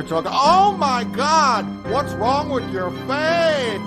Talk. Oh my God! What's wrong with your face?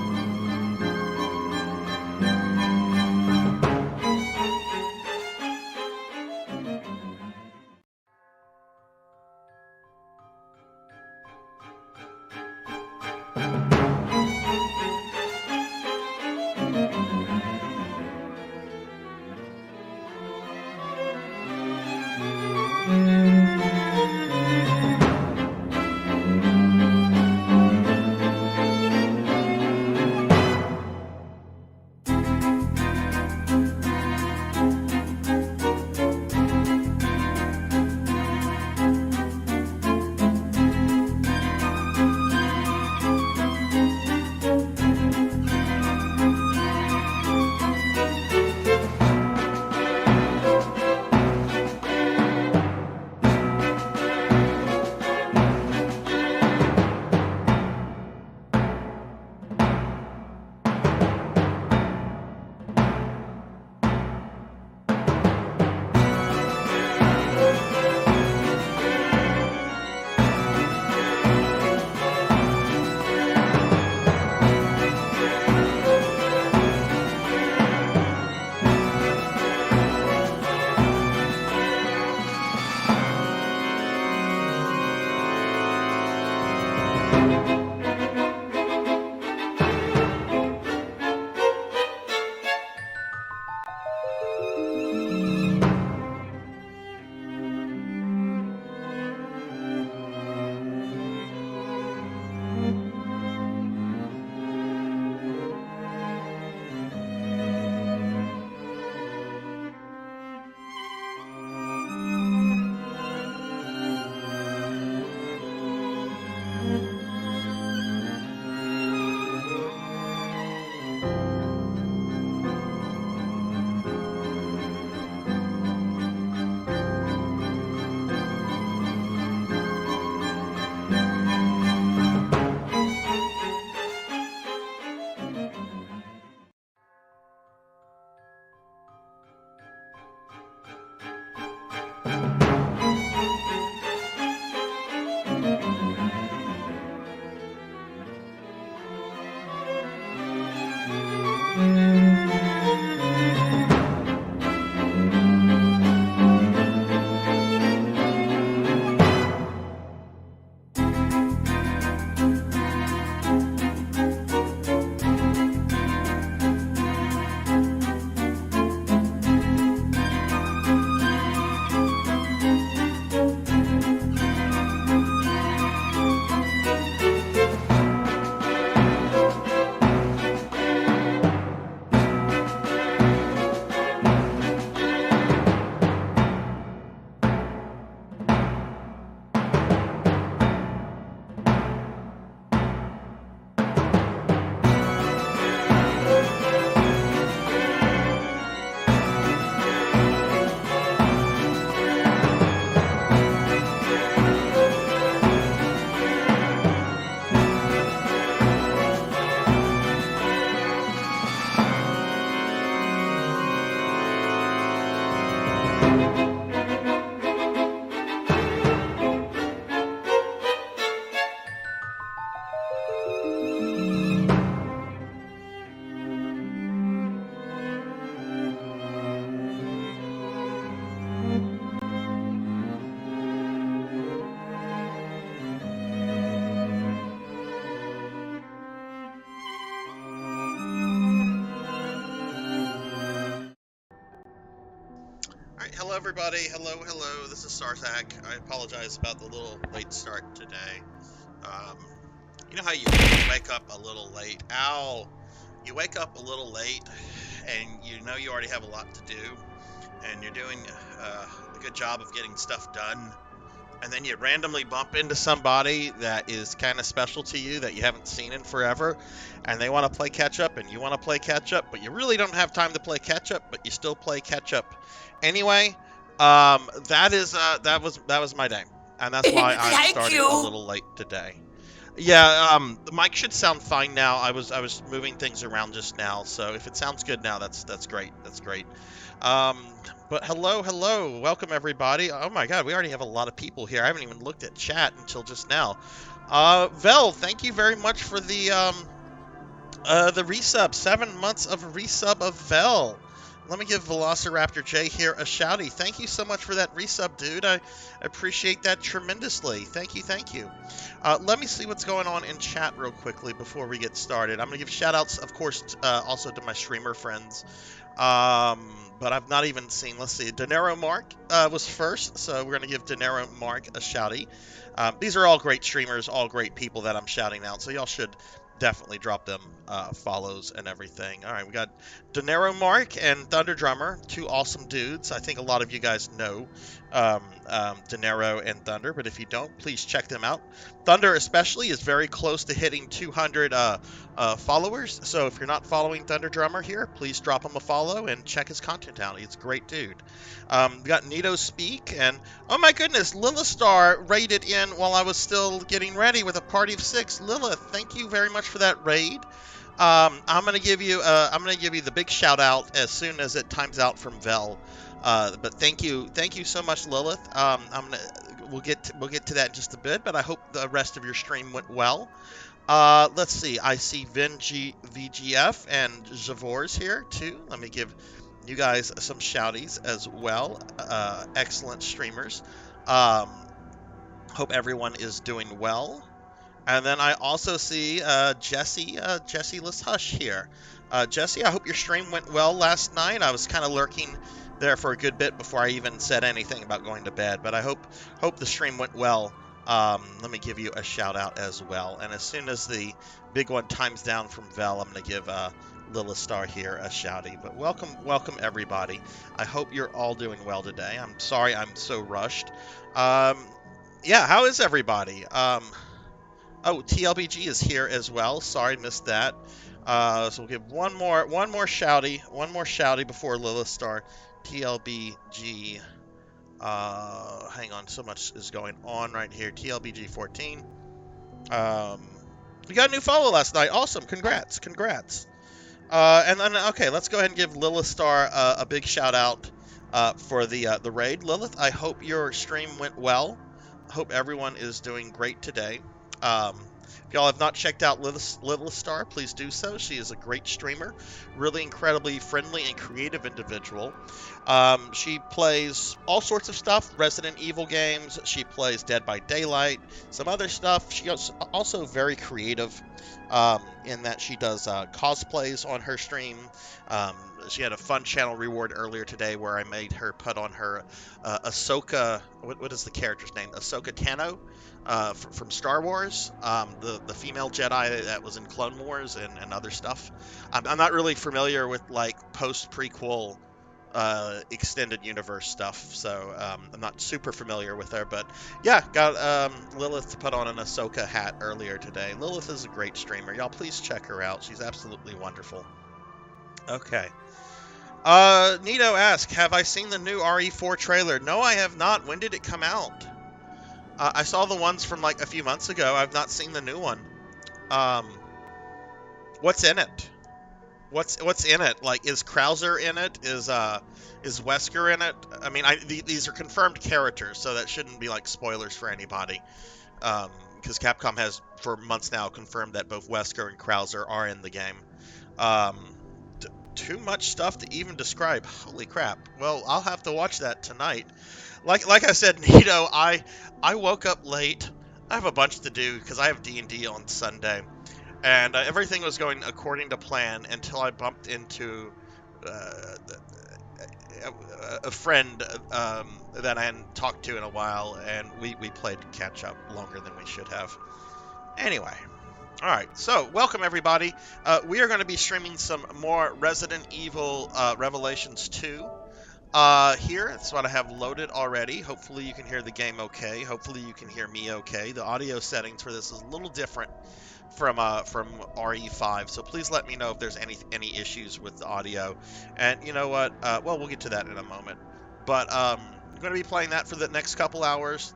everybody. Hello. This is Sarzac. I apologize about the little late start today. Um, you know how you wake up a little late? Ow! You wake up a little late, and you know you already have a lot to do, and you're doing a good job of getting stuff done, and then you randomly bump into somebody that is kind of special to you that you haven't seen in forever, and they want to play catch up, and you want to play catch up, but you really don't have time to play catch up, but you still play catch up anyway. That was my day, and that's why I'm Thank starting a you. little late today. Yeah, the mic should sound fine now. I was moving things around just now, so if it sounds good now, that's great. That's great. Um, but hello, welcome everybody. Oh my God, we already have a lot of people here. I haven't even looked at chat until just now. Vel, thank you very much for the resub. 7 months of resub of Vel. Let me give Velociraptor J here a shouty. Thank you so much for that resub, dude. I appreciate that tremendously. Thank you. Let me see what's going on in chat real quickly before we get started. I'm going to give shout outs, of course, also to my streamer friends. But I've not even seen, let's see, Dinero Mark was first, so we're going to give Dinero Mark a shouty. These are all great streamers, all great people that I'm shouting out, so y'all should definitely drop them follows and everything. All right, we got Dinero Mark and Thunder Drummer, two awesome dudes. I think a lot of you guys know Dinero and Thunder, but if you don't, please check them out. Thunder especially is very close to hitting 200 followers, so if you're not following Thunder Drummer here, please drop him a follow and check his content out. He's a great dude. We got Nito Speak, and oh my goodness, Lilithstar raided in while I was still getting ready with a party of 6. Lilith, thank you very much for that raid. I'm gonna give you the big shout out as soon as it times out from Vel. But thank you so much, Lilith. We'll get to that in just a bit, but I hope the rest of your stream went well. Let's see. I see VGF and Javors here too. Let me give you guys some shouties as well. Excellent streamers. Hope everyone is doing well. And then I also see Jesse Let's Hush here. Jesse, I hope your stream went well last night. I was kind of lurking there for a good bit before I even said anything about going to bed, but I hope the stream went well. Let me give you a shout out as well. And as soon as the big one times down from Vel, I'm going to give Lilithstar here a shouty. But welcome everybody. I hope you're all doing well today. I'm sorry I'm so rushed. Yeah, how is everybody? Oh, TLBG is here as well. Sorry, missed that. So we'll give one more shouty before Lilithstar. TLBG. Hang on, so much is going on right here. TLBG 14. We got a new follow last night. Awesome, congrats. And then okay, let's go ahead and give Lilithstar a big shout out for the raid. Lilith, I hope your stream went well. I hope everyone is doing great today. If y'all have not checked out Lilithstar, please do so. She is a great streamer, really incredibly friendly and creative individual. She plays all sorts of stuff, Resident Evil games. She plays Dead by Daylight, some other stuff. She is also very creative in that she does cosplays on her stream. She had a fun channel reward earlier today where I made her put on her Ahsoka, what is the character's name? Ahsoka Tano from Star Wars, the female Jedi that was in Clone Wars and other stuff. I'm not really familiar with like post-prequel extended universe stuff, so I'm not super familiar with her, but yeah, got Lilith to put on an Ahsoka hat earlier today. Lilith is a great streamer. Y'all please check her out. She's absolutely wonderful. Okay. Nito asks, have I seen the new RE4 trailer? No, I have not. When did it come out? I saw the ones from like a few months ago. I've not seen the new one. What's in it? What's in it? Like, is Krauser in it? Is Wesker in it? I mean, these are confirmed characters, so that shouldn't be like spoilers for anybody. Because Capcom has for months now confirmed that both Wesker and Krauser are in the game. Too much stuff to even describe. Holy crap. Well, I'll have to watch that tonight. Like I said, Nito, I woke up late. I have a bunch to do because I have D&D on Sunday. And everything was going according to plan until I bumped into a friend that I hadn't talked to in a while, and we played catch up longer than we should have. Anyway, all right. So welcome everybody. We are going to be streaming some more Resident Evil Revelations 2. Here, that's what I have loaded already. Hopefully you can hear the game okay. Hopefully you can hear me okay. The audio settings for this is a little different from RE5, so please let me know if there's any issues with the audio. And you know what? Well, we'll get to that in a moment. But I'm going to be playing that for the next couple hours.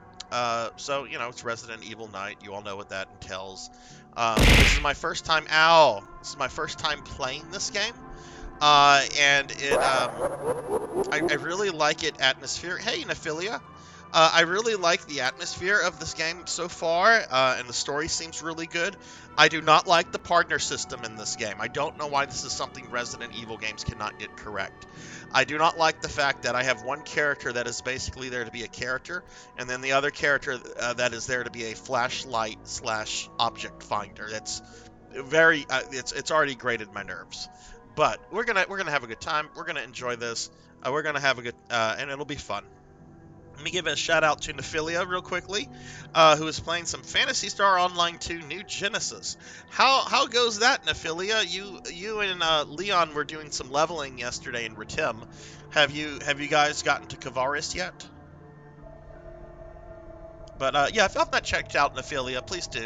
So you know, it's Resident Evil night. You all know what that entails. This is my first time. Ow! This is my first time playing this game. And I really like it atmosphere. Hey, Nephilia. I really like the atmosphere of this game so far, and the story seems really good. I do not like the partner system in this game. I don't know why this is something Resident Evil games cannot get correct. I do not like the fact that I have one character that is basically there to be a character, and then the other character that is there to be a flashlight / object finder. That's very, it's already grated my nerves. But we're gonna have a good time. We're gonna enjoy this. We're gonna have a good, and it'll be fun. Let me give a shout out to Nephilia real quickly, who is playing some Phantasy Star Online 2 New Genesis. How goes that, Nephilia? You and Leon were doing some leveling yesterday in Ritim. Have you guys gotten to Kavaris yet? But yeah, if you have not checked out Nephilia, please do.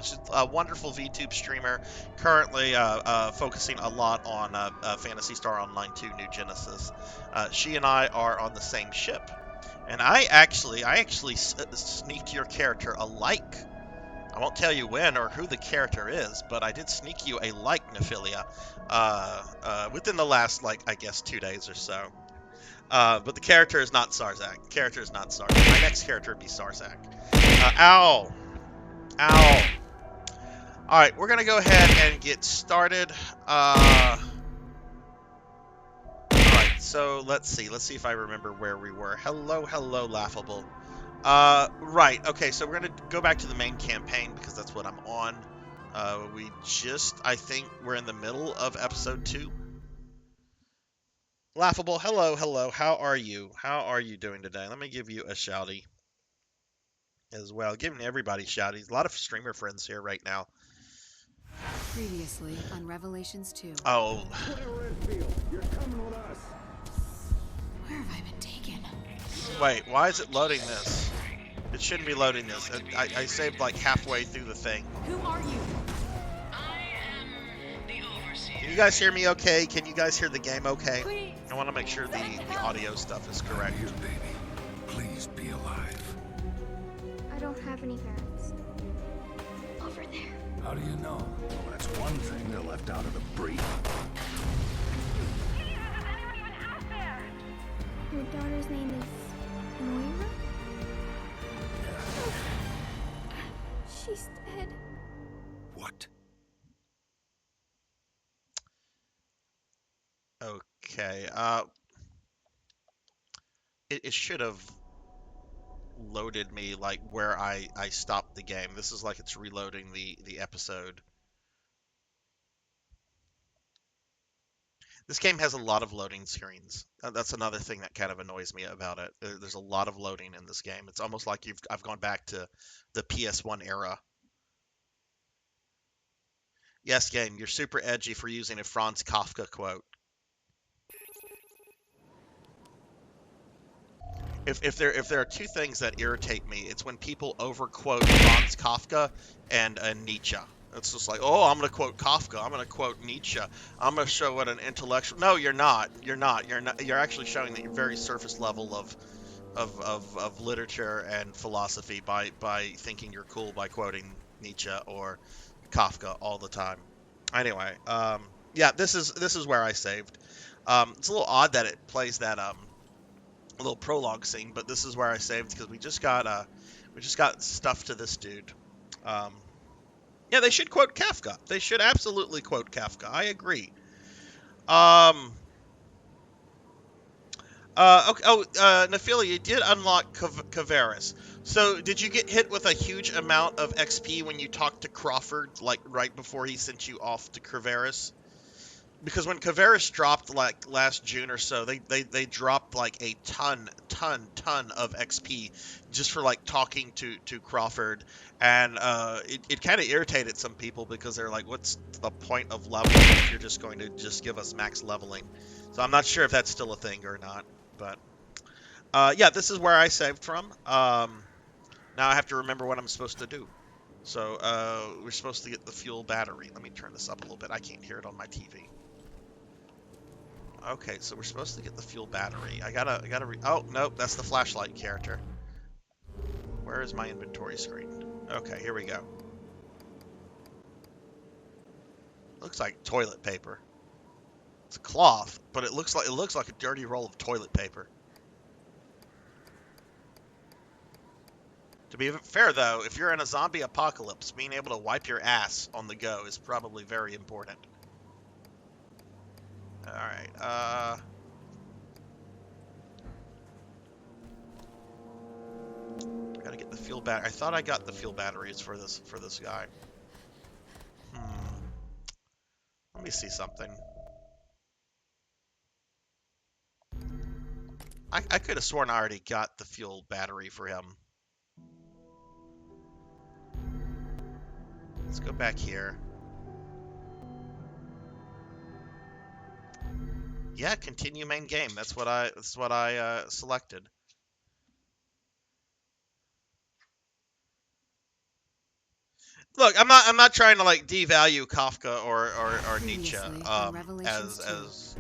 She's a wonderful VTuber streamer, currently focusing a lot on Phantasy Star Online 2 New Genesis. She and I are on the same ship. And I actually sneaked your character a like. I won't tell you when or who the character is, but I did sneak you a like, Nephilia, within the last, like, I guess 2 days or so. But the character is not Sarzac. The character is not Sarzac. My next character would be Sarzac. Ow! Ow! Alright, we're gonna go ahead and get started. So let's see if I remember where we were. Hello, Laughable. Right, okay, so we're gonna go back to the main campaign because that's what I'm on. I think we're in the middle of episode 2. Laughable, hello, how are you? How are you doing today? Let me give you a shouty as well. Giving everybody shouties. A lot of streamer friends here right now. Previously on Revelations 2. Oh. You're coming with us. Where have I been taken? Wait, why is it loading this? It shouldn't be loading this. I saved like halfway through the thing. Who are you? Can you guys hear me okay? Can you guys hear the game okay? Please. I want to make sure the audio stuff is correct. Here, baby. Please be alive. I don't have any parents. Over there. How do you know? Well, that's one thing they left out of the brief. Your daughter's name is Moira? She's dead. What? Okay. It should have loaded me like where I stopped the game. This is like it's reloading the episode. This game has a lot of loading screens. That's another thing that kind of annoys me about it. There's a lot of loading in this game. It's almost like I've gone back to the PS1 era. Yes, game, you're super edgy for using a Franz Kafka quote. If there are two things that irritate me, it's when people overquote Franz Kafka and Nietzsche. It's just like, oh, I'm going to quote Kafka. I'm going to quote Nietzsche. I'm going to show what an intellectual. No, you're not. You're not. You're actually showing that you're very surface level of literature and philosophy by thinking you're cool by quoting Nietzsche or Kafka all the time. Anyway, yeah, this is where I saved. It's a little odd that it plays that little prologue scene, but this is where I saved because we just got stuff to this dude. Yeah, they should quote Kafka. They should absolutely quote Kafka. I agree. Okay. Oh, Nephilia, you did unlock Kavaris. So, did you get hit with a huge amount of XP when you talked to Crawford, like right before he sent you off to Kavaris? Because when Kavaris dropped like last June or so, they dropped like a ton of XP just for like talking to Crawford, and it kind of irritated some people because they're like, what's the point of leveling if you're just going to just give us max leveling? So I'm not sure if that's still a thing or not, but yeah, this is where I saved from. Now I have to remember what I'm supposed to do. So we're supposed to get the fuel battery. Let me turn this up a little bit. I can't hear it on my TV. Okay, so we're supposed to get the fuel battery. Oh, nope, that's the flashlight character. Where is my inventory screen? Okay, here we go. Looks like toilet paper. It's a cloth, but it looks like a dirty roll of toilet paper. To be fair though, if you're in a zombie apocalypse, being able to wipe your ass on the go is probably very important. Alright, gotta get the fuel battery. I thought I got the fuel batteries for this guy. Let me see something. I could have sworn I already got the fuel battery for him. Let's go back here. Yeah, continue main game. That's what I selected. Look, I'm not trying to like devalue Kafka or Nietzsche as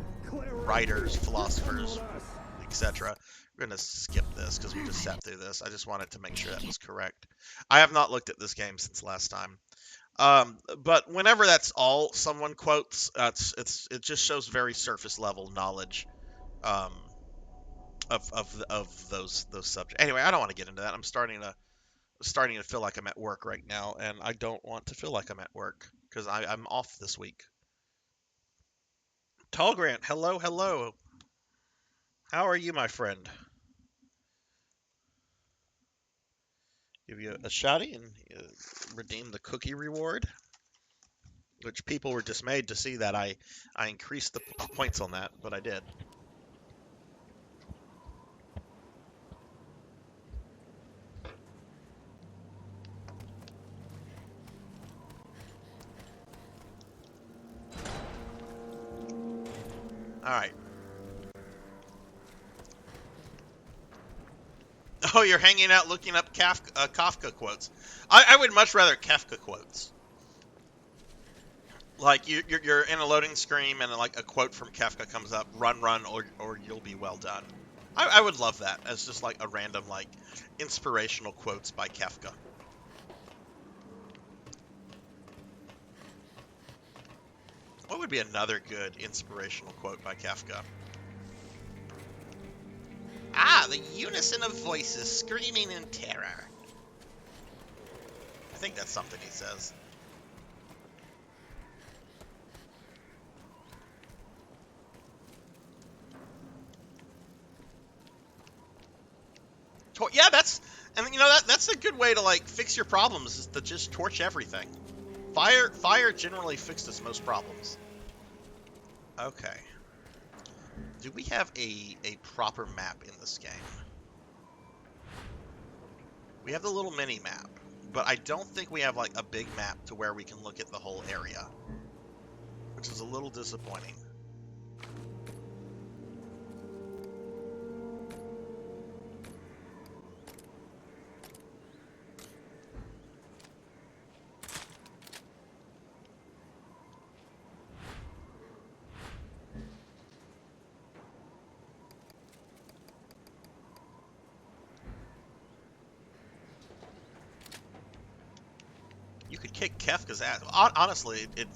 writers, philosophers, etc. We're gonna skip this because we just sat through this. I just wanted to make sure that was correct. I have not looked at this game since last time. But whenever that's all someone quotes, it just shows very surface level knowledge of those subjects. Anyway, I don't want to get into that. I'm starting to feel like I'm at work right now, and I don't want to feel like I'm at work because I'm off this week. Tall Grant, hello, hello. How are you, my friend? Give you a shotty and redeem the cookie reward, which people were dismayed to see that I increased the points on that, but I did. All right. Oh, you're hanging out looking up Kafka quotes. I would much rather Kafka quotes. Like you're in a loading screen and like a quote from Kafka comes up, run, or you'll be well done. I would love that as just like a random like inspirational quotes by Kafka. What would be another good inspirational quote by Kafka? Ah, the unison of voices screaming in terror. I think that's something he says. Yeah, that's a good way to like fix your problems, is to just torch everything. Fire generally fixes most problems. Okay. Do we have a proper map in this game? We have the little mini map, but I don't think we have like a big map to where we can look at the whole area, which is a little disappointing. You could kick Kefka's ass. Honestly, it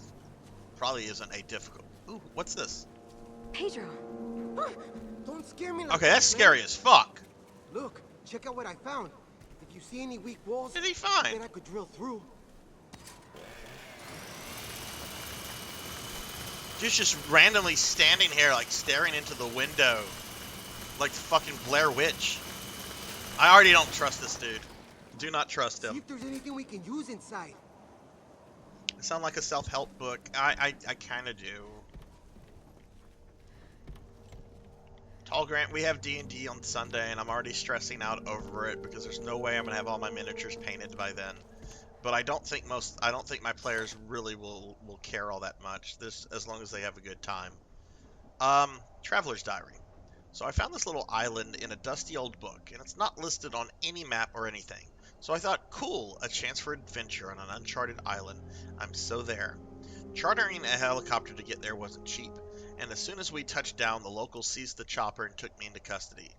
probably isn't a difficult... Ooh, what's this? Pedro. Don't scare me like Okay, that's scary as fuck. Look, check out what I found. If you see any weak walls, What did he find? then I could drill through. Dude's just randomly standing here, like, staring into the window. Like fucking Blair Witch. I already don't trust this dude. Do not trust See him. if there's anything we can use inside. It sounds like a self-help book. I kind of do. Tall Grant, we have D&D on Sunday, and I'm already stressing out over it because there's no way I'm gonna have all my miniatures painted by then. But I don't think my players really will care all that much. This, as long as they have a good time. Traveler's Diary. So I found this little island in a dusty old book, and it's not listed on any map or anything. So I thought, cool, a chance for adventure on an uncharted island. I'm so there. Chartering a helicopter to get there wasn't cheap, and as soon as we touched down, the locals seized the chopper and took me into custody.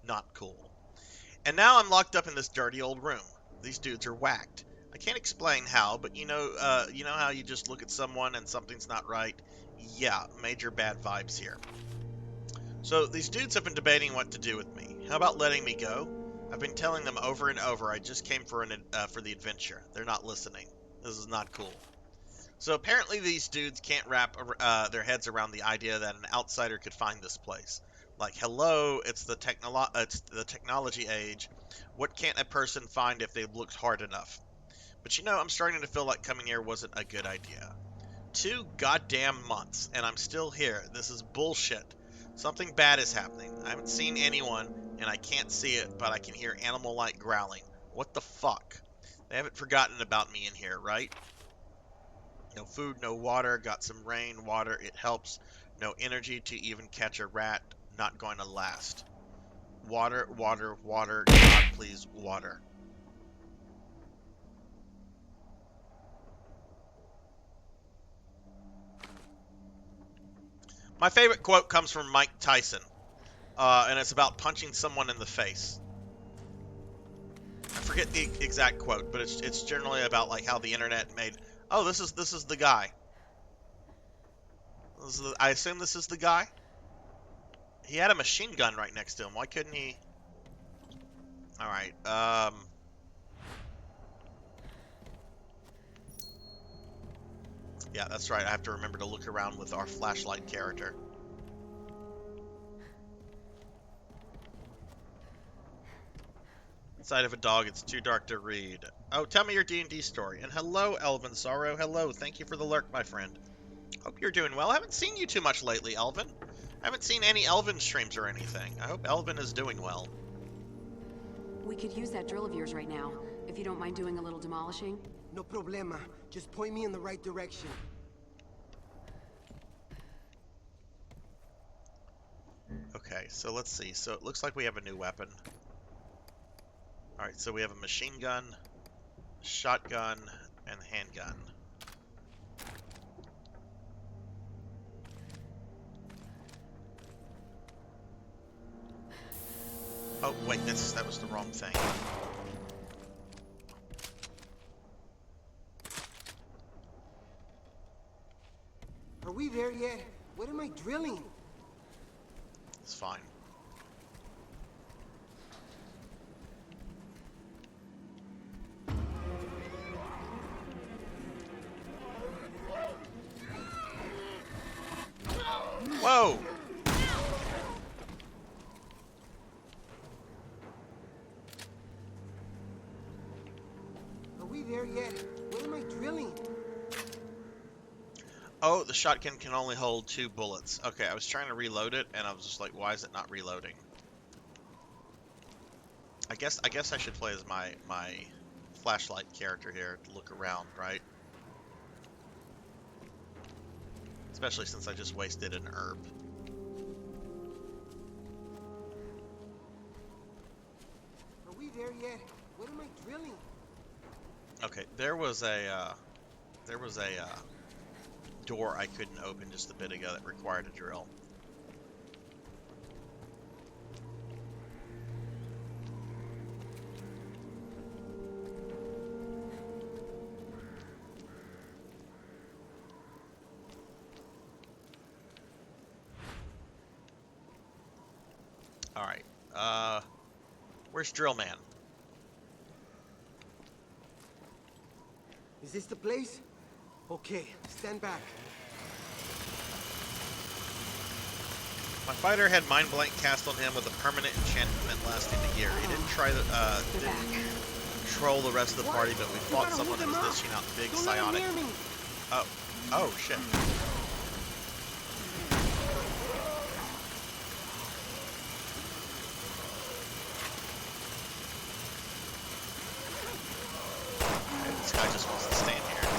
Not cool. And now I'm locked up in this dirty old room. These dudes are whacked. I can't explain how, but you know how you just look at someone and something's not right? Yeah, major bad vibes here. So these dudes have been debating what to do with me. How about letting me go? I've been telling them over and over I just came for the adventure. They're not listening. This is not cool. So apparently these dudes can't wrap their heads around the idea that an outsider could find this place. Like, hello, it's the technology age. What can't a person find if they've looked hard enough? But you know, I'm starting to feel like coming here wasn't a good idea. 2 goddamn months, and I'm still here. This is bullshit. Something bad is happening. I haven't seen anyone, and I can't see it, but I can hear animal-like growling. What the fuck? They haven't forgotten about me in here, right? No food, no water, got some rain, water, it helps. No energy to even catch a rat, not going to last. Water, water, water, God please, water. My favorite quote comes from Mike Tyson, and it's about punching someone in the face. I forget the exact quote, but it's generally about like how the internet made. Oh, this is the guy. I assume this is the guy. He had a machine gun right next to him. Why couldn't he? All right. Yeah, that's right. I have to remember to look around with our flashlight character. Inside of a dog, it's too dark to read. Oh, tell me your D&D story. And hello, Elvin Sorrow. Hello. Thank you for the lurk, my friend. Hope you're doing well. I haven't seen you too much lately, Elvin. I haven't seen any Elvin streams or anything. I hope Elvin is doing well. We could use that drill of yours right now, if you don't mind doing a little demolishing. No problema. Just point me in the right direction. Okay, so let's see. So it looks like we have a new weapon. Alright, so we have a machine gun, shotgun, and handgun. Oh, wait, that was the wrong thing. Are we there yet? What am I drilling? It's fine. Whoa! Are we there yet? What am I drilling? Oh, the shotgun can only hold 2 bullets. Okay, I was trying to reload it, and I was just like, why is it not reloading? I guess I should play as my flashlight character here to look around, right? Especially since I just wasted an herb. Are we there yet? What am I drilling? Okay, there was a door I couldn't open just a bit ago that required a drill. Alright, where's Drill Man? Is this the place? Okay, stand back. My fighter had Mind Blank cast on him with a permanent enchantment lasting a year. He didn't control the rest of the party, but we fought someone who was dishing out big psionic. Oh shit. This guy just wants to stand here.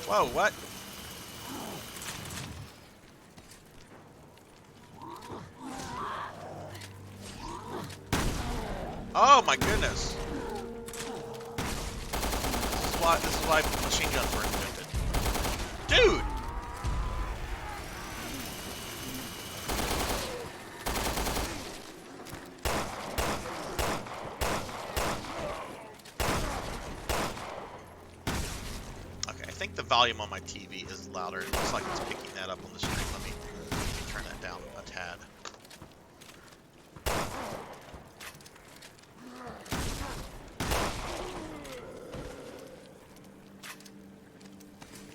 Whoa, what? Oh my goodness. This is why machine guns were invented. Dude! Okay, I think the volume on my TV is louder. It looks like it's picking that up on the screen. Let me turn that down a tad.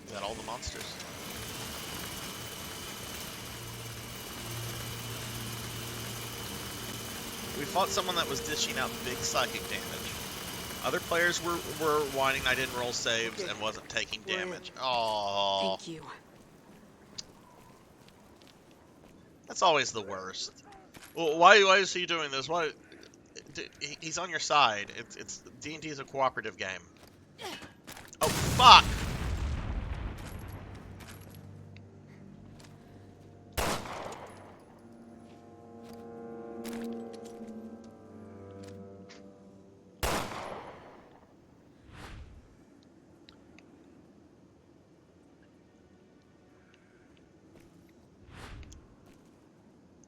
Is that all the monsters? We fought someone that was dishing out big psychic damage. Other players were whining I didn't roll saves and wasn't taking damage. Oh, Thank you. that's always the worst. Well, why is he doing this? Why? He's on your side. It's D&D is a cooperative game. Oh fuck!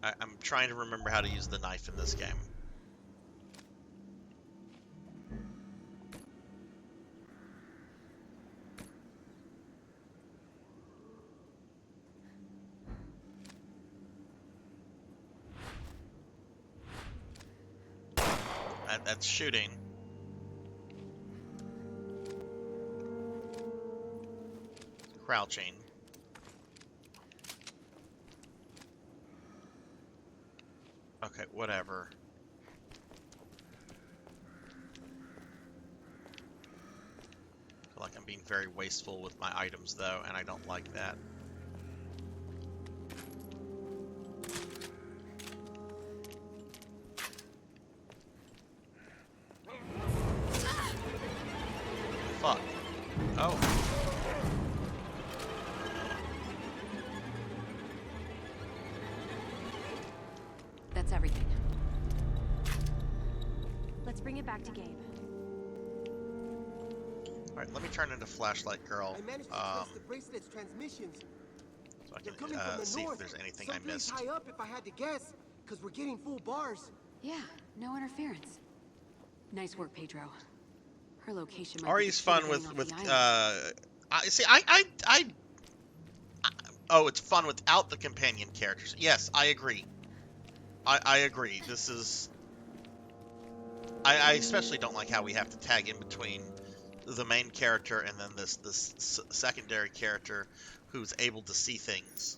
I'm trying to remember how to use the knife in this game. That's shooting. Crouching. Okay, whatever. I feel like I'm being very wasteful with my items though, and I don't like that. Fuck. Oh. That's everything. Let's bring it back to Gabe. Alright, let me turn into Flashlight Girl. I managed to trace the bracelet's transmissions. So I They're can coming from the see north. if there's anything I Someplace missed. high up, if I had to guess, because we're getting full bars. Yeah, no interference. Nice work, Pedro. Her location might be Ari's fun distributing with off the island. oh, it's fun without the companion characters. Yes, I agree. I agree. This is I especially don't like how we have to tag in between the main character and then this secondary character who's able to see things.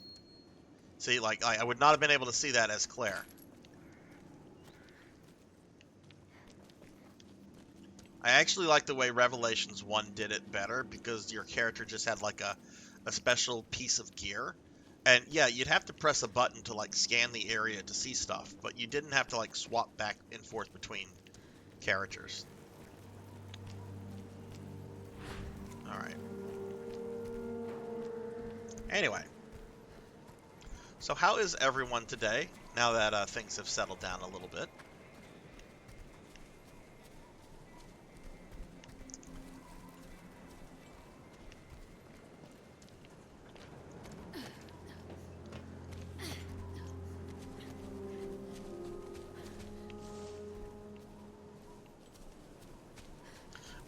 See, like I would not have been able to see that as Claire. I actually like the way Revelations 1 did it better because your character just had like a special piece of gear. And yeah, you'd have to press a button to like scan the area to see stuff, but you didn't have to like swap back and forth between characters. Alright. Anyway. So how is everyone today, now that things have settled down a little bit?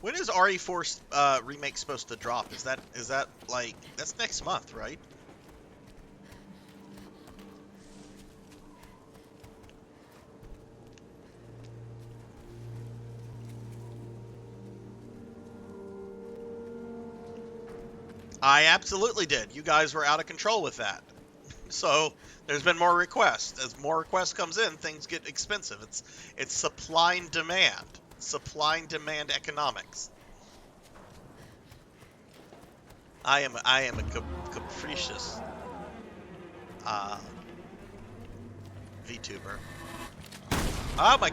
When is RE4 remake supposed to drop? Is that like that's next month, right? I absolutely did. You guys were out of control with that. So there's been more requests. As more requests comes in, things get expensive. It's supply and demand. Supply and demand economics. I am a capricious VTuber. Oh my. I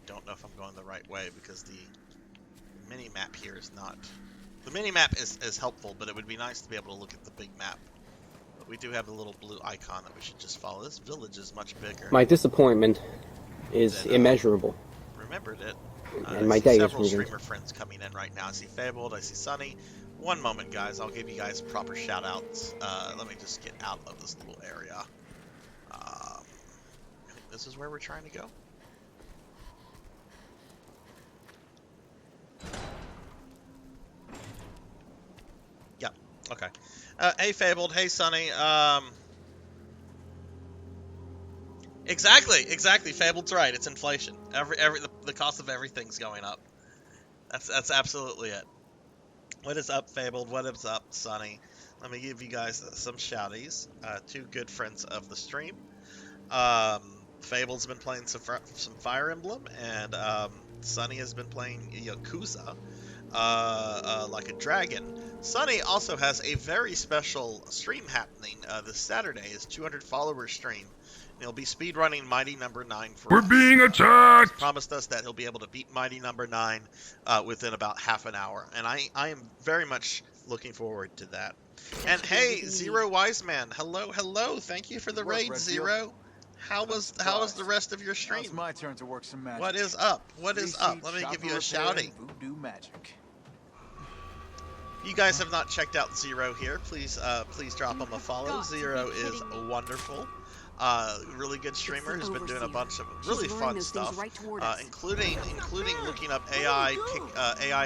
don't know if I'm going the right way because the mini map here is not. The mini map is helpful, but it would be nice to be able to look at the big map. But we do have a little blue icon that we should just follow. This village is much bigger. My disappointment is immeasurable. Remembered it. And my I see day is several ruined. streamer friends coming in right now. I see Fabled, I see Sunny. One moment, guys. I'll give you guys proper shout-outs. Let me just get out of this little area. I think this is where we're trying to go. Yep. Okay. Hey, Fabled. Hey, Sunny. Exactly. Fabled's right. It's inflation. The cost of everything's going up. That's absolutely it. What is up, Fabled? What is up, Sunny? Let me give you guys some shouties. Two good friends of the stream. Fabled's been playing some Fire Emblem, and Sunny has been playing Yakuza, like a dragon. Sunny also has a very special stream happening this Saturday. His 200 follower stream. He'll be speedrunning Mighty Number 9 for We're us. being attacked! He's promised us that he'll be able to beat Mighty Number 9 within about half an hour. And I am very much looking forward to that. And hey, Zero Wiseman, hello. Thank you for the raid, Zero. How was the rest of your stream? It's my turn to work some magic. What is up? What is up? Let me give you a shouting. Voodoo magic. You guys have not checked out Zero here. Please drop him a follow. Zero is wonderful. Really good streamer who's been doing a bunch of really fun stuff, including looking up AI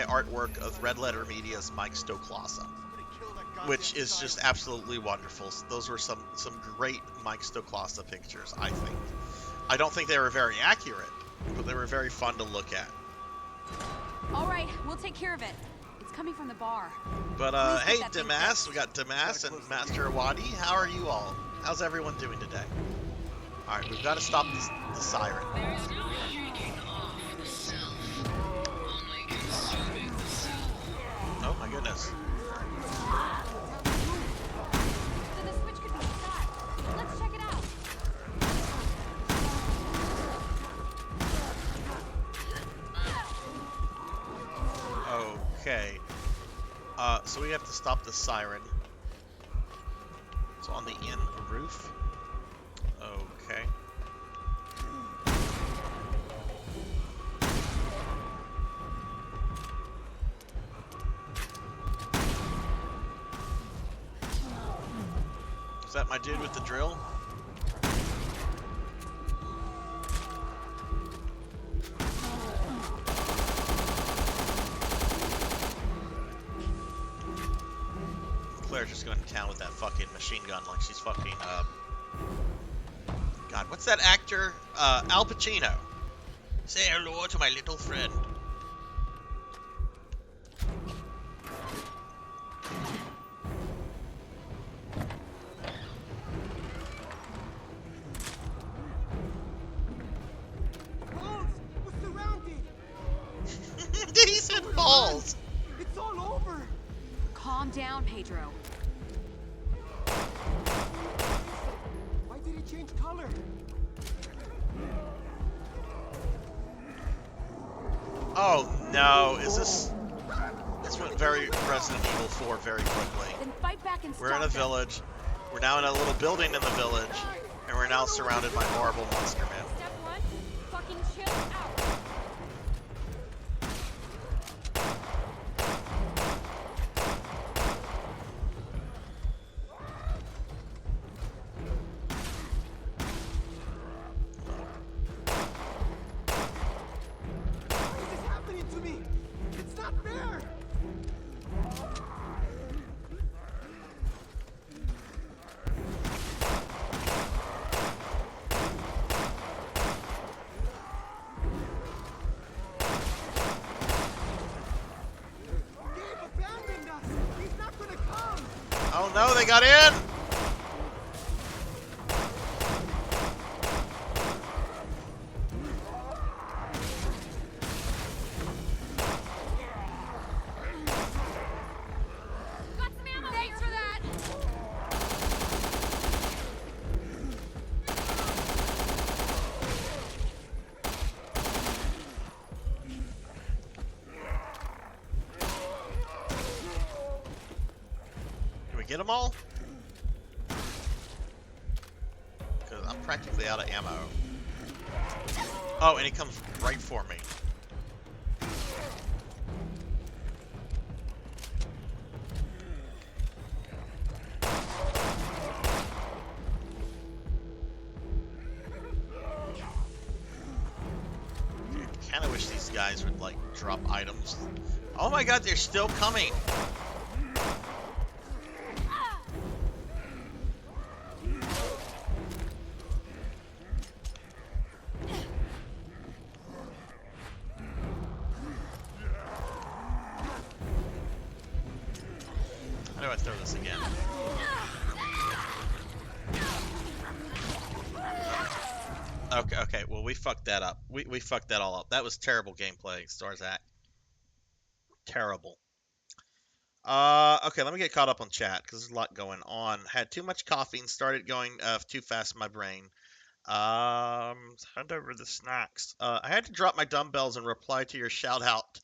artwork of Red Letter Media's Mike Stoklasa, which is just absolutely wonderful. Those were some great Mike Stoklasa pictures, I think. I don't think they were very accurate, but they were very fun to look at. All right, we'll take care of it. It's coming from the bar. But hey, Damas, we got Damas and Master Awadi. How are you all? How's everyone doing today? All right, we've got to stop the siren. There is no shaking off the self, only consuming the self. Oh my goodness. So the switch could be inside. Let's check it out. Okay. So we have to stop the siren. So on the inn roof. Okay. Is that my dude with the drill? Claire's just going to town with that fucking machine gun like she's fucking, God, what's that actor? Al Pacino. Say hello to my little friend. Balls! We're surrounded! He said balls! It's all over! Calm down, Pedro. Why did it change color? Oh no, is this... This went very Resident Evil 4 very quickly. Then fight back and We're in a stop them. village. We're now in a little building in the village. And we're now surrounded by horrible monster men. Step one, fucking chill out. Why is this happening to me? It's not fair! Gabe abandoned us! He's not gonna come! Oh no, they got in! get them all? Because I'm practically out of ammo. Oh, and he comes right for me. Kinda wish these guys would, like, drop items. Oh my god, they're still coming! How do I throw this again? Okay, well, we fucked that up. We fucked that all up. That was terrible gameplay, Sarzac. Terrible. Okay, let me get caught up on chat, because there's a lot going on. Had too much coffee and started going too fast in my brain. Hand over the snacks. I had to drop my dumbbells and reply to your shout-out.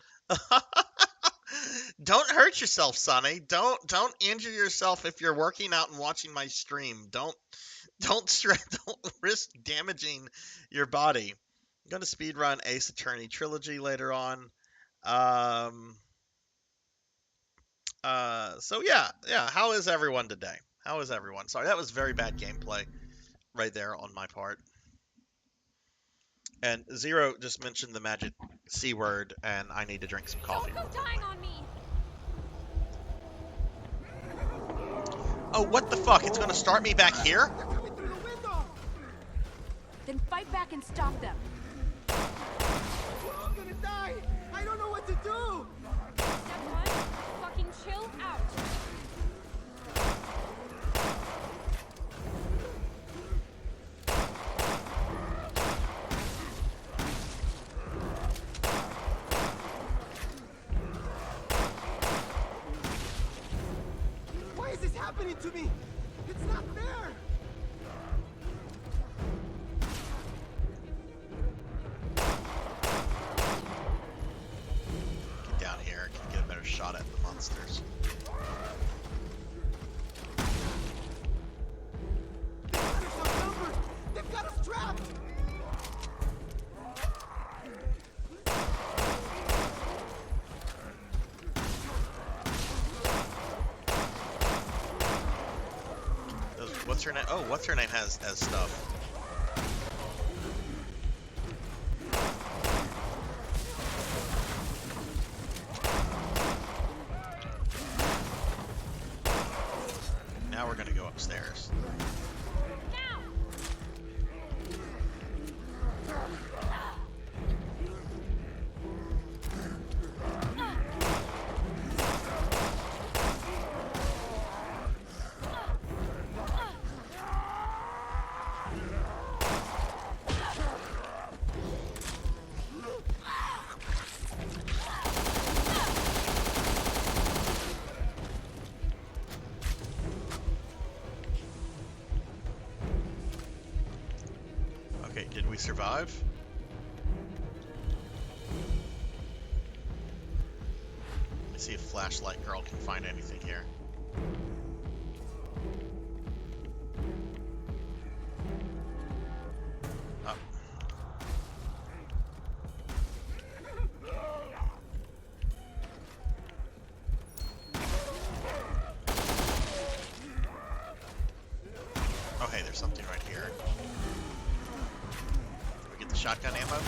Don't hurt yourself, Sonny. Don't injure yourself if you're working out and watching my stream. Don't risk damaging your body. I'm going to speedrun Ace Attorney Trilogy later on. So yeah. How is everyone today? How is everyone? Sorry, that was very bad gameplay right there on my part. And Zero just mentioned the magic C word, and I need to drink some coffee. Don't go dying on me. Oh, what the fuck? It's going to start me back here? They're coming through the window. Then fight back and stop them. We're all gonna die. I don't know what to do. Step one, fucking chill out. Why is this happening to me? It's not fair. Get down here. Can get a better shot at the monsters. They've got us outnumbered. They've got us trapped. What's her name? Oh, what's her name has stuff. Now we're gonna go upstairs. Now. Okay, did we survive? Let's see if Flashlight Girl can find anything here. Oh. Oh, hey, there's something right here. Did we get the shotgun ammo?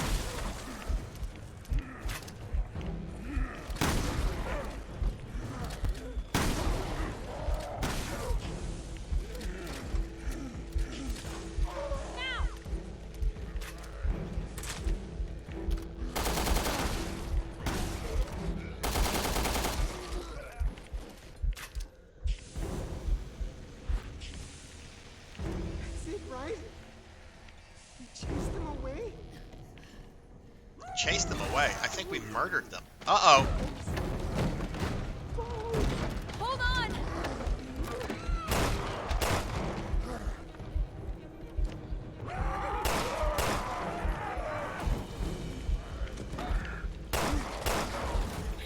That's it, right? We chased them away. Chased them away. I think we murdered them. Uh-oh. Hold on.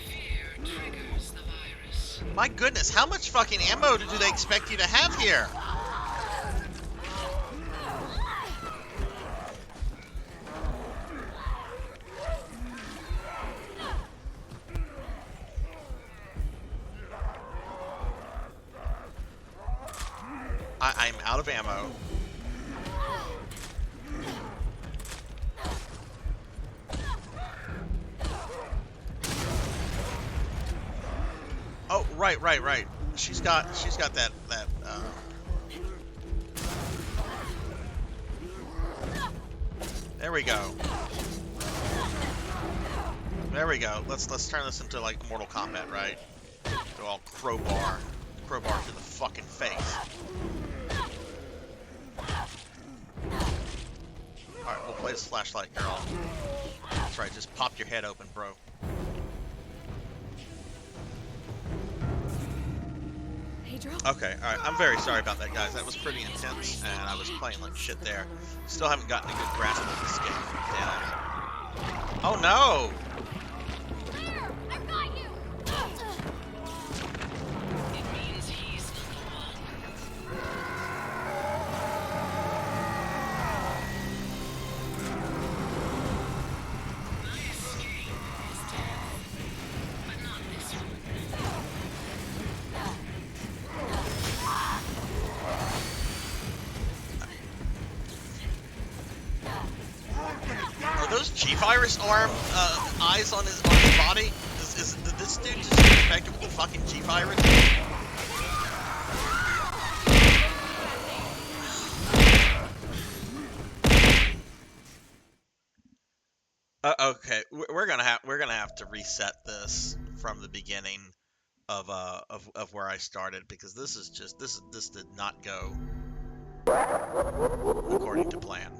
Fear triggers the virus. My goodness, how much fucking ammo do they expect you to have here? I'm out of ammo. Oh, right. She's got that. There we go. There we go. Let's turn this into like Mortal Kombat, right? Go all crowbar to the fucking face. All right, we'll play this flashlight, girl. That's right. Just pop your head open, bro. Pedro? Okay, alright. I'm very sorry about that, guys. That was pretty intense, and I was playing like shit there. Still haven't gotten a good grasp of this game. Damn it. Oh no! I've got you! It means he's number one. My escape is death, but not this one. Are those G-Virus arm eyes on his body? Did this dude just get infected with the fucking G-Virus? Okay, we're gonna have to reset this from the beginning of where I started, because this did not go according to plan.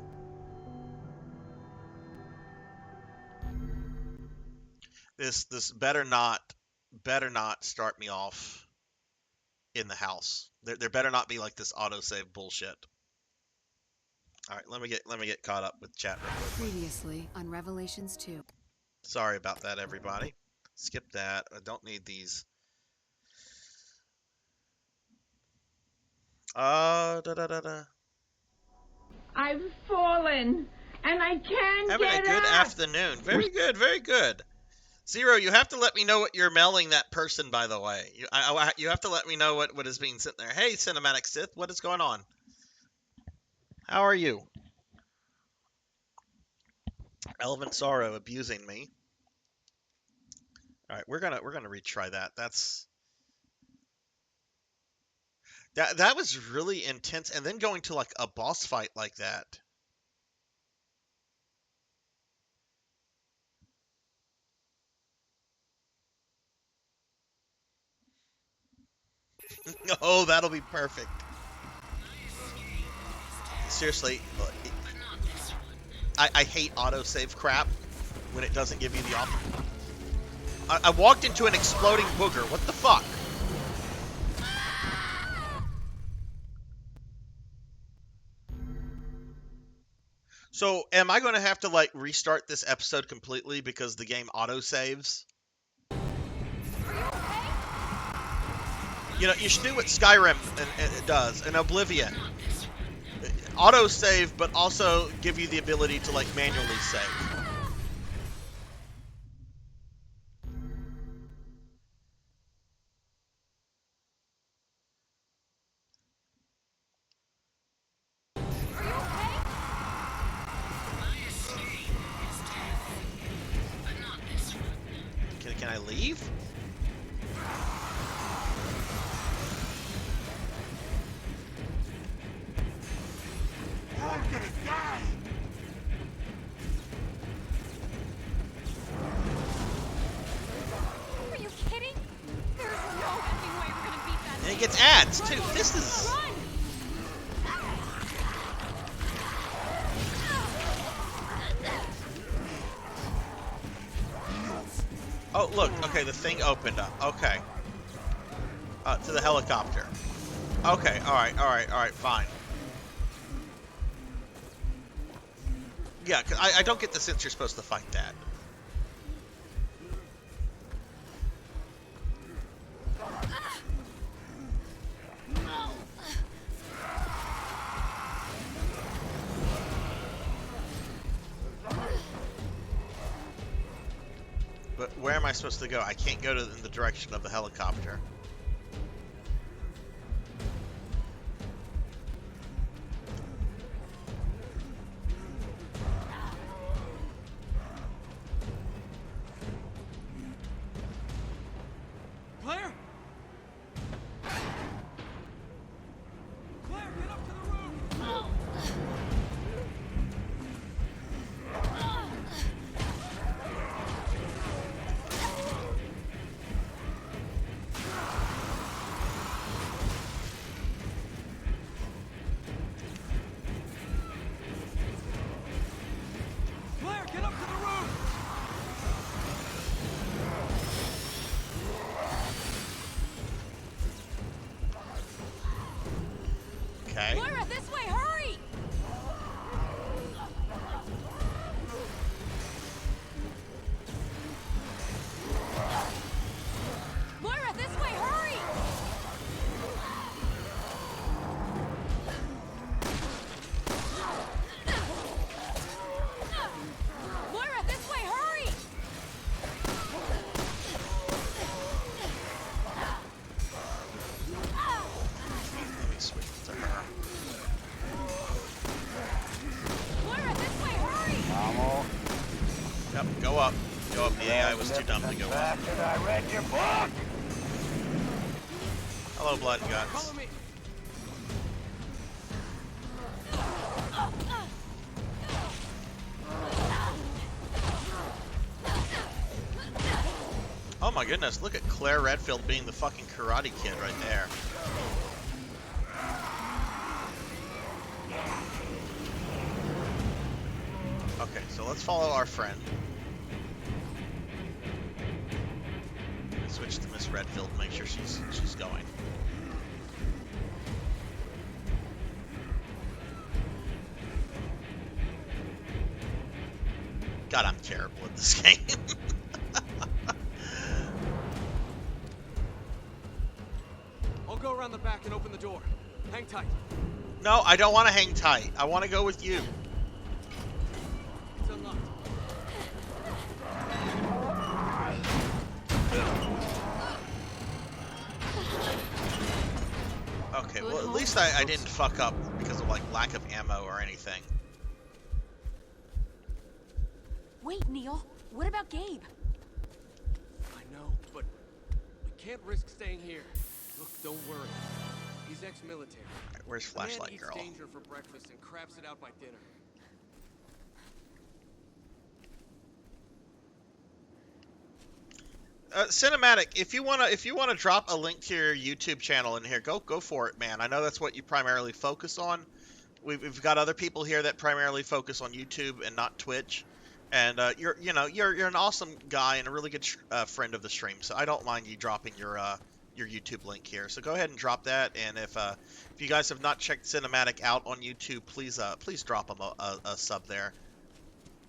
This better not start me off in the house. There better not be like this autosave bullshit. All right, let me get caught up with chat real quick. Previously on Revelations 2. Sorry about that, everybody. Skip that. I don't need these. I've fallen, and I can't Having a good afternoon. Very good, very good. Zero, you have to let me know what you're mailing that person, by the way. You have to let me know what is being sent there. Hey, Cinematic Sith, what is going on? How are you? Elven Sorrow abusing me. All right, we're gonna retry that. That was really intense, and then going to like a boss fight like that. Oh, that'll be perfect. Seriously, I hate autosave crap when it doesn't give you the option. I walked into an exploding booger. What the fuck? So, am I going to have to like restart this episode completely because the game autosaves? You know, you should do what Skyrim does, and Oblivion. Autosave, but also give you the ability to, like, manually save. Can I leave? I'm gonna die! Are you kidding? There's no effing way we're gonna beat that. And it gets ads, too. This is... Oh, look. Okay, the thing opened up. Okay. To the helicopter. Okay, alright, fine. Yeah, 'cause I don't get the sense you're supposed to fight that. where am I supposed to go? I can't go in the direction of the helicopter. Claire? Claire, get up to the roof! Claire, get up to the roof! Okay. Moira, this way, hurry! Moira, this way, hurry! Moira, this way, hurry! Let me switch to her. Moira, this way, hurry! Yep, go up. Go up. The AI was too dumb to go up. I read your book! Hello, Blood and Guts. Follow me! Oh my goodness, look at Claire Redfield being the fucking Karate Kid right there. Okay, so let's follow our friend. Switch to Miss Redfield to make sure she's going. God, I'm terrible at this game. I'll go around the back and open the door. Hang tight. No, I don't want to hang tight. I want to go with you. It's unlocked. Okay, well at least I didn't fuck up because of like lack of ammo or anything. Wait, Neil. What about Gabe? I know, but we can't risk staying here. Look, don't worry. He's ex-military. Alright, where's Man Flashlight eats Girl? danger for breakfast and craps it out by dinner. Cinematic, if you wanna drop a link to your YouTube channel in here, go for it, man. I know that's what you primarily focus on. We've got other people here that primarily focus on YouTube and not Twitch, and you're an awesome guy and a really good friend of the stream. So I don't mind you dropping your YouTube link here. So go ahead and drop that. And if you guys have not checked Cinematic out on YouTube, please drop him a sub there.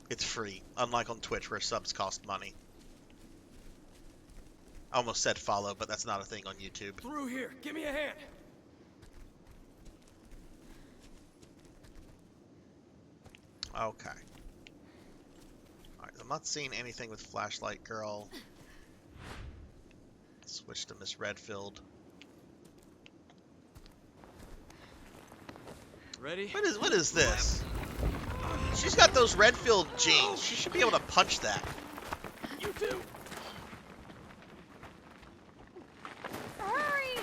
It's free, unlike on Twitch where subs cost money. I almost said follow, but that's not a thing on YouTube. Through here. Give me a hand. Okay. Alright, I'm not seeing anything with Flashlight Girl. Switch to Miss Redfield. Ready? What is this? She's got those Redfield jeans. She should be able to punch that. You too. Hurry!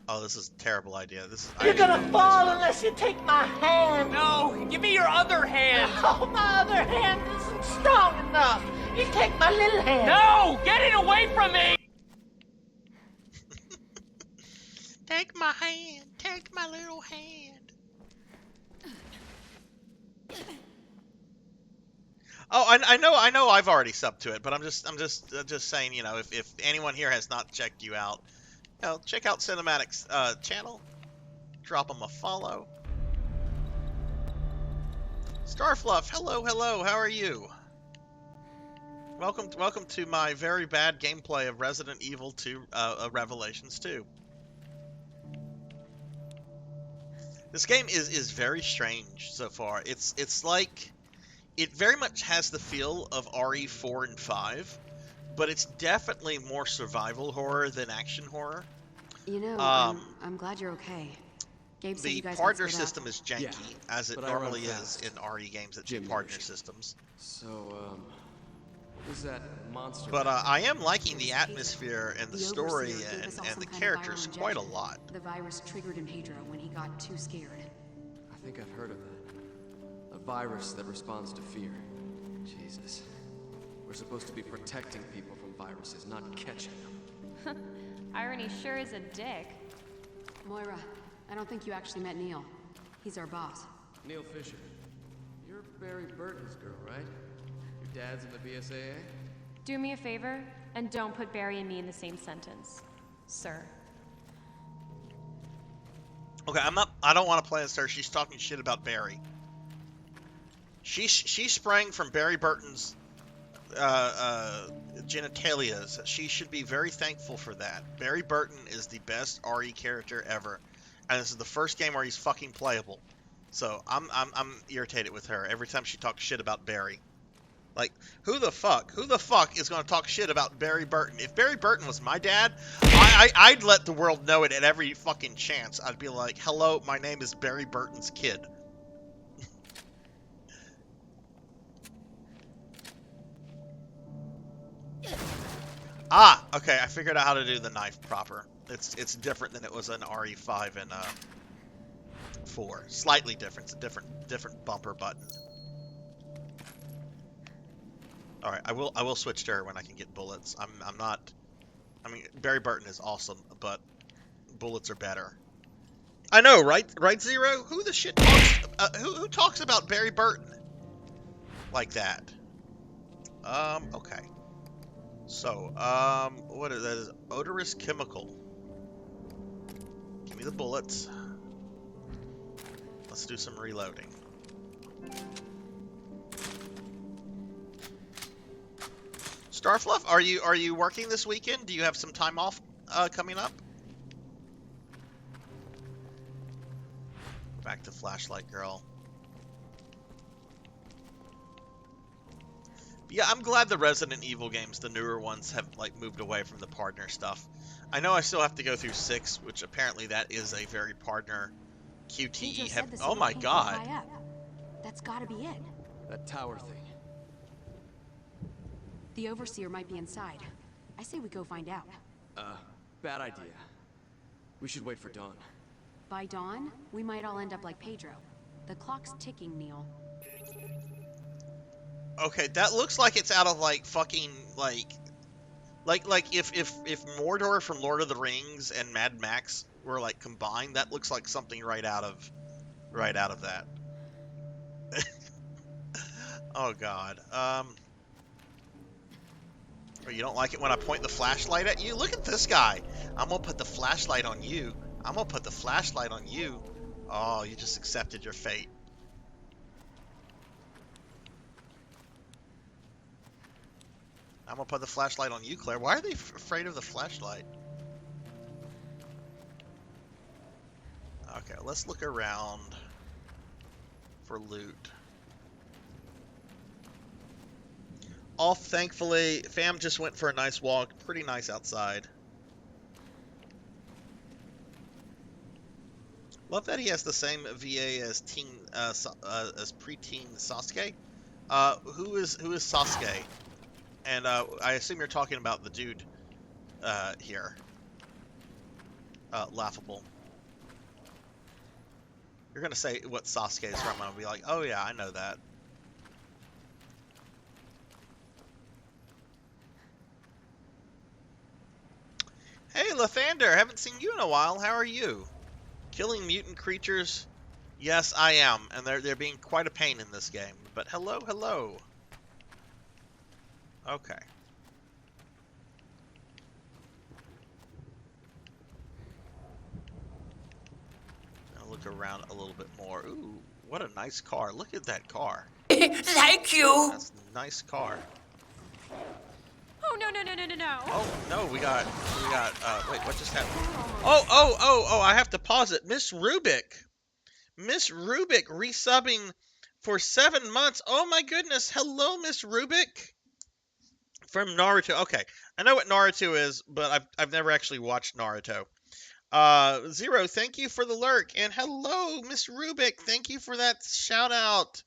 Oh, this is a terrible idea. This is, You're gonna fall unless you take my hand. No, give me your other hand. Oh, my other hand isn't strong enough. You take my little hand. No, get it away from me. Take my hand. Take my little hand. Oh, I know I've already subbed to it, but I'm just saying, you know, if anyone here has not checked you out, you know, check out Cinematic's channel. Drop them a follow. Starfluff, hello, how are you? Welcome to my very bad gameplay of Resident Evil 2 Revelations 2. This game is very strange so far. It's like it very much has the feel of RE4 and 5, but it's definitely more survival horror than action horror. You know, I'm glad you're okay. Gabe said The you guys partner got split up. system is janky, Yeah, as it but I normally run is fast. in RE games that do Gym partner leadership. systems. So, who's that monster? But back I am liking the atmosphere and the story Overseer gave us all and some the kind of characters viral quite a injection. lot. The virus triggered in Pedro when he got too scared. there? I think I've heard of that. A virus that responds to fear. Jesus. We're supposed to be protecting people from viruses, not catching them. Irony sure is a dick. Moira, I don't think you actually met Neil. He's our boss. Neil Fisher. You're Barry Burton's girl, right? Your dad's in the BSAA? Do me a favor, and don't put Barry and me in the same sentence, sir. Okay, I don't want to play as her. She's talking shit about Barry. She sprang from Barry Burton's genitalias. She should be very thankful for that. Barry Burton is the best RE character ever, and this is the first game where he's fucking playable. So I'm irritated with her every time she talks shit about Barry. Like, who the fuck is going to talk shit about Barry Burton? If Barry Burton was my dad, I'd let the world know it at every fucking chance. I'd be like, hello, my name is Barry Burton's kid. Ah, okay, I figured out how to do the knife proper. It's different than it was in RE5 and 4. Slightly different. It's a different bumper button. All right, I will switch to her when I can get bullets. I'm not. I mean, Barry Burton is awesome, but bullets are better. I know, right? Right, Zero? Who the shit talks? Who talks about Barry Burton like that? Okay. So, what is that? Is odorous chemical. Give me the bullets. Let's do some reloading. Starfluff, are you working this weekend? Do you have some time off coming up? Back to Flashlight Girl. But yeah, I'm glad the Resident Evil games, the newer ones, have like moved away from the partner stuff. I know I still have to go through 6, which apparently that is a very partner QTE heavy. Oh my god. That's gotta be it. That tower thing. The Overseer might be inside. I say we go find out. Bad idea. We should wait for dawn. By dawn, we might all end up like Pedro. The clock's ticking, Neil. Okay, that looks like it's out of like fucking like if Mordor from Lord of the Rings and Mad Max were like combined, that looks like something right out of that. Oh god. Or you don't like it when I point the flashlight at you? Look at this guy. I'm gonna put the flashlight on you. I'm gonna put the flashlight on you. Oh, you just accepted your fate. I'm gonna put the flashlight on you, Claire. Why are they afraid of the flashlight? Okay, let's look around for loot. Off, thankfully. Fam just went for a nice walk. Pretty nice outside. Love that he has the same VA as as preteen Sasuke. Who is Sasuke? And I assume you're talking about the dude here. Laughable. You're gonna say what Sasuke is from, and I'll be like, oh yeah, I know that. Hey, Lathander, haven't seen you in a while. How are you? Killing mutant creatures? Yes, I am, and they're being quite a pain in this game. But hello, hello. Okay. I'll look around a little bit more. Ooh, what a nice car. Look at that car. Thank you. That's a nice car. Oh, no, no, no, no, no, no. Oh, no, we got, wait, what just happened? Oh, I have to pause it. Miss Rubik resubbing for 7 months. Oh my goodness. Hello, Miss Rubik from Naruto. Okay, I know what Naruto is, but I've never actually watched Naruto. Zero, thank you for the lurk, and hello, Miss Rubik. Thank you for that shout out.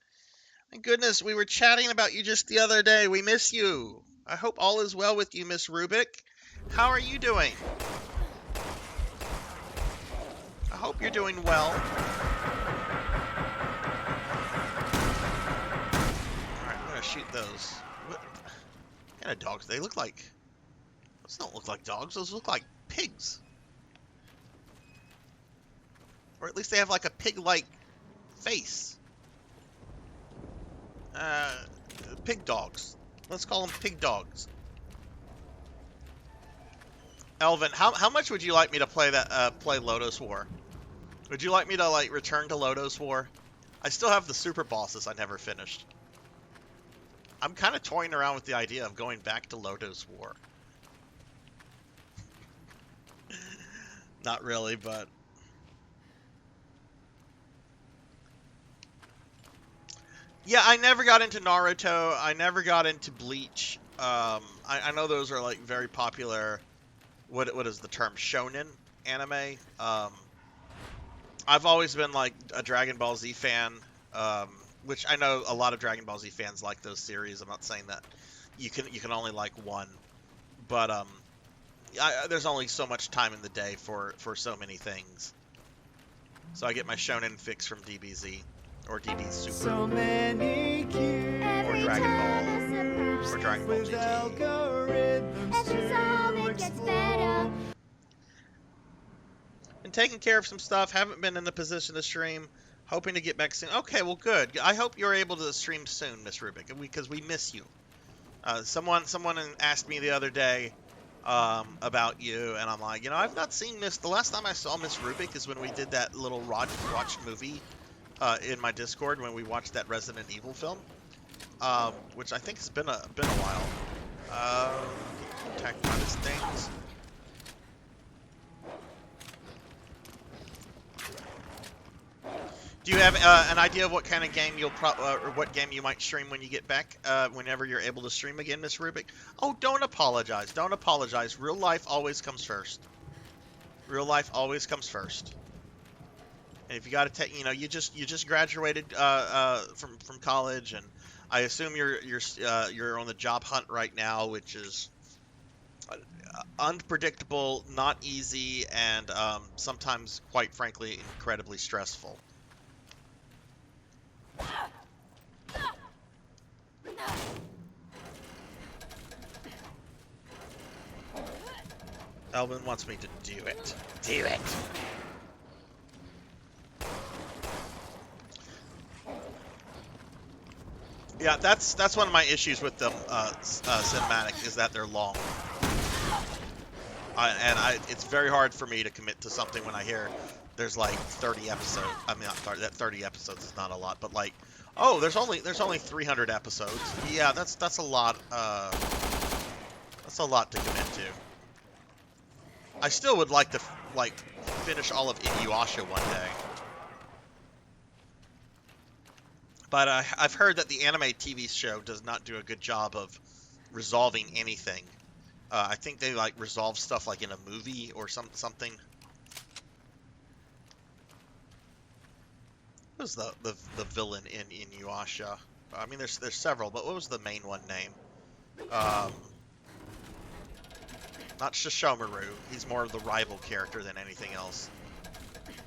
My goodness, we were chatting about you just the other day. We miss you. I hope all is well with you, Miss Rubik. How are you doing? I hope you're doing well. Alright, I'm gonna shoot those. What kind of dogs? They look like... Those don't look like dogs. Those look like pigs. Or at least they have like a pig-like face. Pig dogs. Let's call them pig dogs. Elvin, how much would you like me to play that play Lodos War? Would you like me to like return to Lodos War? I still have the super bosses I never finished. I'm kind of toying around with the idea of going back to Lodos War. Not really, but yeah, I never got into Naruto. I never got into Bleach. I know those are like very popular. What is the term? Shonen anime. I've always been like a Dragon Ball Z fan, which I know a lot of Dragon Ball Z fans like those series. I'm not saying that you can only like one, but there's only so much time in the day for so many things. So I get my Shonen fix from DBZ. Or DB Super, so many or Dragon Ball, or Dragon Ball GT. Been taking care of some stuff, haven't been in a position to stream, hoping to get back soon. Okay, well good. I hope you're able to stream soon, Miss Rubik, because we miss you. Someone asked me the other day about you, and I'm like, I've not seen Miss. The last time I saw Miss Rubik is when we did that little watch movie. In my Discord when we watched that Resident Evil film, which I think has been a while. Attacked by these things. Do you have an idea of what kind of game or what game you might stream when you get back? Whenever you're able to stream again, Miss Rubik. Oh, don't apologize. Don't apologize. Real life always comes first. Real life always comes first. And if you got to take, you just graduated from college, and I assume you're on the job hunt right now, which is unpredictable, not easy, and sometimes, quite frankly, incredibly stressful. Elvin wants me to do it. Do it. Yeah, that's one of my issues with them cinematic, is that they're long. It's very hard for me to commit to something when I hear there's like 30 episodes. I mean, not 30, that 30 episodes is not a lot, but like, oh, there's only 300 episodes. Yeah, that's a lot. That's a lot to commit to. I still would like to finish all of Inuyasha one day. But I've heard that the anime TV show does not do a good job of resolving anything. I think they resolve stuff like in a movie or something. What was the villain in Inuyasha? I mean, there's several, but what was the main one name? Not Shishomaru. He's more of the rival character than anything else.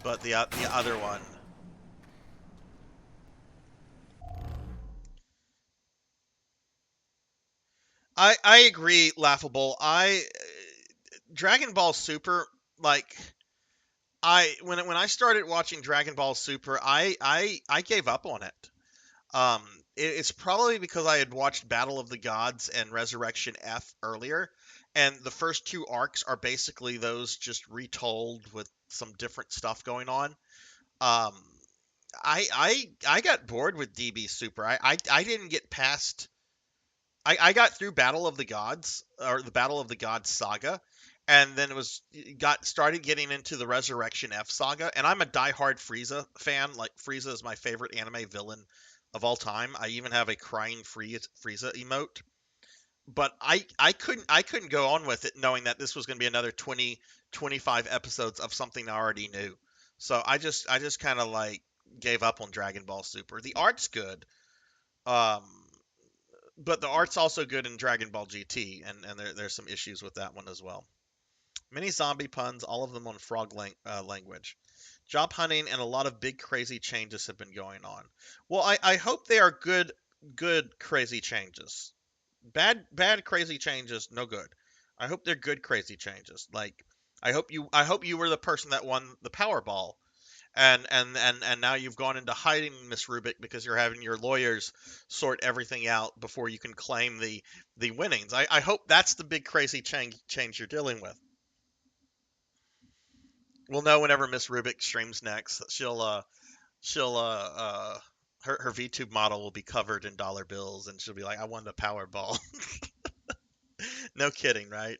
But the other one. I agree, Laughable. Dragon Ball Super, when I started watching Dragon Ball Super, I gave up on it. It's probably because I had watched Battle of the Gods and Resurrection F earlier, and the first two arcs are basically those just retold with some different stuff going on. I got bored with DB Super. I didn't get past. I got through Battle of the Gods, or the Battle of the Gods saga, and then started getting into the Resurrection F saga, and I'm a diehard Frieza fan. Like, Frieza is my favorite anime villain of all time. I even have a crying Frieza emote. But I couldn't go on with it knowing that this was going to be another 25 episodes of something I already knew. So I just kind of like gave up on Dragon Ball Super. The art's good. Um, but the art's also good in Dragon Ball GT, and there's some issues with that one as well. Many zombie puns, all of them on frog language. Job hunting and a lot of big crazy changes have been going on. Well, I hope they are good crazy changes. Bad crazy changes, no good. I hope they're good crazy changes. Like I hope you were the person that won the Powerball. And now you've gone into hiding, Miss Rubik, because you're having your lawyers sort everything out before you can claim the winnings. I hope that's the big crazy change you're dealing with. We'll know whenever Miss Rubik streams next. Her VTube model will be covered in dollar bills, and she'll be like, "I won the Powerball." No kidding, right?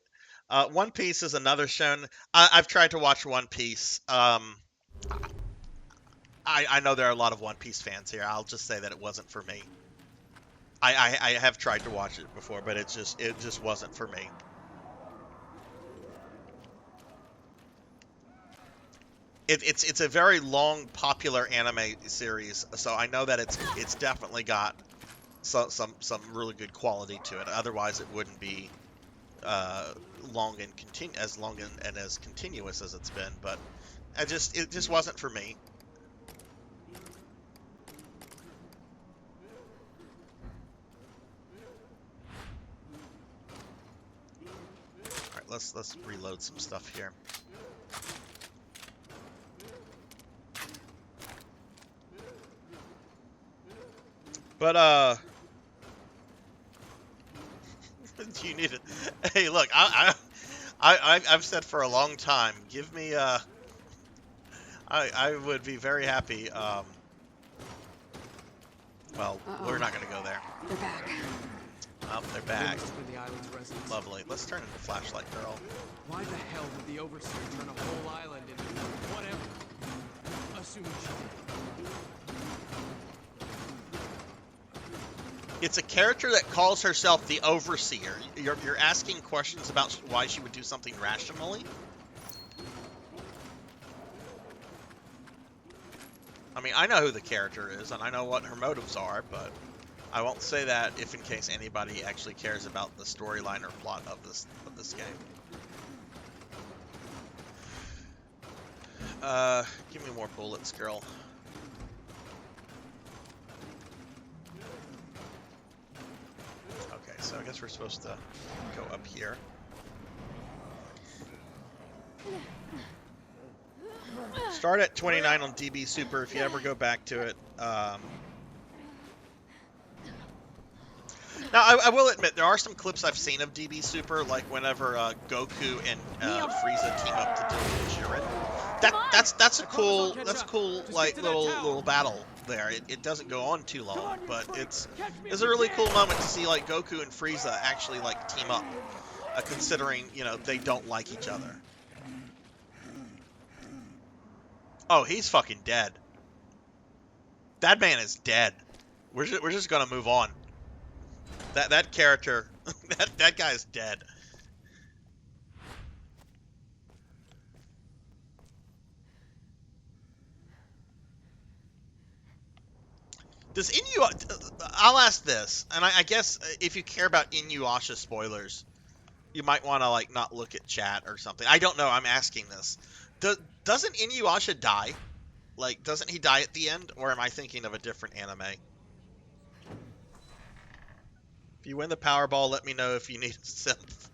One Piece is another show. I've tried to watch One Piece. I know there are a lot of One Piece fans here. I'll just say that it wasn't for me. I have tried to watch it before, but it just wasn't for me. It's a very long, popular anime series, so I know that it's definitely got some really good quality to it. Otherwise, it wouldn't be long and as continuous as it's been. But it just wasn't for me. All right, let's reload some stuff here. But you need it. Hey, look, I've said for a long time, give me I would be very happy. Well, we're not gonna go there. They're back. Oh, they're back. Lovely. Let's turn into Flashlight Girl. Why the hell would the Overseer turn a whole island into whatever? Assuming she did. It's a character that calls herself the Overseer. You're asking questions about why she would do something rationally? I mean, I know who the character is, and I know what her motives are, but I won't say that if in case anybody actually cares about the storyline or plot of this game. Give me more bullets, girl. Okay, so I guess we're supposed to go up here. Start at 29 on DB Super if you ever go back to it. Now, I will admit, there are some clips I've seen of DB Super, like whenever Goku and Frieza team up to deal with Jiren. That's a cool like little battle there. It doesn't go on too long, but it's a really cool moment to see like Goku and Frieza actually like team up, considering they don't like each other. Oh, he's fucking dead. That man is dead. We're just gonna move on. That character, that guy's dead. Does I'll ask this, and I guess if you care about Inuyasha spoilers, you might want to like not look at chat or something. I don't know. I'm asking this. Doesn't Inuyasha die? Like, doesn't he die at the end, or am I thinking of a different anime? If you win the Powerball, let me know if you need a synth.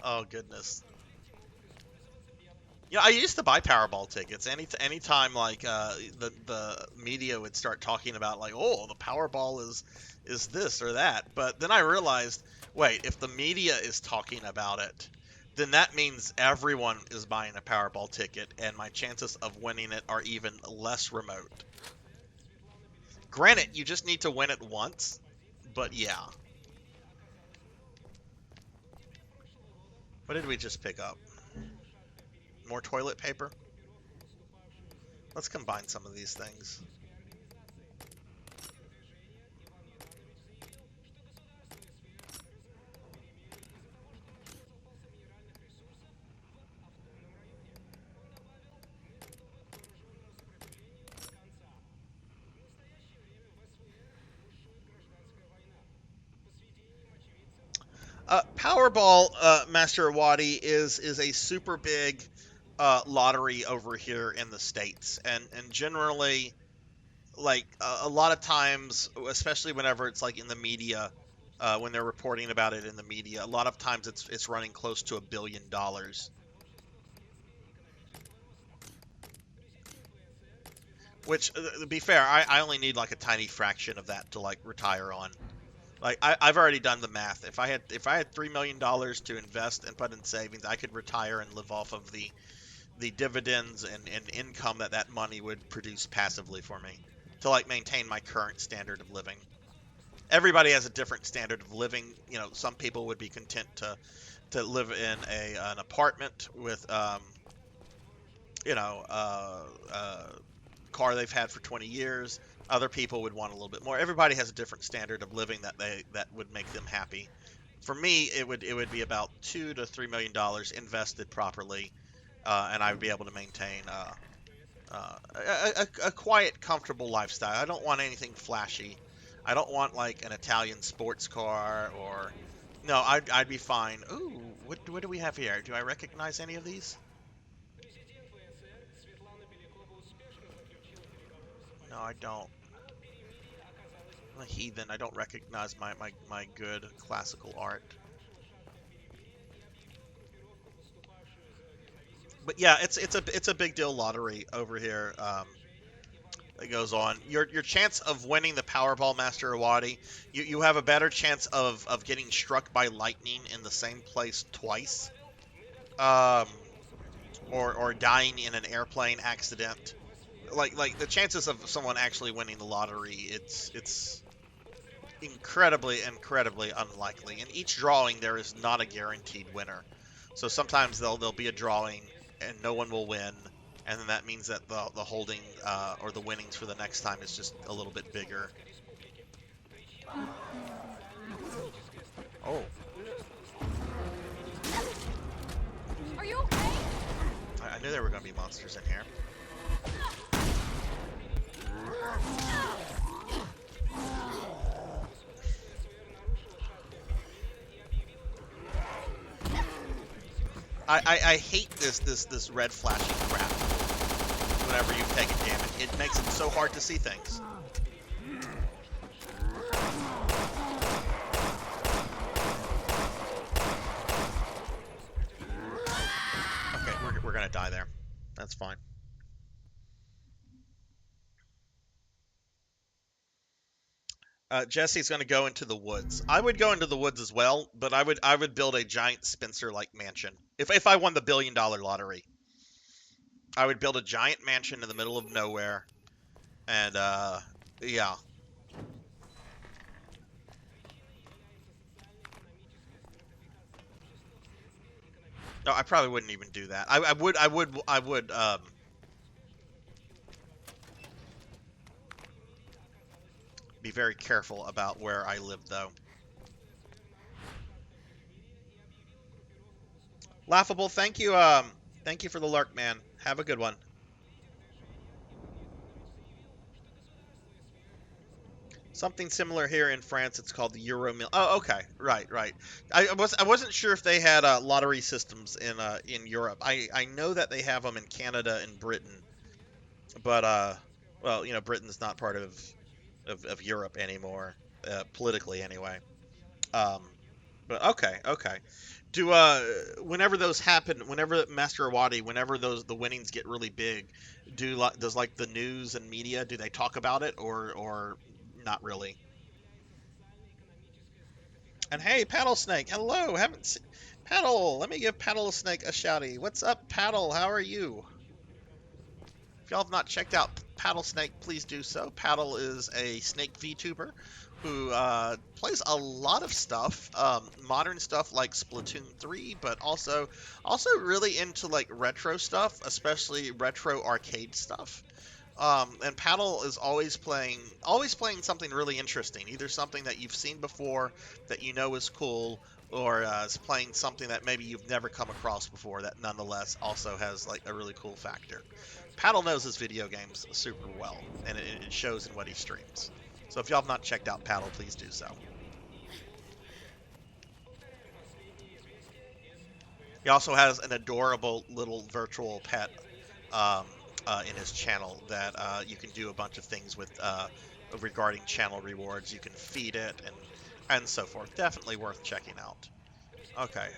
Oh goodness. I used to buy Powerball tickets. Anytime like the media would start talking about like, oh, the Powerball is this or that. But then I realized, wait, if the media is talking about it, then that means everyone is buying a Powerball ticket, and my chances of winning it are even less remote. Granted, you just need to win it once, but yeah. What did we just pick up? More toilet paper? Let's combine some of these things. Powerball, Master Awadi, is a super big lottery over here in the States, and generally, like a lot of times, especially whenever it's like in the media, when they're reporting about it in the media, a lot of times it's running close to $1 billion. Which, to be fair, I only need like a tiny fraction of that to like retire on. Like I've already done the math. If I had $3 million to invest and put in savings, I could retire and live off of the dividends and income that money would produce passively for me to like maintain my current standard of living. Everybody has a different standard of living. You know, some people would be content to live in an apartment with car they've had for 20 years. Other people would want a little bit more. Everybody has a different standard of living that would make them happy. For me, it would be about $2 to $3 million invested properly, and I would be able to maintain a quiet, comfortable lifestyle. I don't want anything flashy. I don't want like an Italian sports car or no. I'd be fine. Ooh, what do we have here? Do I recognize any of these? No, I don't. I'm a heathen. I don't recognize my good classical art. But yeah, it's a big deal lottery over here. That goes on. Your chance of winning the Powerball, Master Awadi, you have a better chance of getting struck by lightning in the same place twice, or dying in an airplane accident. Like the chances of someone actually winning the lottery, it's incredibly unlikely. In each drawing, there is not a guaranteed winner. So sometimes there'll be a drawing and no one will win, and then that means that the holding or the winnings for the next time is just a little bit bigger. Oh. Are you okay? I knew there were going to be monsters in here. I hate this red flashing crap whenever you take a damage. It makes it so hard to see things. Okay, we're gonna die there. That's fine. Jesse's going to go into the woods. I would go into the woods as well, but I would build a giant Spencer-like mansion. If I won the $1 billion lottery, I would build a giant mansion in the middle of nowhere, and yeah. No, I probably wouldn't even do that. I would be very careful about where I live, though. Laughable, thank you for the lurk, man. Have a good one. Something similar here in France. It's called the Euro Mill. Oh, okay, right. I wasn't sure if they had lottery systems in Europe. I know that they have them in Canada and Britain, but well, you know, Britain's not part of Europe anymore, politically anyway. But okay. Do whenever those happen, whenever Master Awadi, whenever the winnings get really big, does like the news and media, do they talk about it or not really? And hey, Paddle Snake, hello, haven't seen Paddle. Let me give Paddle Snake a shouty. What's up, Paddle? How are you? If y'all have not checked out Paddle Snake, please do so. Paddle is a snake VTuber who plays a lot of stuff, modern stuff like Splatoon 3, but also really into like retro stuff, especially retro arcade stuff. And Paddle is always playing something really interesting, either something that you've seen before that you know is cool, or is playing something that maybe you've never come across before that nonetheless also has like a really cool factor. Paddle knows his video games super well, and it shows in what he streams. So if y'all have not checked out Paddle, please do so. He also has an adorable little virtual pet in his channel that you can do a bunch of things with regarding channel rewards. You can feed it and so forth. Definitely worth checking out. Okay.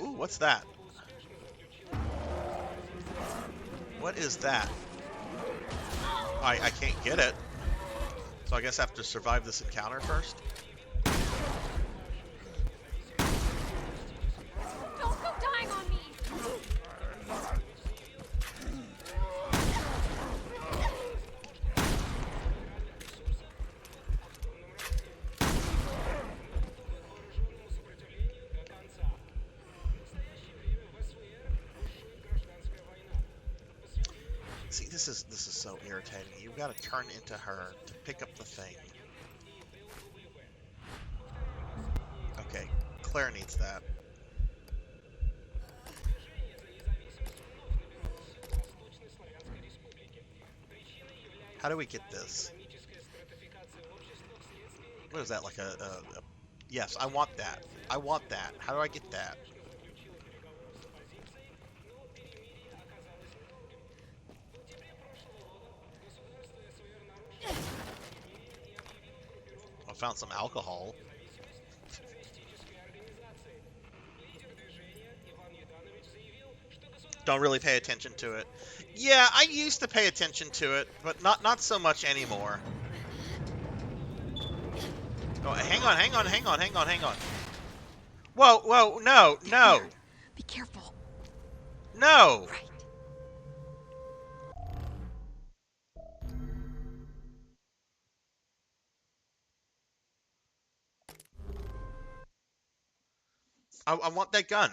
Ooh, what's that? What is that? I can't get it. So I guess I have to survive this encounter first. Don't go dying on me! See, this is so irritating. You've got to turn into her to pick up the thing. Okay, Claire needs that. How do we get this? What is that, like a... Yes, I want that. I want that. How do I get that? I found some alcohol. Don't really pay attention to it. Yeah, I used to pay attention to it, but not so much anymore. Oh, hang on. Whoa, no. Be careful. No. Right. I want that gun.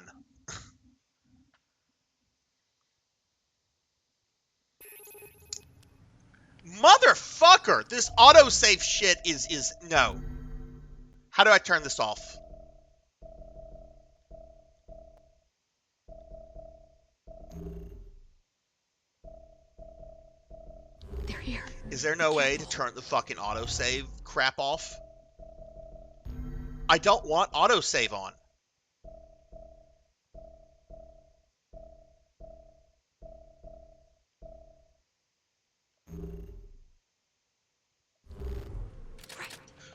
Motherfucker! This autosave shit is no. How do I turn this off? They're here. Is there no way to turn the fucking autosave crap off? I don't want autosave on.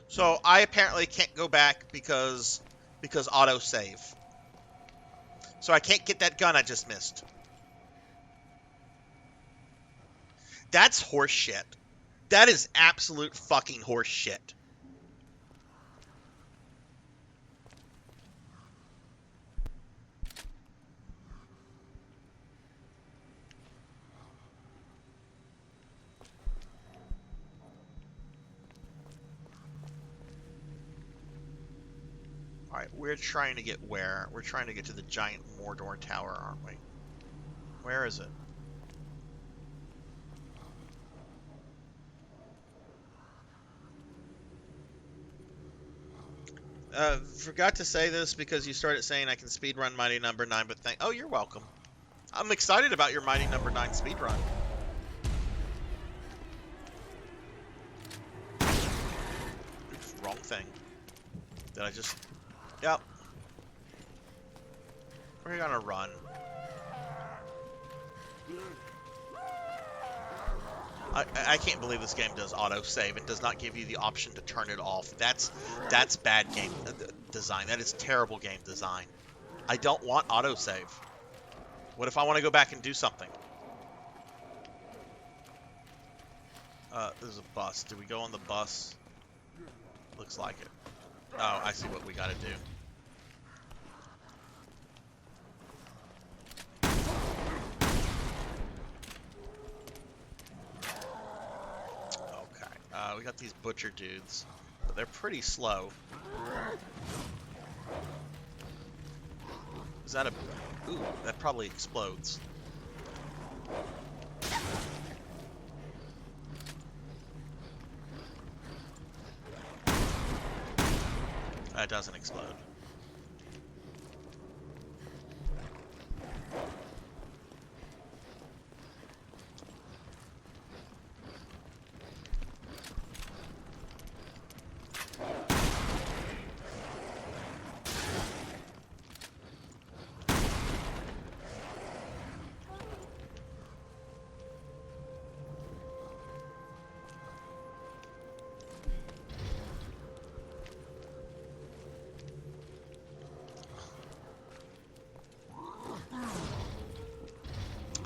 So I apparently can't go back because autosave. So I can't get that gun I just missed. That's horse shit. That is absolute fucking horse shit. Alright, we're trying to get where? We're trying to get to the giant Mordor tower, aren't we? Where is it? Forgot to say this because you started saying I can speedrun Mighty Number 9, but oh, you're welcome. I'm excited about your Mighty Number 9 speedrun. Oops, wrong thing. Did I just... Yep. We're gonna run. I can't believe this game does autosave. It does not give you the option to turn it off. That's bad game design. That is terrible game design. I don't want autosave. What if I want to go back and do something? There's a bus. Do we go on the bus? Looks like it. Oh, I see what we gotta do. We got these butcher dudes. they're pretty slow. Is that a... Ooh, that probably explodes. That doesn't explode.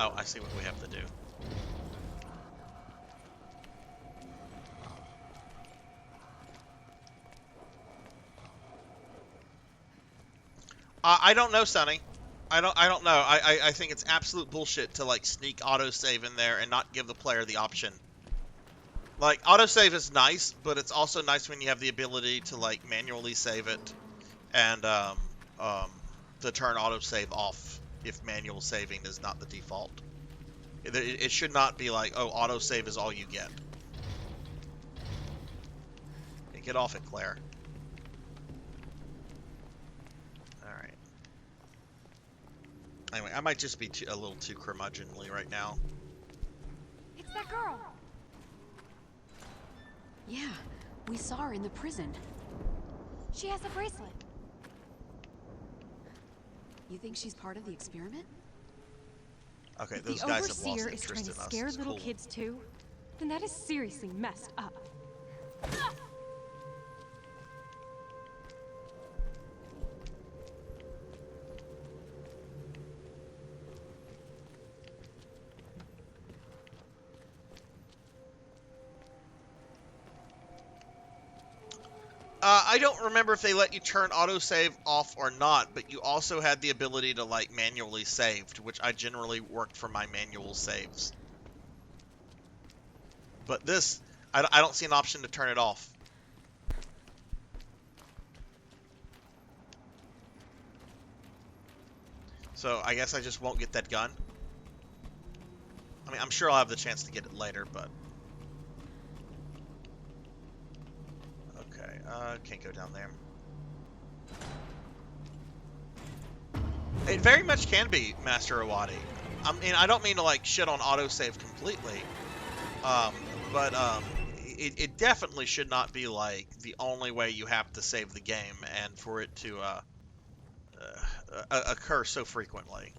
Oh, I see what we have to do. I don't know, Sonny. I don't know. I think it's absolute bullshit to like sneak autosave in there and not give the player the option. Like, autosave is nice, but it's also nice when you have the ability to like manually save it and to turn autosave off if manual saving is not the default. It should not be like, oh, autosave is all you get. Hey, get off it, Claire. Alright. Anyway, I might just be a little too curmudgeonly right now. It's that girl! Yeah, we saw her in the prison. She has a bracelet. You think she's part of the experiment? Okay, If those the guys have lost overseer is interest trying to in us. scare It's little cool. kids too, then that is seriously messed up. I don't remember if they let you turn autosave off or not, but you also had the ability to like manually saved, which I generally worked for my manual saves. But this, I don't see an option to turn it off. So I guess I just won't get that gun. I mean, I'm sure I'll have the chance to get it later, but... Okay, can't go down there. It very much can be, Master Awadi. I mean, I don't mean to, like, shit on autosave completely. But it definitely should not be, like, the only way you have to save the game and for it to, occur so frequently.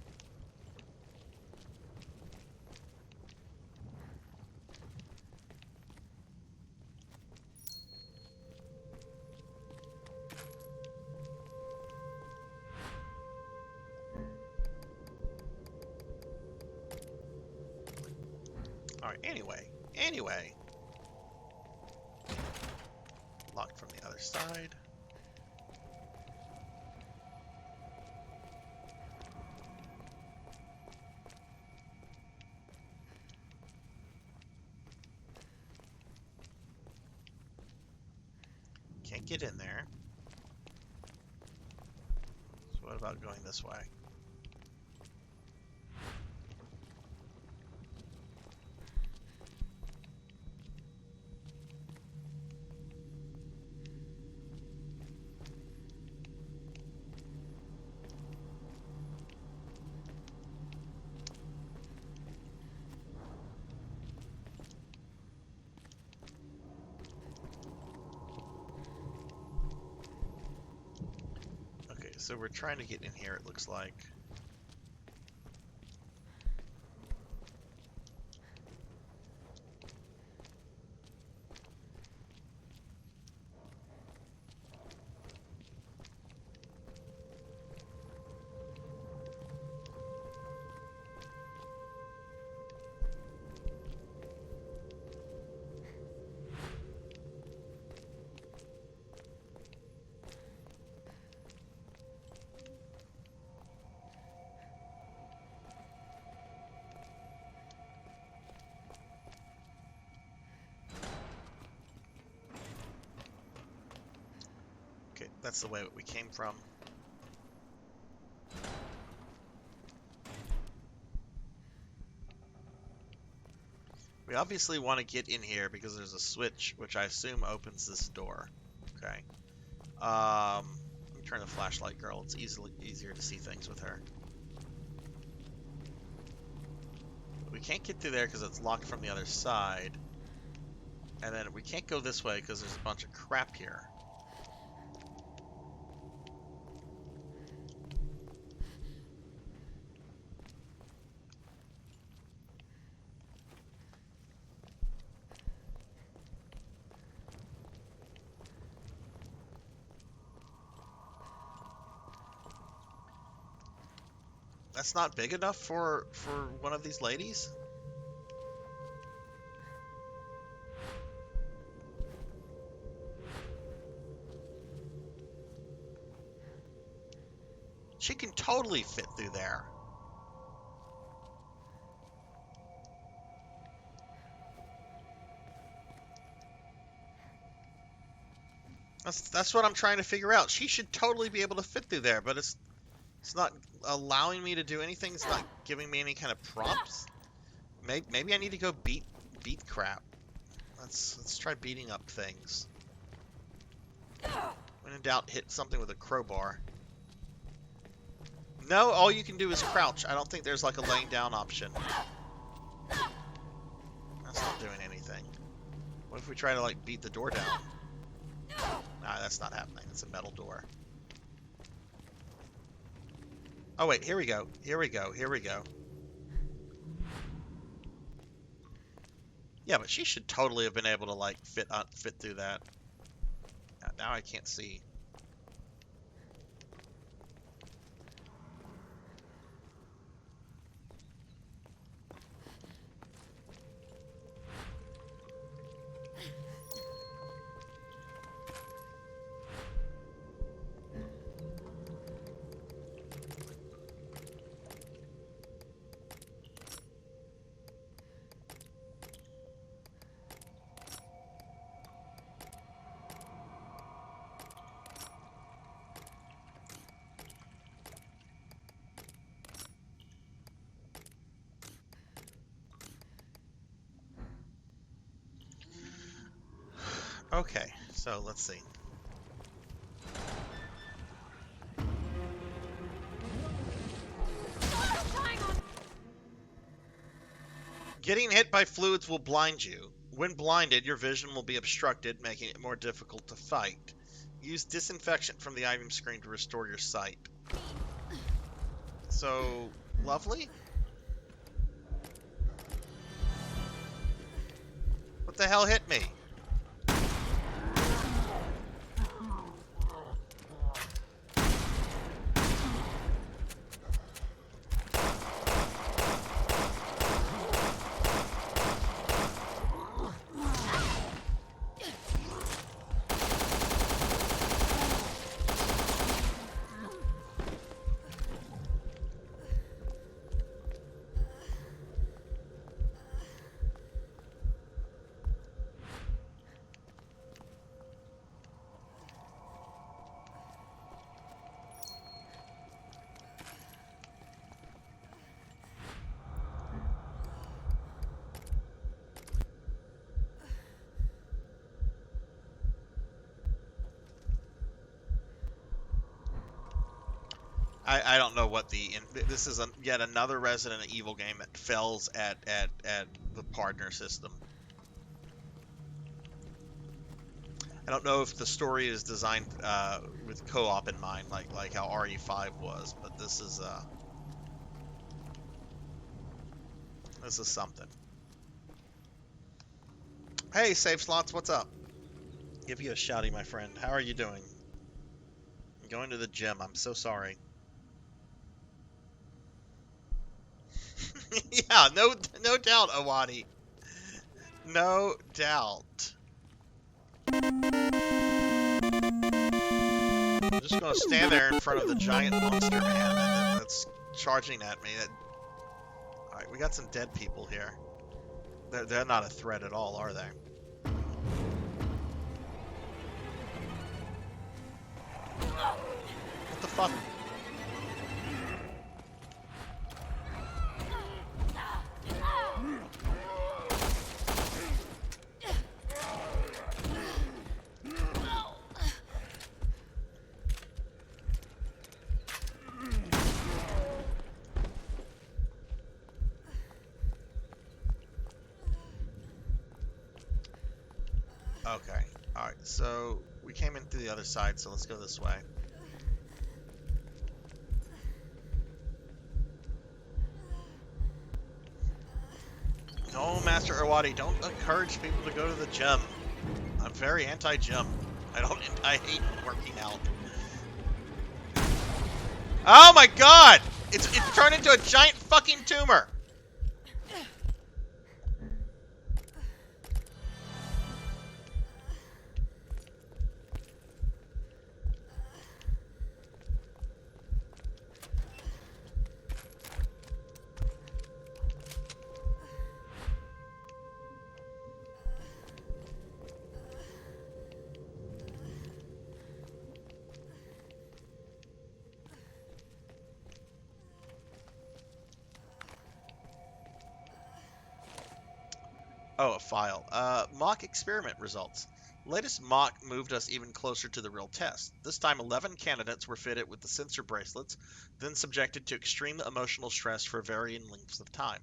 Alright, anyway. Locked from the other side. Can't get in there. So what about going this way? So we're trying to get in here, it looks like. That's the way we came from. We obviously want to get in here because there's a switch, which I assume opens this door. Okay. Let me turn the flashlight, girl. It's easier to see things with her. We can't get through there because it's locked from the other side. And then we can't go this way because there's a bunch of crap here. That's not big enough for one of these ladies? She can totally fit through there. That's what I'm trying to figure out. She should totally be able to fit through there, but it's not allowing me to do anything. It's not giving me any kind of prompts. Maybe I need to go beat crap. Let's try beating up things. When in doubt, hit something with a crowbar. No, all you can do is crouch. I don't think there's like a laying down option. That's not doing anything. What if we try to like beat the door down? Nah, that's not happening. It's a metal door. Oh wait, here we go. Here we go. Here we go. Yeah, but she should totally have been able to like fit through that. Now I can't see. Okay, so let's see. Getting hit by fluids will blind you. When blinded, your vision will be obstructed, making it more difficult to fight. Use disinfection from the item screen to restore your sight. So, lovely? What the hell hit me? I don't know what this is yet another Resident Evil game that fails at the partner system. I don't know if the story is designed with co-op in mind, like how RE5 was, but this is something. Hey, Save Slots, what's up? Give you a shouty, my friend. How are you doing? I'm going to the gym. I'm so sorry. Yeah, no doubt, Awadi. No doubt. I'm just gonna stand there in front of the giant monster man that's charging at me. Alright, we got some dead people here. They're not a threat at all, are they? What the fuck? Okay. Alright, so we came in through the other side, so let's go this way. No, Master Irwadi, don't encourage people to go to the gym. I'm very anti-gym. I hate working out. Oh my god! It's turned into a giant fucking tumor! Oh, a file. Mock experiment results. Latest mock moved us even closer to the real test. This time 11 candidates were fitted with the sensor bracelets, then subjected to extreme emotional stress for varying lengths of time.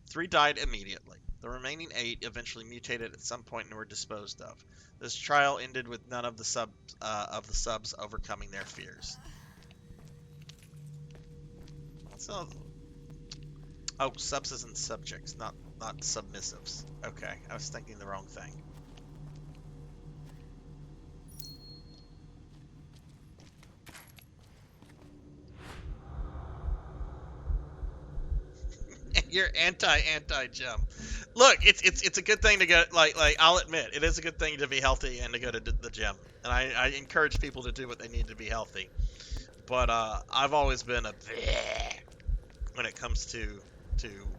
3 died immediately. The remaining 8 eventually mutated at some point and were disposed of. This trial ended with none of the subs overcoming their fears. So, oh, subs isn't subjects, not submissives. Okay, I was thinking the wrong thing. You're anti-gym. Look, it's a good thing to go. Like I'll admit, it is a good thing to be healthy and to go to the gym. And I encourage people to do what they need to be healthy. But I've always been a bleh when it comes to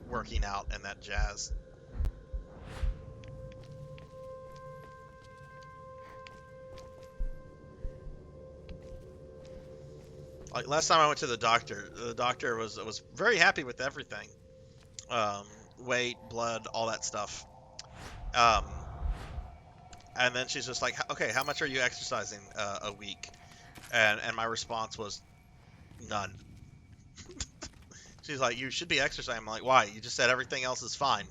working out and that jazz. Like last time I went to the doctor was very happy with everything. Weight, blood, all that stuff. And then she's just like, okay, how much are you exercising a week? And my response was none. She's like, you should be exercising. I'm like, why? You just said everything else is fine.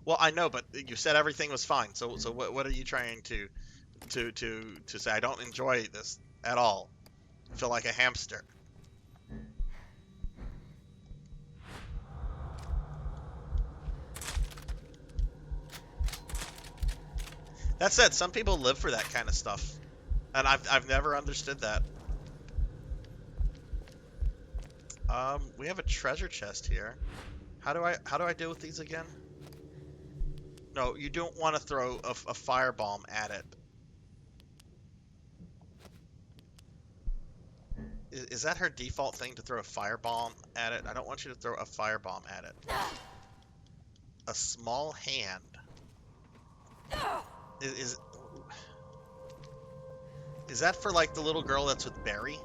Well, I know, but you said everything was fine. So what are you trying to say? I don't enjoy this at all. I feel like a hamster. That said, some people live for that kind of stuff, and I've never understood that. We have a treasure chest here. How do I deal with these again? No, you don't want to throw a firebomb at it. Is that her default thing, to throw a firebomb at it? I don't want you to throw a firebomb at it. A small hand. Is that for like the little girl that's with Barry?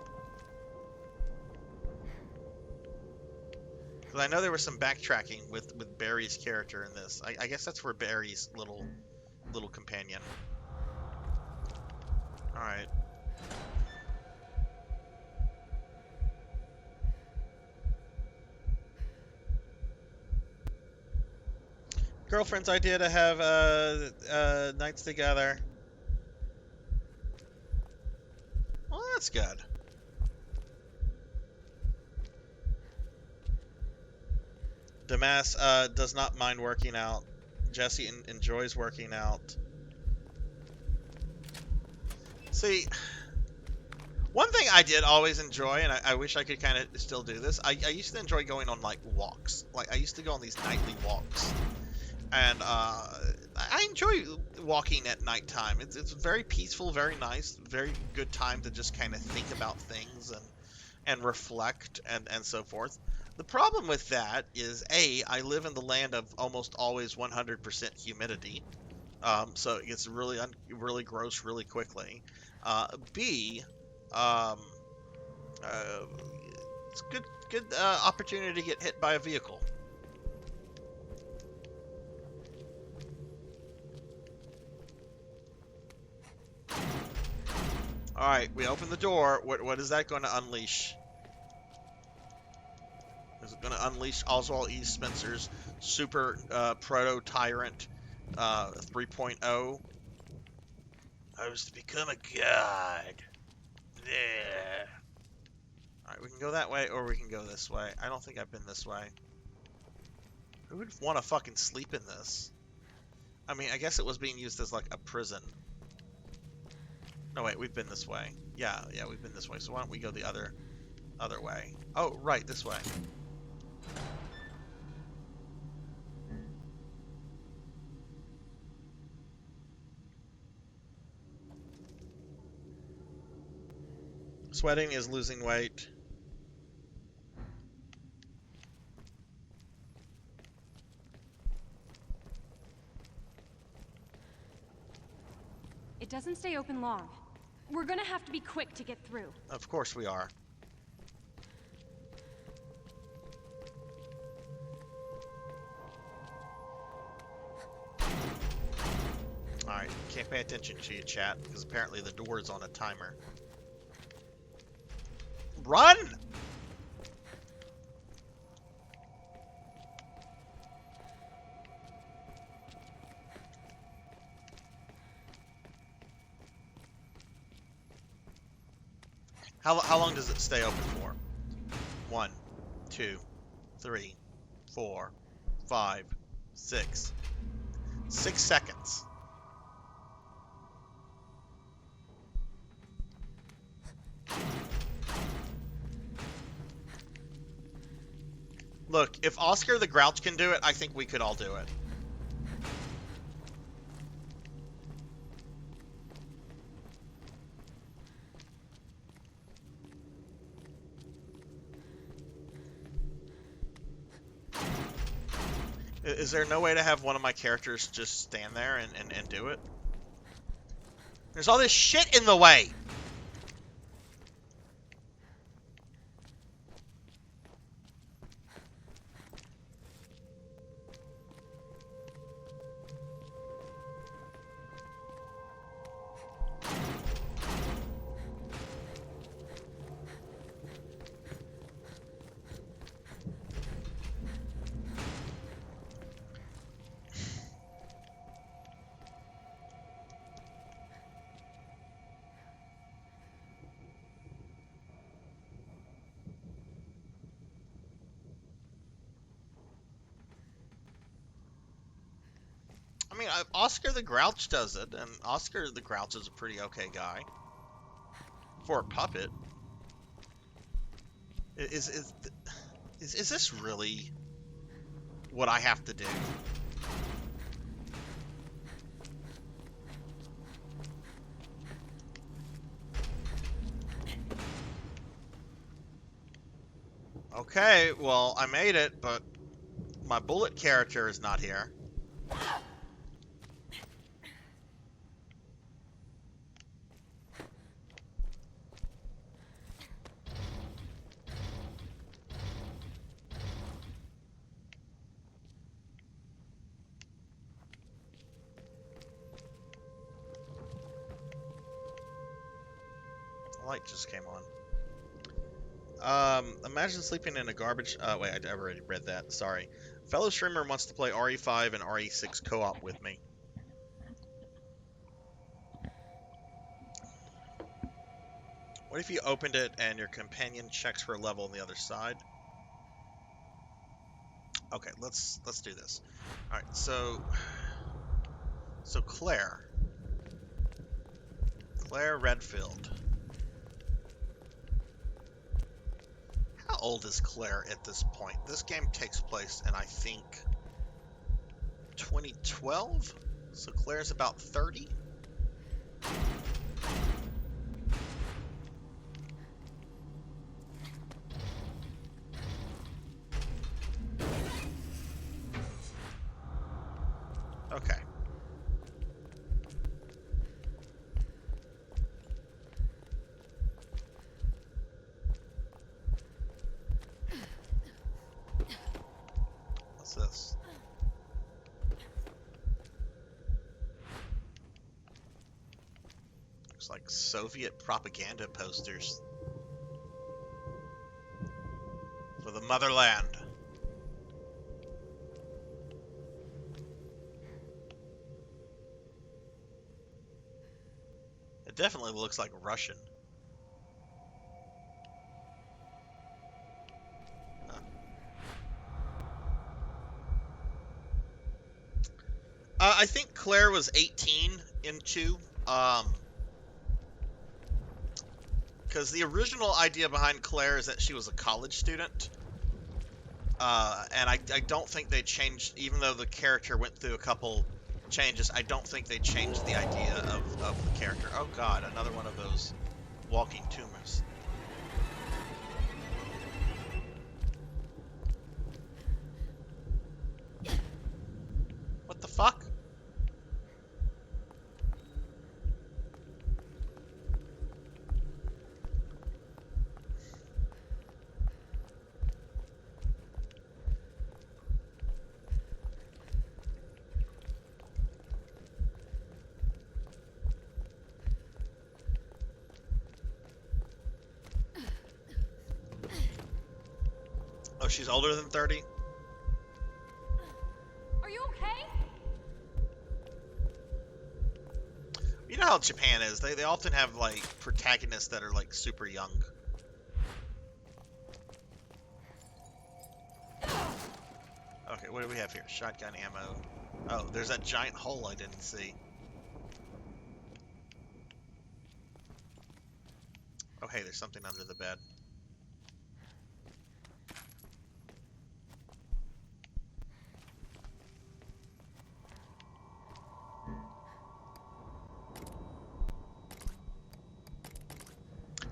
Because I know there was some backtracking with Barry's character in this. I guess that's for Barry's little companion. All right. Girlfriend's idea to have nights together. Well, that's good. Damas does not mind working out. Jesse enjoys working out. See, one thing I did always enjoy, and I wish I could kind of still do this, I used to enjoy going on like walks. Like I used to go on these nightly walks. And I enjoy walking at nighttime. It's very peaceful, very nice, very good time to just kind of think about things and reflect and so forth. The problem with that is, A, I live in the land of almost always 100% humidity, so it gets really gross really quickly. B, It's a good opportunity to get hit by a vehicle. Alright, we open the door. What is that going to unleash? Is it going to unleash Oswald E. Spencer's Super Proto-Tyrant 3.0? I was to become a god. Yeah. Alright, we can go that way or we can go this way. I don't think I've been this way. Who would want to fucking sleep in this? I mean, I guess it was being used as like a prison. No, wait, we've been this way. Yeah, we've been this way. So why don't we go the other way? Oh, right, this way. Sweating is losing weight. It doesn't stay open long. We're gonna have to be quick to get through. Of course we are. Alright, can't pay attention to you, chat, because apparently the door is on a timer. Run! How long does it stay open for? 1, 2, 3, 4, 5, 6. 6 seconds. Look, if Oscar the Grouch can do it, I think we could all do it. Is there no way to have one of my characters just stand there and do it? There's all this shit in the way! I mean, Oscar the Grouch does it, and Oscar the Grouch is a pretty okay guy. For a puppet. Is this really what I have to do? Okay, well, I made it, but my bullet character is not here. Light just came on. Imagine sleeping in a garbage... wait, I already read that. Sorry. Fellow streamer wants to play RE5 and RE6 co-op with me. What if you opened it and your companion checks for a level on the other side? Okay, let's do this. All right, so Claire Redfield. How old is Claire at this point? This game takes place in, I think, 2012? So Claire's about 30? Okay. It's like Soviet propaganda posters. For the motherland. It definitely looks like Russian. I think Claire was 18 in 2. Because the original idea behind Claire is that she was a college student. And I don't think they changed, even though the character went through a couple changes, I don't think they changed the idea of the character. Oh god, another one of those walking tumors. What the fuck? Oh, she's older than 30? Are you okay? You know how Japan is. They often have, like, protagonists that are, like, super young. Okay, what do we have here? Shotgun ammo. Oh, there's that giant hole I didn't see. Oh, hey, there's something under the bed.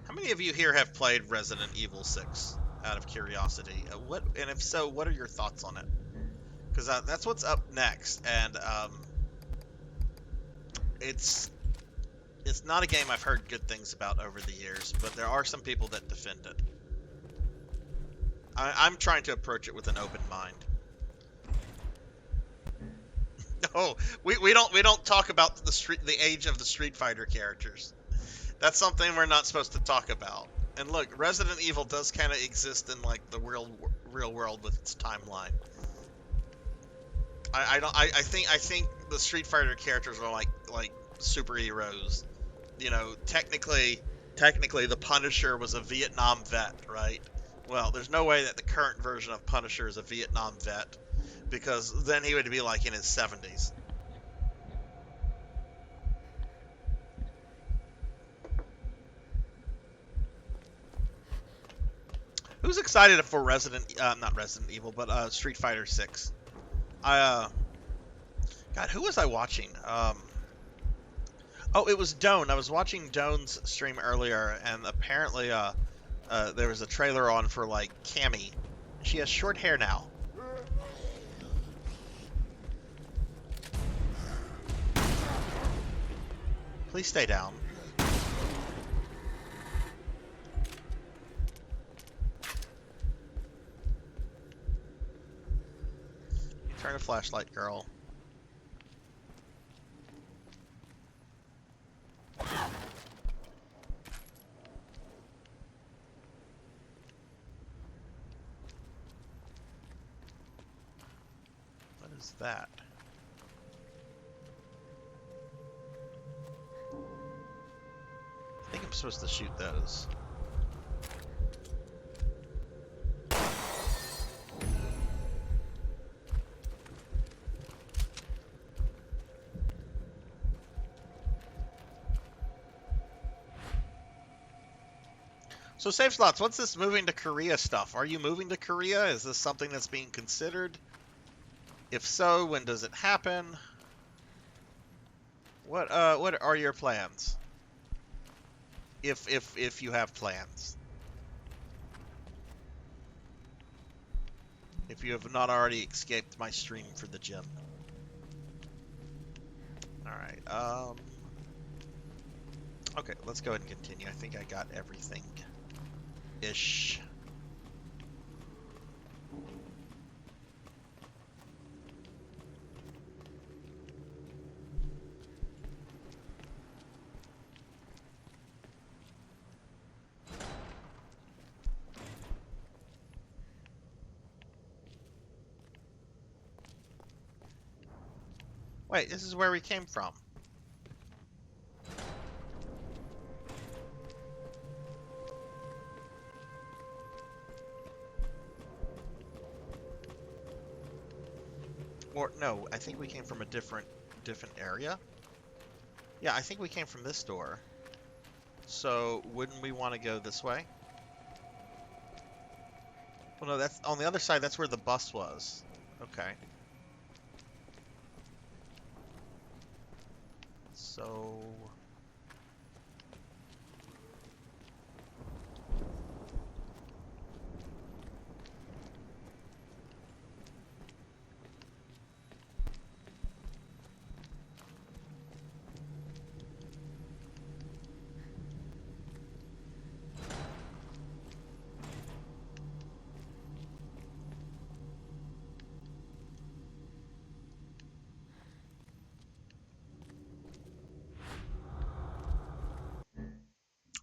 How many of you here have played Resident Evil 6, out of curiosity? And if so, what are your thoughts on it? Because that's what's up next, and it's not a game I've heard good things about over the years, but there are some people that defend it. I'm trying to approach it with an open mind. No, we don't talk about the age of the Street Fighter characters. That's something we're not supposed to talk about. And look, Resident Evil does kind of exist in like the real world with its timeline. I think the Street Fighter characters are like superheroes. You know, technically the Punisher was a Vietnam vet, right? Well, there's no way that the current version of Punisher is a Vietnam vet, because then he would be like in his 70s. Who's excited for not Resident Evil, but Street Fighter 6? God, who was I watching? Oh, it was Doan. I was watching Doan's stream earlier, and apparently there was a trailer on for, like, Cammy. She has short hair now. Please stay down. Turn a flashlight, girl. What is that? I think I'm supposed to shoot those. So Save Slots, what's this moving to Korea stuff? Are you moving to Korea? Is this something that's being considered? If so, when does it happen? What are your plans? If you have plans. If you have not already escaped my stream for the gym. Alright, okay, let's go ahead and continue. I think I got everything. Ish. Wait, this is where we came from. Or no, I think we came from a different area. Yeah, I think we came from this door. So wouldn't we want to go this way? Well, no, that's on the other side. That's where the bus was. Okay. So.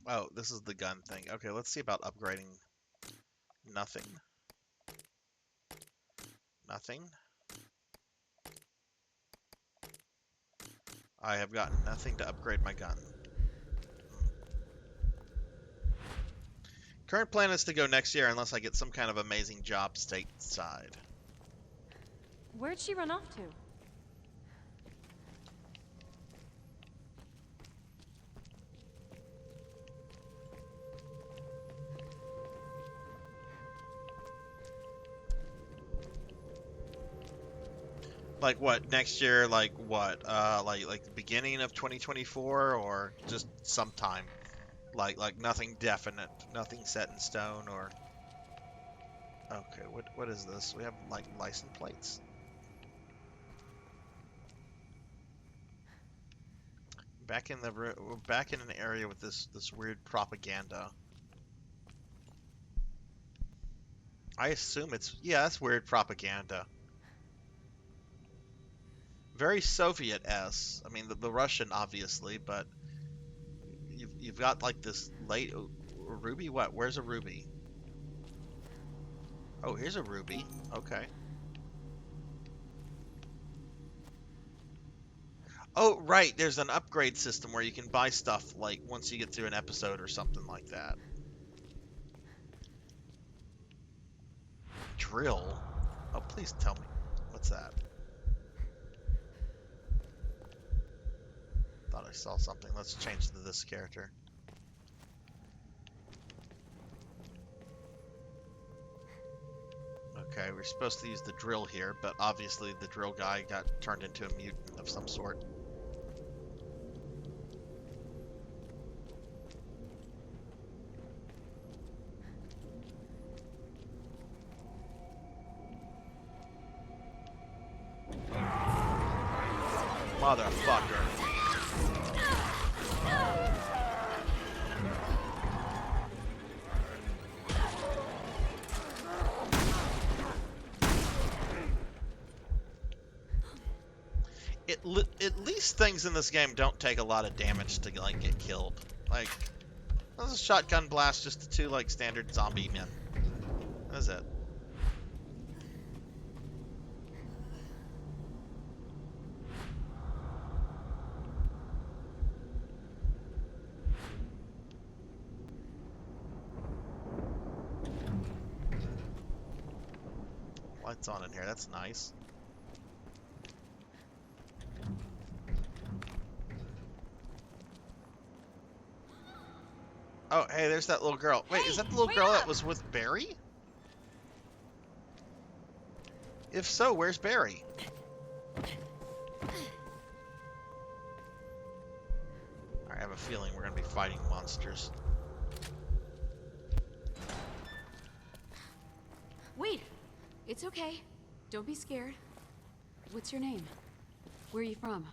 Oh, this is the gun thing. Okay, let's see about upgrading. Nothing. Nothing. I have got nothing to upgrade my gun. Current plan is to go next year unless I get some kind of amazing job stateside. Where'd she run off to? Like what, next year, like what? Like the beginning of 2024 or just sometime? Like nothing definite, nothing set in stone or... Okay, what is this? We have like license plates. Back in we're back in an area with this weird propaganda. I assume it's, yeah, that's weird propaganda. Very Soviet-esque. I mean, the Russian, obviously, but you've got like this late ruby. What? Where's a ruby? Oh, here's a ruby. Okay. Oh, right. There's an upgrade system where you can buy stuff like once you get through an episode or something like that. Drill. Oh, please tell me. What's that? Thought I saw something. Let's change to this character. Okay, we're supposed to use the drill here, but obviously the drill guy got turned into a mutant of some sort. Motherfucker. At least things in this game don't take a lot of damage to like get killed. Like, that was a shotgun blast just to two like standard zombie men. That's it. Lights on in here, that's nice. Oh, hey, there's that little girl. Wait, is that the little girl that was with Barry? If so, where's Barry? I have a feeling we're gonna be fighting monsters. Wait! It's okay. Don't be scared. What's your name? Where are you from?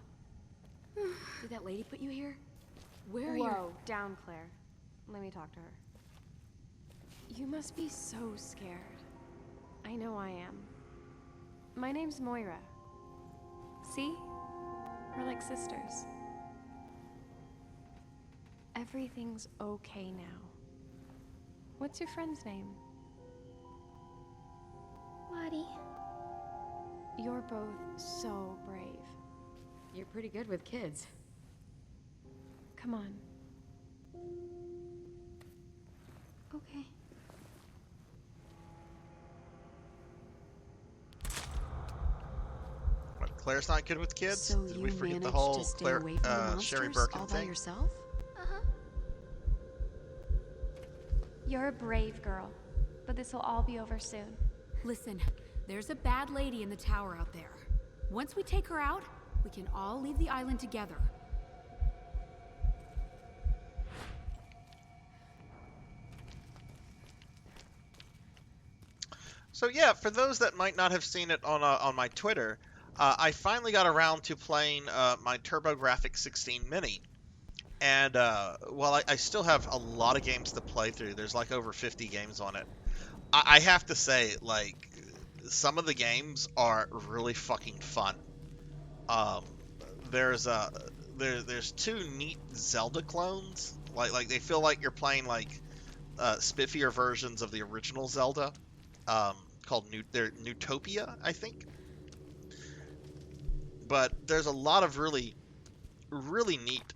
Did that lady put you here? Where are you? Whoa, down, Claire. Let me talk to her. You must be so scared. I know I am. My name's Moira. See? We're like sisters. Everything's okay now. What's your friend's name? Lottie. You're both so brave. You're pretty good with kids. Come on. Okay. What, Claire's not good with kids? So Did you we forget the managed whole to stay Claire, away from the monsters Sherry Birkin all by thing? yourself? Uh-huh. You're a brave girl, but this will all be over soon. Listen, there's a bad lady in the tower out there. Once we take her out, we can all leave the island together. So yeah, for those that might not have seen it on my Twitter, I finally got around to playing my TurboGrafx 16 Mini. And while I still have a lot of games to play through, there's like over 50 games on it. I have to say, like, some of the games are really fucking fun. There's two neat Zelda clones. Like they feel like you're playing like spiffier versions of the original Zelda. Called Newtopia, I think. But there's a lot of really neat,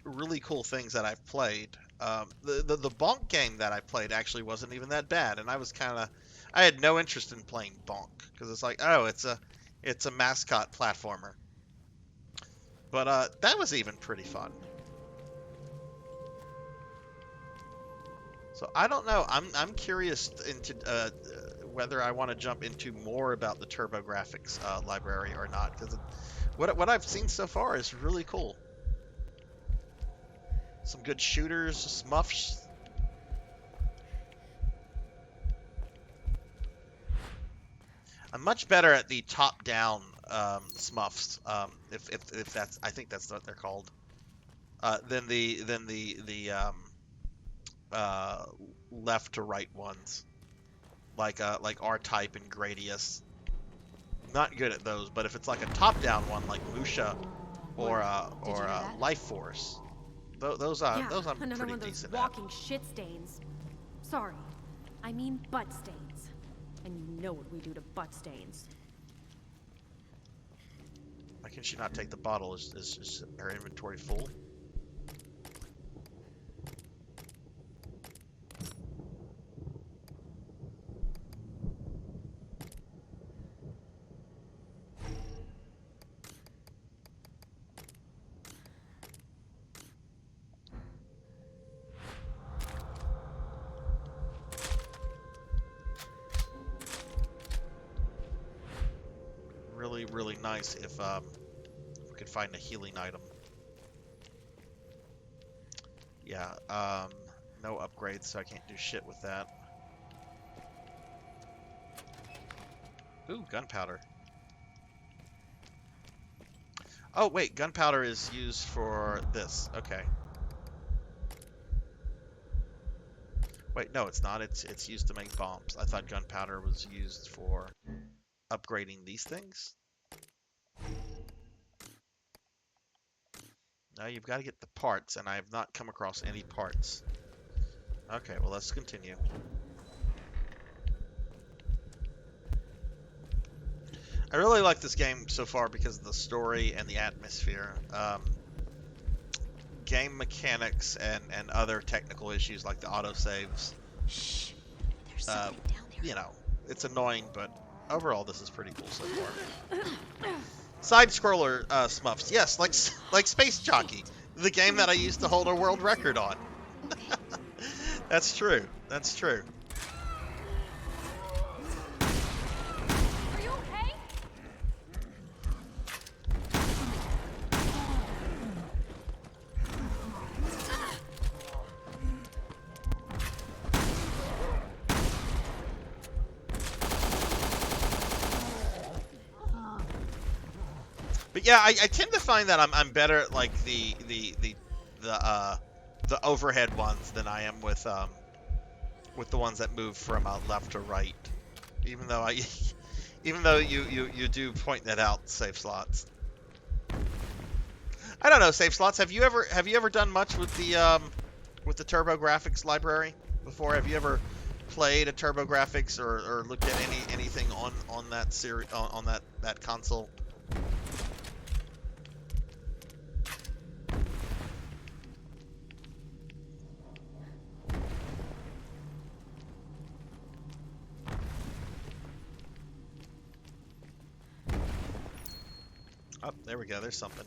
really cool things that I've played. The Bonk game that I played actually wasn't even that bad, and I had no interest in playing Bonk because it's like, oh, it's a mascot platformer. But that was even pretty fun. So I don't know. I'm curious into whether I want to jump into more about the TurboGrafx library or not, because what I've seen so far is really cool. Some good shooters, smuffs. I'm much better at the top-down smuffs, if that's, I think that's what they're called, than the left to right ones, like R-Type and Gradius. Not good at those, but if it's like a top-down one like Musha or Life Force, those I'm pretty decent at. Walking shit stains. Sorry, I mean butt stains. And you know what we do to butt stains. Why can she not take the bottle? Is her inventory full? Really nice if we could find a healing item. Yeah, no upgrades, so I can't do shit with that. Ooh, gunpowder. Oh wait, gunpowder is used for this. Okay. Wait, no, it's not. It's used to make bombs. I thought gunpowder was used for upgrading these things. Now you've got to get the parts, and I have not come across any parts. Okay, well, let's continue. I really like this game so far because of the story and the atmosphere. Game mechanics and other technical issues like the autosaves. Shh. There's something down there. You know, it's annoying, but overall this is pretty cool so far. Side-scroller smuffs. Yes, like Space Jockey, the game that I used to hold a world record on. That's true. That's true. Are you okay? But yeah, I tend to find that I'm better at like the overhead ones than I am with the ones that move from left to right. Even though you do point that out, Safe Slots. I don't know, Safe Slots. Have you ever done much with the TurboGrafx library before? Have you ever played a TurboGrafx or looked at anything on that series on that console? Oh, there we go. There's something.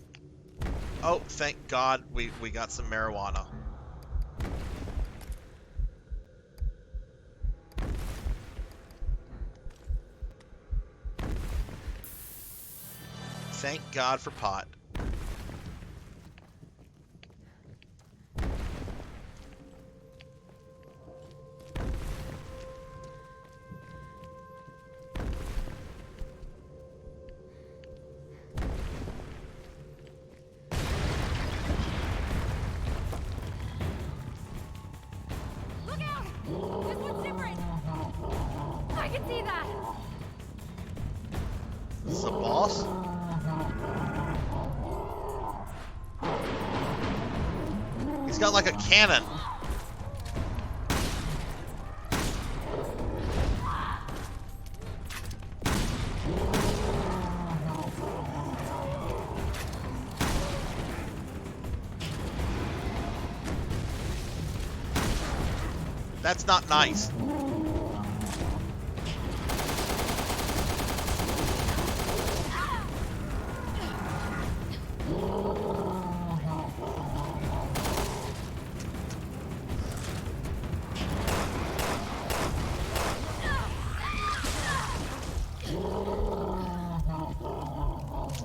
Oh, thank God we got some marijuana. Thank God for pot. Look out! This one's different! I can see that! Is this a boss? He's got like a cannon. That's not nice.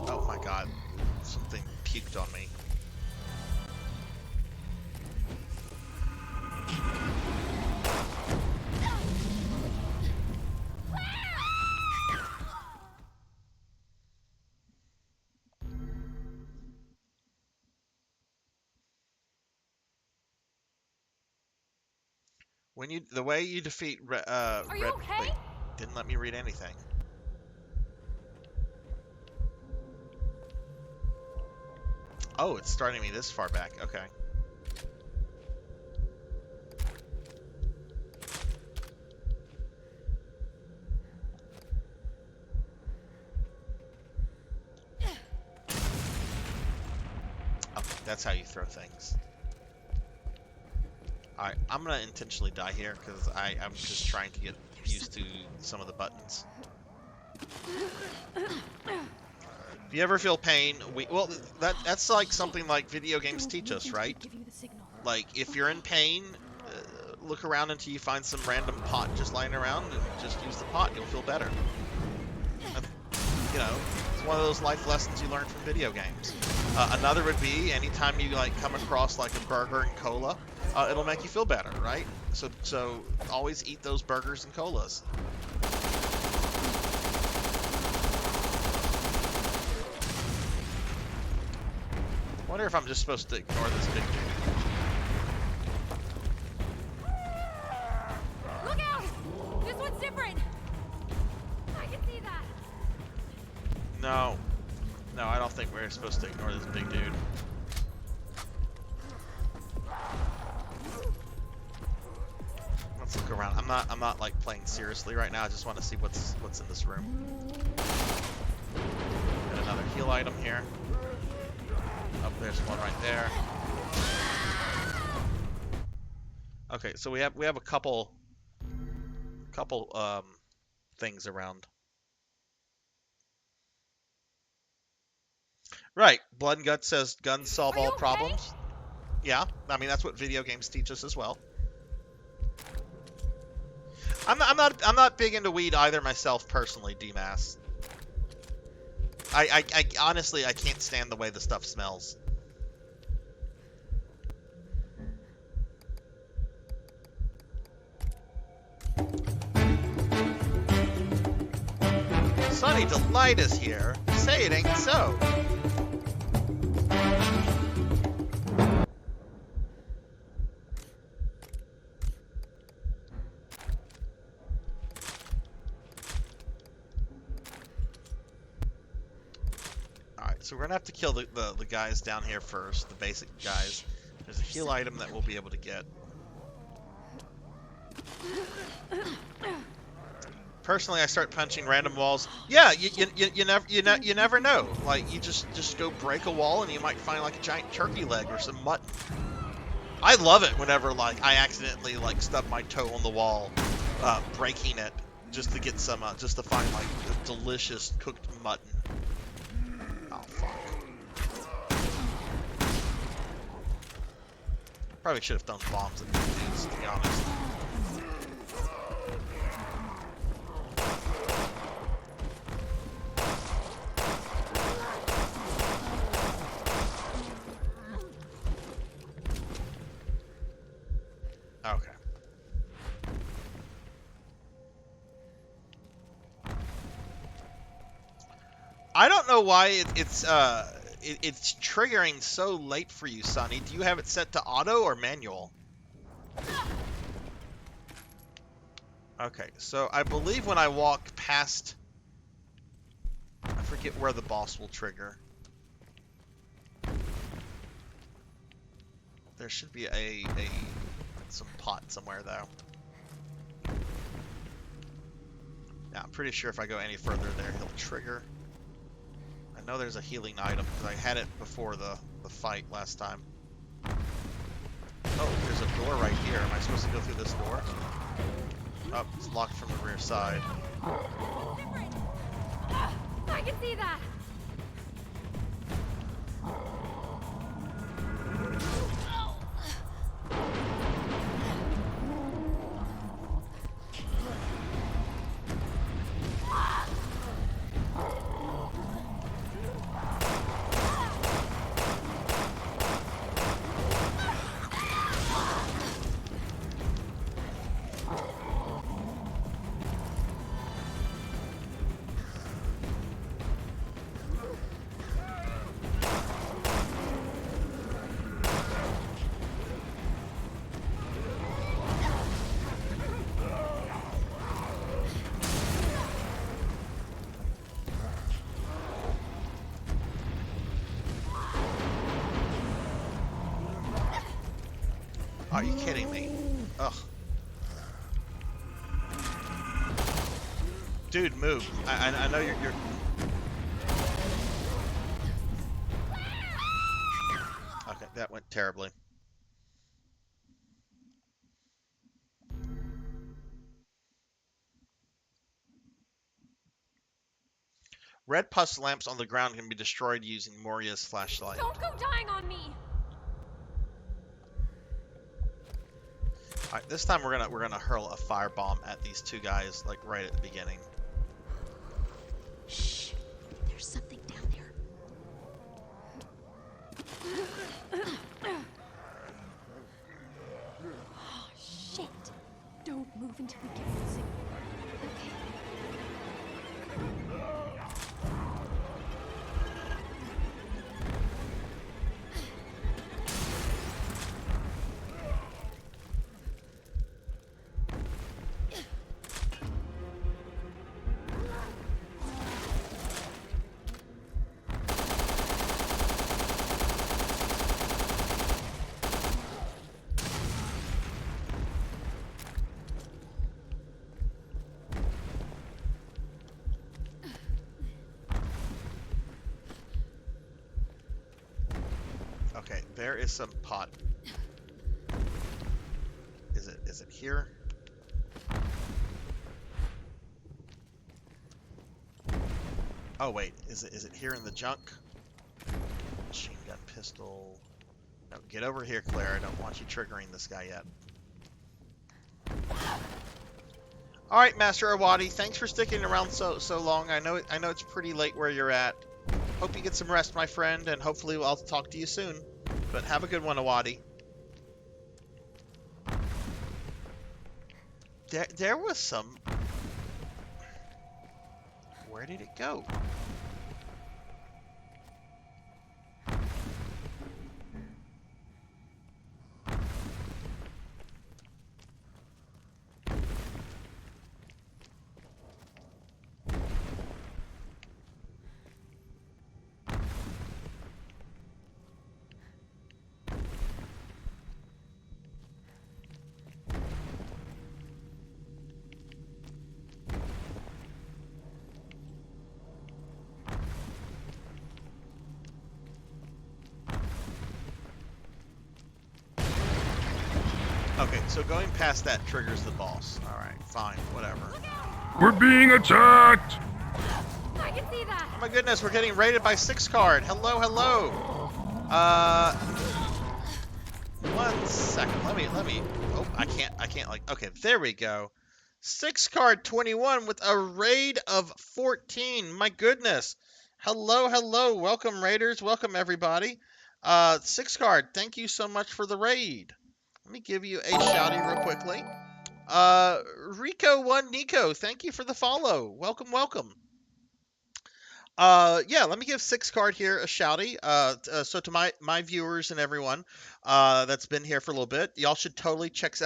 Oh my God, something puked on me. When you, the way you defeat Are you Red, okay? wait, didn't let me read anything. Oh, it's starting me this far back. Okay. Okay, that's how you throw things. Alright, I'm gonna intentionally die here because I'm just trying to get used to some of the buttons. If you ever feel pain, well, that's like something like video games teach us, right? Like, if you're in pain, look around until you find some random pot just lying around and just use the pot, you'll feel better. You know, it's one of those life lessons you learn from video games. Another would be anytime you like come across like a burger and cola, it'll make you feel better, right? So always eat those burgers and colas. I wonder if I'm just supposed to ignore this big dude. Look out! This one's different! I can see that! No. No, I don't think we're supposed to ignore this big dude. Let's look around. I'm not like playing seriously right now. I just want to see what's in this room. Got another heal item here. Oh, there's one right there. Okay, so we have a couple things around. Right, Blood and Guts says guns solve all problems. Yeah, I mean that's what video games teach us as well. I'm not big into weed either myself personally, DMass. I honestly I can't stand the way the stuff smells. Sunny Delight is here. Say it ain't so. So we're gonna have to kill the guys down here first, the basic guys. There's a heal item that we'll be able to get. Personally, I start punching random walls. Yeah, you never know. Like you just go break a wall and you might find like a giant turkey leg or some mutton. I love it whenever like I accidentally like stub my toe on the wall, breaking it just to get some just to find like delicious cooked mutton. Oh, fuck. Probably should have thrown bombs at these dudes, to be honest. Okay. I don't know why it's triggering so late for you, Sonny. Do you have it set to auto or manual? Okay, so I believe when I walk past, I forget where the boss will trigger. There should be some pot somewhere though. Now I'm pretty sure if I go any further there, he'll trigger. I know there's a healing item because I had it before the fight last time. Oh, there's a door right here. Am I supposed to go through this door? Oh, it's locked from the rear side. I can see that. Are you kidding me? Ugh. Dude, move. I know you're... Okay, that went terribly. Red pus lamps on the ground can be destroyed using Moria's flashlight. Don't go dying on me! Alright, this time we're gonna hurl a firebomb at these two guys, like right at the beginning. Shh. There's something down there. Oh, shit. Don't move until we get the signal. Okay, there is some pot. Is it here? Oh wait, is it here in the junk? Machine gun pistol. No, get over here, Claire. I don't want you triggering this guy yet. All right, Master Awadi, thanks for sticking around so long. I know it's pretty late where you're at. Hope you get some rest, my friend, and hopefully I'll talk to you soon. But have a good one, Awadi. There was some... Where did it go? Okay, so going past that triggers the boss. Alright, fine, whatever. We're being attacked! I can see that. Oh my goodness, we're getting raided by 6 card. Hello, hello. 1 second. Let me. Oh, I can't like. Okay, there we go. 6 card 21 with a raid of 14. My goodness. Hello, hello. Welcome, raiders. Welcome, everybody. 6 card. Thank you so much for the raid. Let me give you a shouty real quickly. Rico1 Nico, thank you for the follow. Welcome, welcome. Yeah, let me give 6 card here a shouty. So to my viewers and everyone that's been here for a little bit, y'all should totally check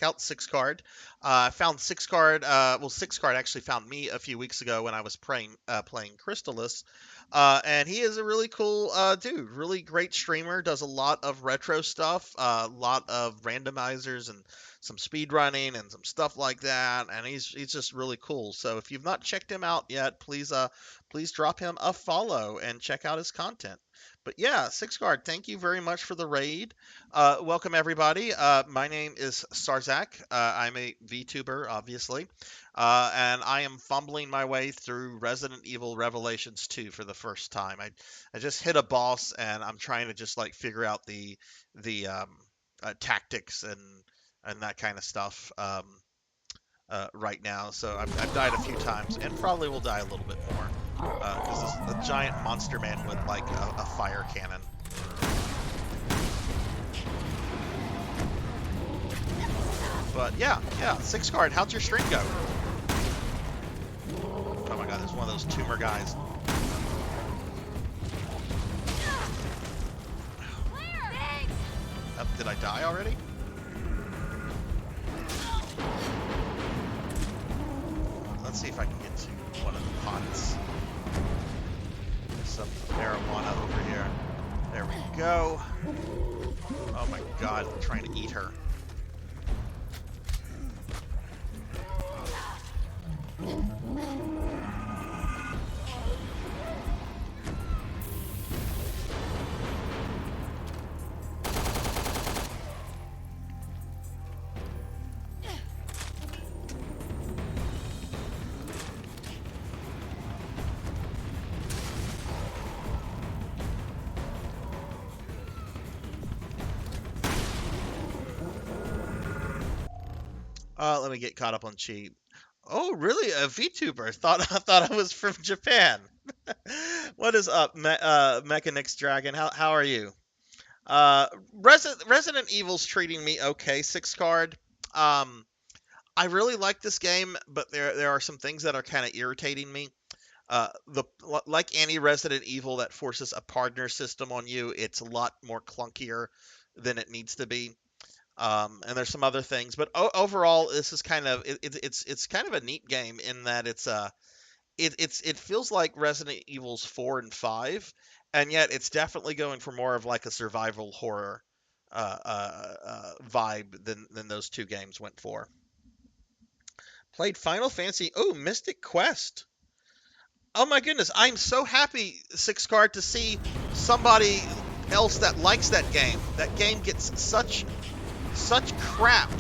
out 6 card. I found 6 card. Well, 6 card actually found me a few weeks ago when I was playing Crystallis. And he is a really cool dude, really great streamer, does a lot of retro stuff, a lot of randomizers and some speed running and some stuff like that, and he's just really cool. So if you've not checked him out yet, please drop him a follow and check out his content. But yeah, 6 card, thank you very much for the raid. Welcome everybody. My name is Sarzac. I'm a VTuber, obviously. And I am fumbling my way through Resident Evil Revelations 2 for the first time. I just hit a boss and I'm trying to just like figure out the tactics and that kind of stuff right now. So I've died a few times and probably will die a little bit more because this is a giant monster man with like a fire cannon. But yeah, 6 card. How'd your stream go? Oh my god, there's one of those tumor guys. Did I die already? Let's see if I can get to one of the pots. There's some marijuana over here. There we go. Oh my god, I'm trying to eat her. Let me get caught up on cheat. Oh, really? A VTuber? I thought I was from Japan. What is up, Mechanix Dragon? How are you? Resident Evil's treating me okay. 6 card. I really like this game, but there are some things that are kind of irritating me. Like any Resident Evil that forces a partner system on you, it's a lot more clunkier than it needs to be. And there's some other things, but overall, this is kind of it's kind of a neat game in that it feels like Resident Evil's 4 and 5, and yet it's definitely going for more of like a survival horror vibe than those 2 games went for. Played Final Fantasy. Oh, Mystic Quest. Oh my goodness, I'm so happy, 6 card, to see somebody else that likes that game. That game gets such crap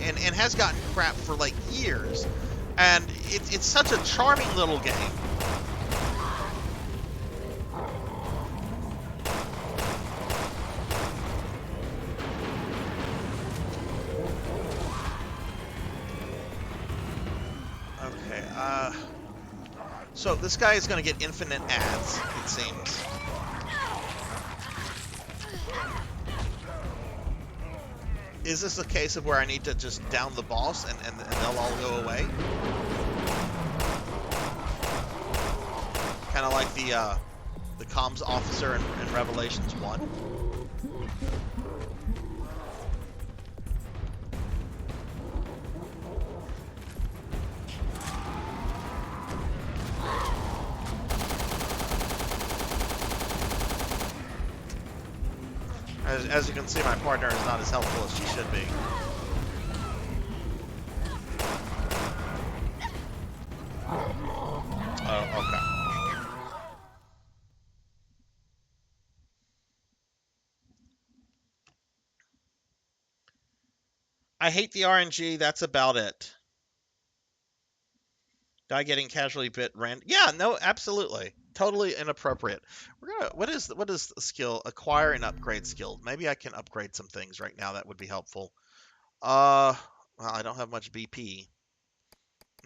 and has gotten crap for like years, and it's such a charming little game. Okay, so this guy is going to get infinite ads, it seems. Is this a case of where I need to just down the boss and they'll all go away? Kind of like the comms officer in Revelations 1. As you can see, my partner is not as helpful as she should be. Oh, okay. I hate the RNG, that's about it. Die getting casually bit random. Yeah, no, absolutely. Totally inappropriate. We're gonna. What is the skill? Acquire and upgrade skill. Maybe I can upgrade some things right now. That would be helpful. Well, I don't have much BP.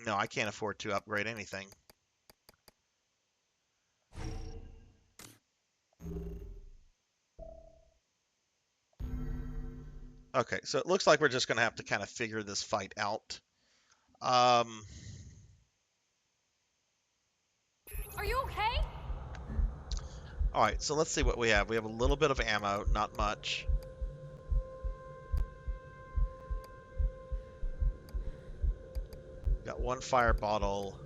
No, I can't afford to upgrade anything. Okay, so it looks like we're just gonna have to kind of figure this fight out. Are you okay? All right, so let's see what we have. We have a little bit of ammo, not much. Got one fire bottle.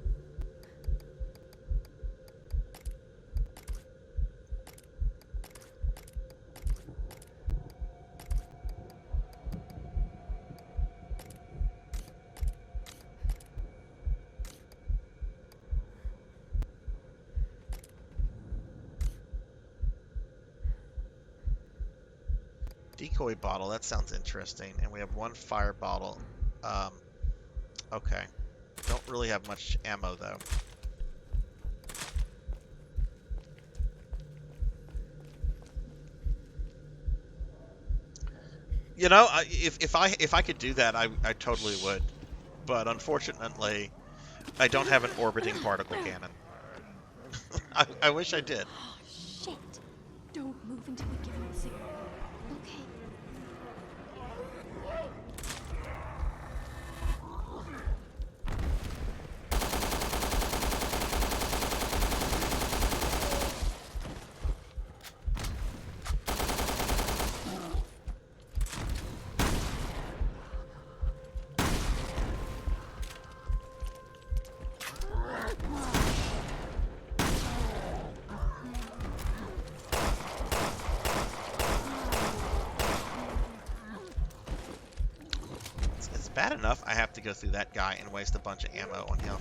Decoy bottle, that sounds interesting. And we have one fire bottle. Okay. Don't really have much ammo, though. You know, if I could do that, I totally would. But unfortunately, I don't have an orbiting particle cannon. I wish I did. Oh, shit. Don't move until we give him the signal. Okay. It's bad enough I have to go through that guy and waste a bunch of ammo on him.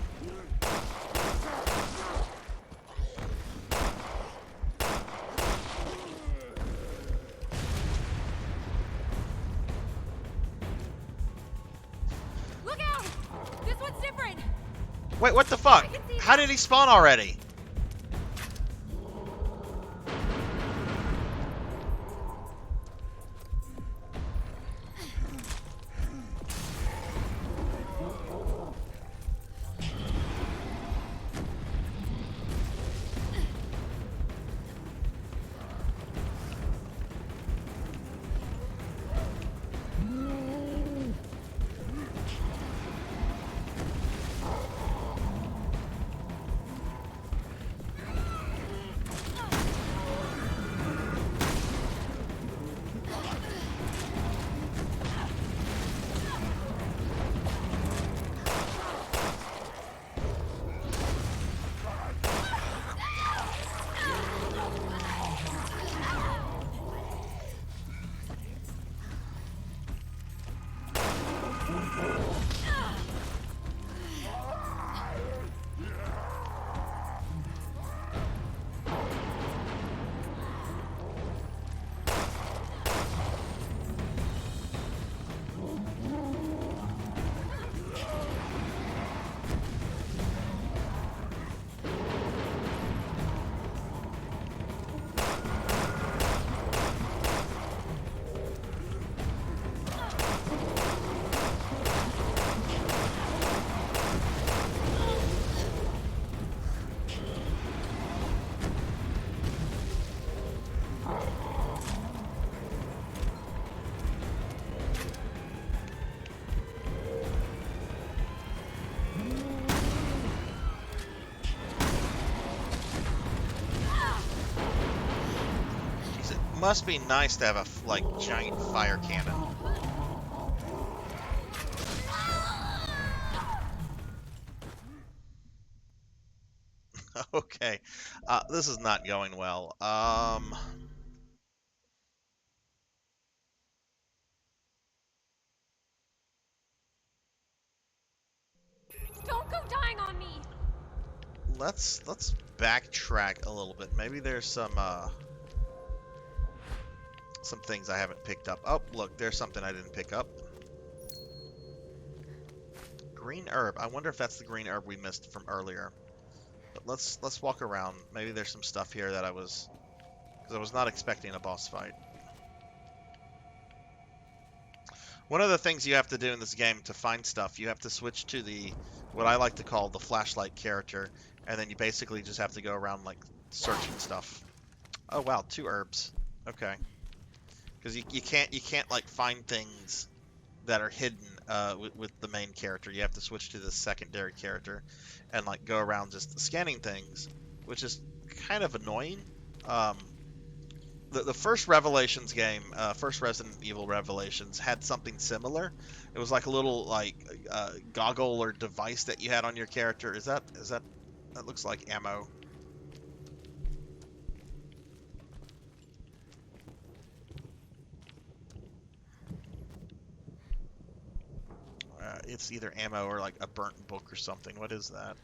Look out! This one's different! Wait, what the fuck? How did he spawn already? Must be nice to have a like giant fire cannon. Okay, this is not going well. Don't go dying on me! Let's backtrack a little bit. Maybe there's some things I haven't picked up. Oh, look, there's something I didn't pick up. Green herb. I wonder if that's the green herb we missed from earlier. But let's walk around. Maybe there's some stuff here that because I was not expecting a boss fight. One of the things you have to do in this game to find stuff, you have to switch to what I like to call the flashlight character, and then you basically just have to go around like searching stuff. Oh wow, 2 herbs. Okay. Because you can't like find things that are hidden with the main character. You have to switch to the secondary character and like go around just scanning things, which is kind of annoying. The first Revelations game, first Resident Evil Revelations, had something similar. It was like a little like goggle or device that you had on your character. That looks like ammo. It's either ammo or like a burnt book or something. What is that?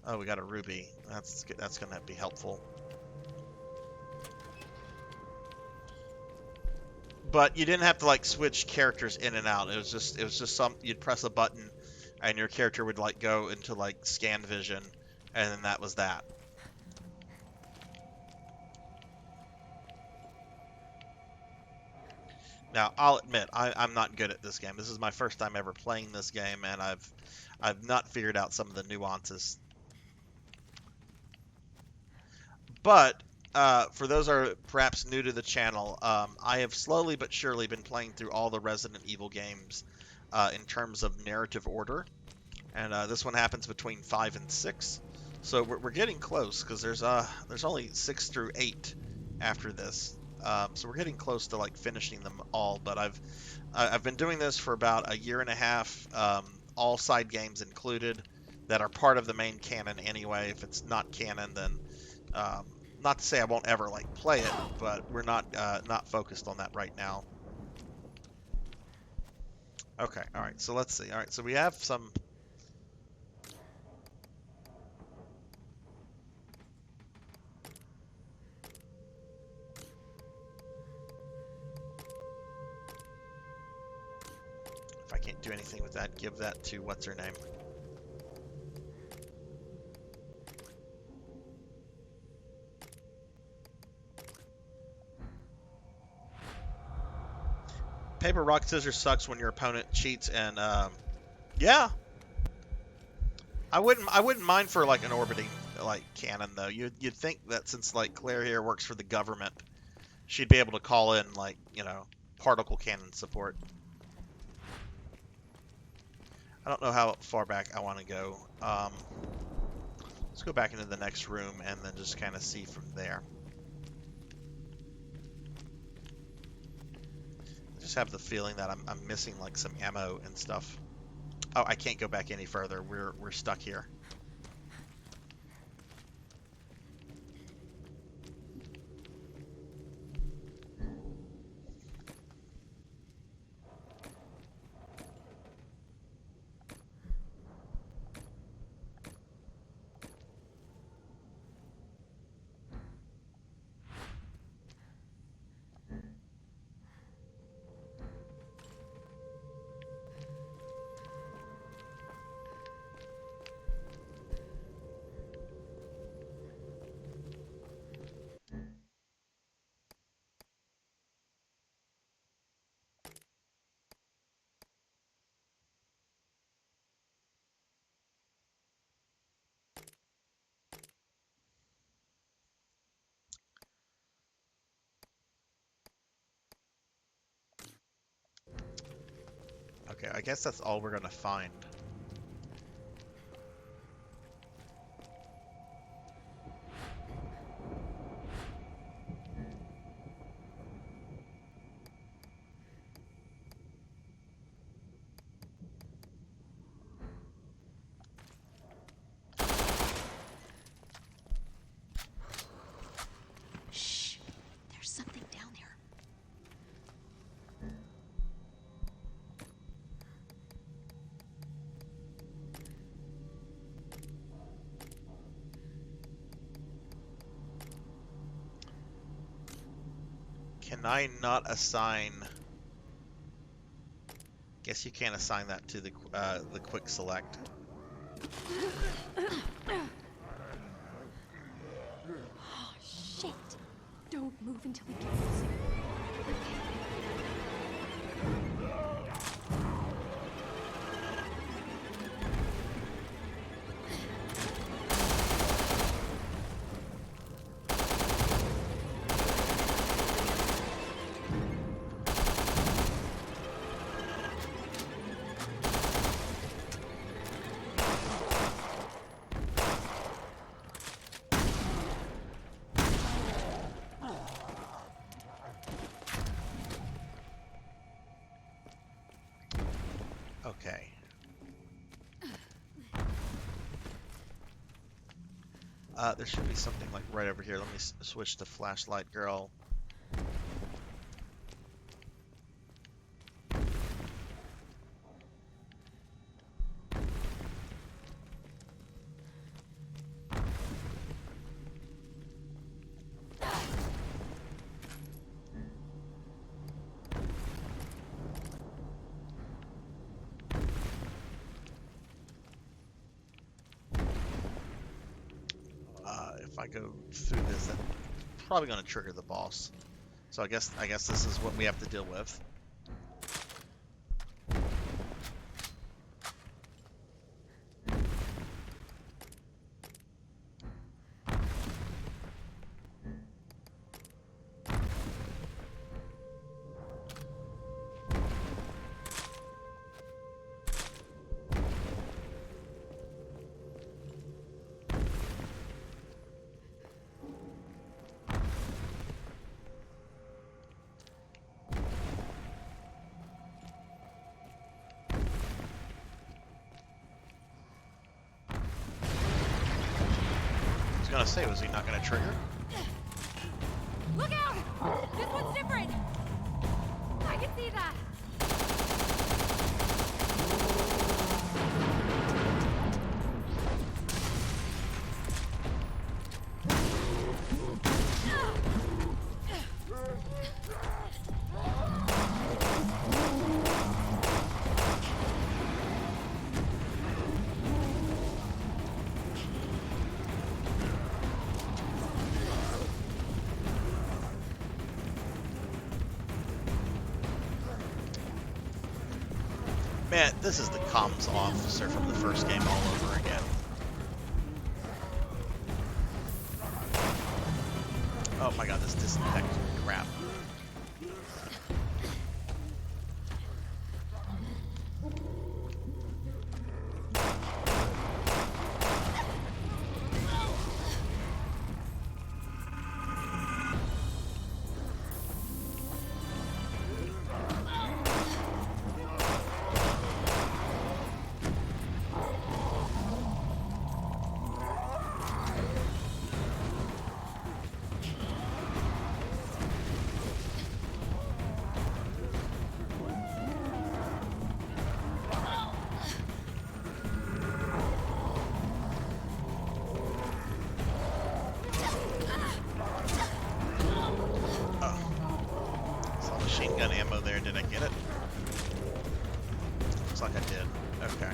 Oh, we got a ruby. That's gonna be helpful. But you didn't have to like switch characters in and out. It was just you'd press a button and your character would like go into like scan vision, and then that was that. Now, I'll admit, I'm not good at this game. This is my first time ever playing this game, and I've not figured out some of the nuances. But for those who are perhaps new to the channel, I have slowly but surely been playing through all the Resident Evil games in terms of narrative order, and this one happens between 5 and 6. So we're getting close because there's only 6 through 8 after this. So we're getting close to like finishing them all, but I've been doing this for about 1.5 years, all side games included, that are part of the main canon anyway. If it's not canon, then not to say I won't ever like play it, but we're not focused on that right now. Okay, all right. So let's see. All right, so we have some. If I can't do anything with that, give that to what's her name. Paper, rock, scissors sucks when your opponent cheats, and yeah, I wouldn't mind for like an orbiting like cannon though. You'd think that since like Claire here works for the government, she'd be able to call in like particle cannon support. I don't know how far back I want to go. Let's go back into the next room and then just kind of see from there. I just have the feeling that I'm missing like some ammo and stuff. Oh, I can't go back any further. We're stuck here. Okay, I guess that's all we're gonna find. Shh, there's something down there. Can I not assign Guess you can't assign that to the quick select. Oh, shit. Don't move until we get this. Okay. There should be something like right over here. Let me switch to flashlight girl. If I go through this, that's probably going to trigger the boss. So I guess this is what we have to deal with. I was gonna say, was he not gonna trigger? Look out! This one's different! I can see that! Man, this is the comms officer from the first game all over again. Oh my god, this disinfect crap. Machine gun ammo there. Did I get it? Looks like I did. Okay.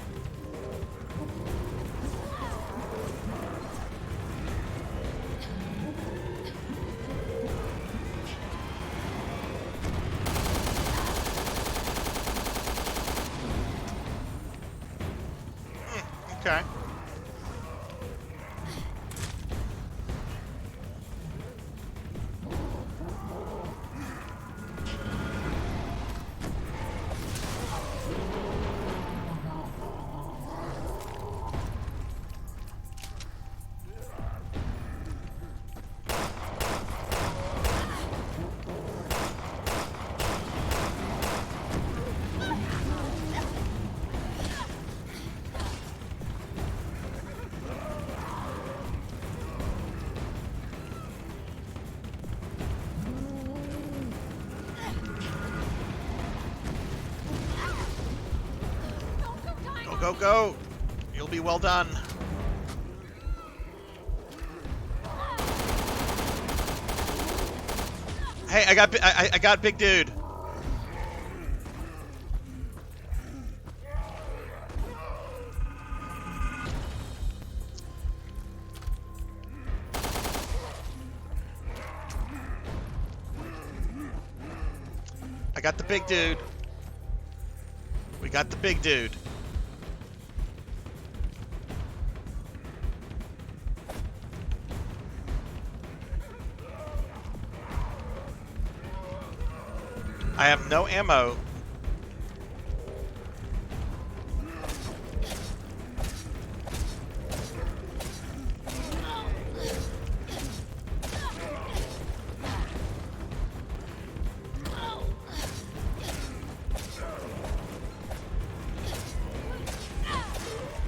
Okay. Go, go! You'll be well done. Hey, I got big dude. got the big dude. We got the big dude. I have no ammo.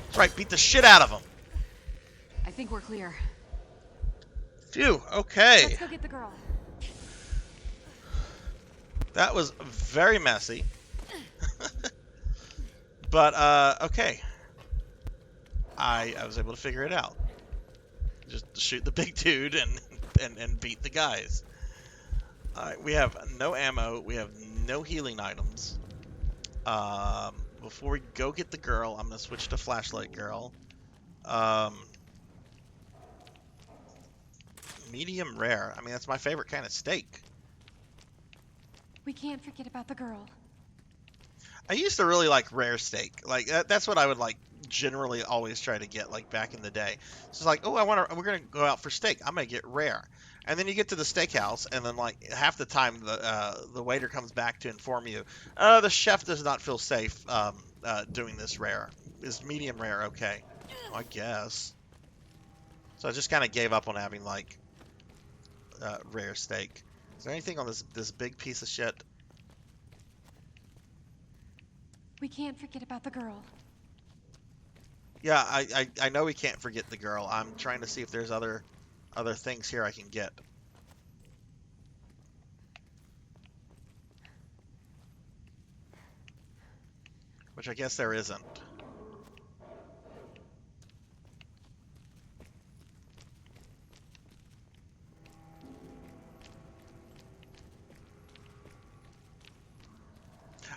That's right, beat the shit out of him. I think we're clear. Phew, okay. Let's go get the girl. That was very messy. But, okay. I was able to figure it out. Just shoot the big dude and beat the guys. Alright, we have no ammo. We have no healing items. Before we go get the girl, I'm going to switch to flashlight girl. Medium rare. I mean, that's my favorite kind of steak. We can't forget about the girl. I used to really like rare steak. Like that's what I would like generally always try to get like back in the day. So it's like, oh, we're gonna go out for steak. I'm gonna get rare. And then you get to the steakhouse, and then like half the time the waiter comes back to inform you, the chef does not feel safe doing this rare. Is medium rare okay? I guess. So I just kind of gave up on having like rare steak. Is there anything on this big piece of shit? We can't forget about the girl. Yeah, I know we can't forget the girl. I'm trying to see if there's other things here I can get. Which I guess there isn't.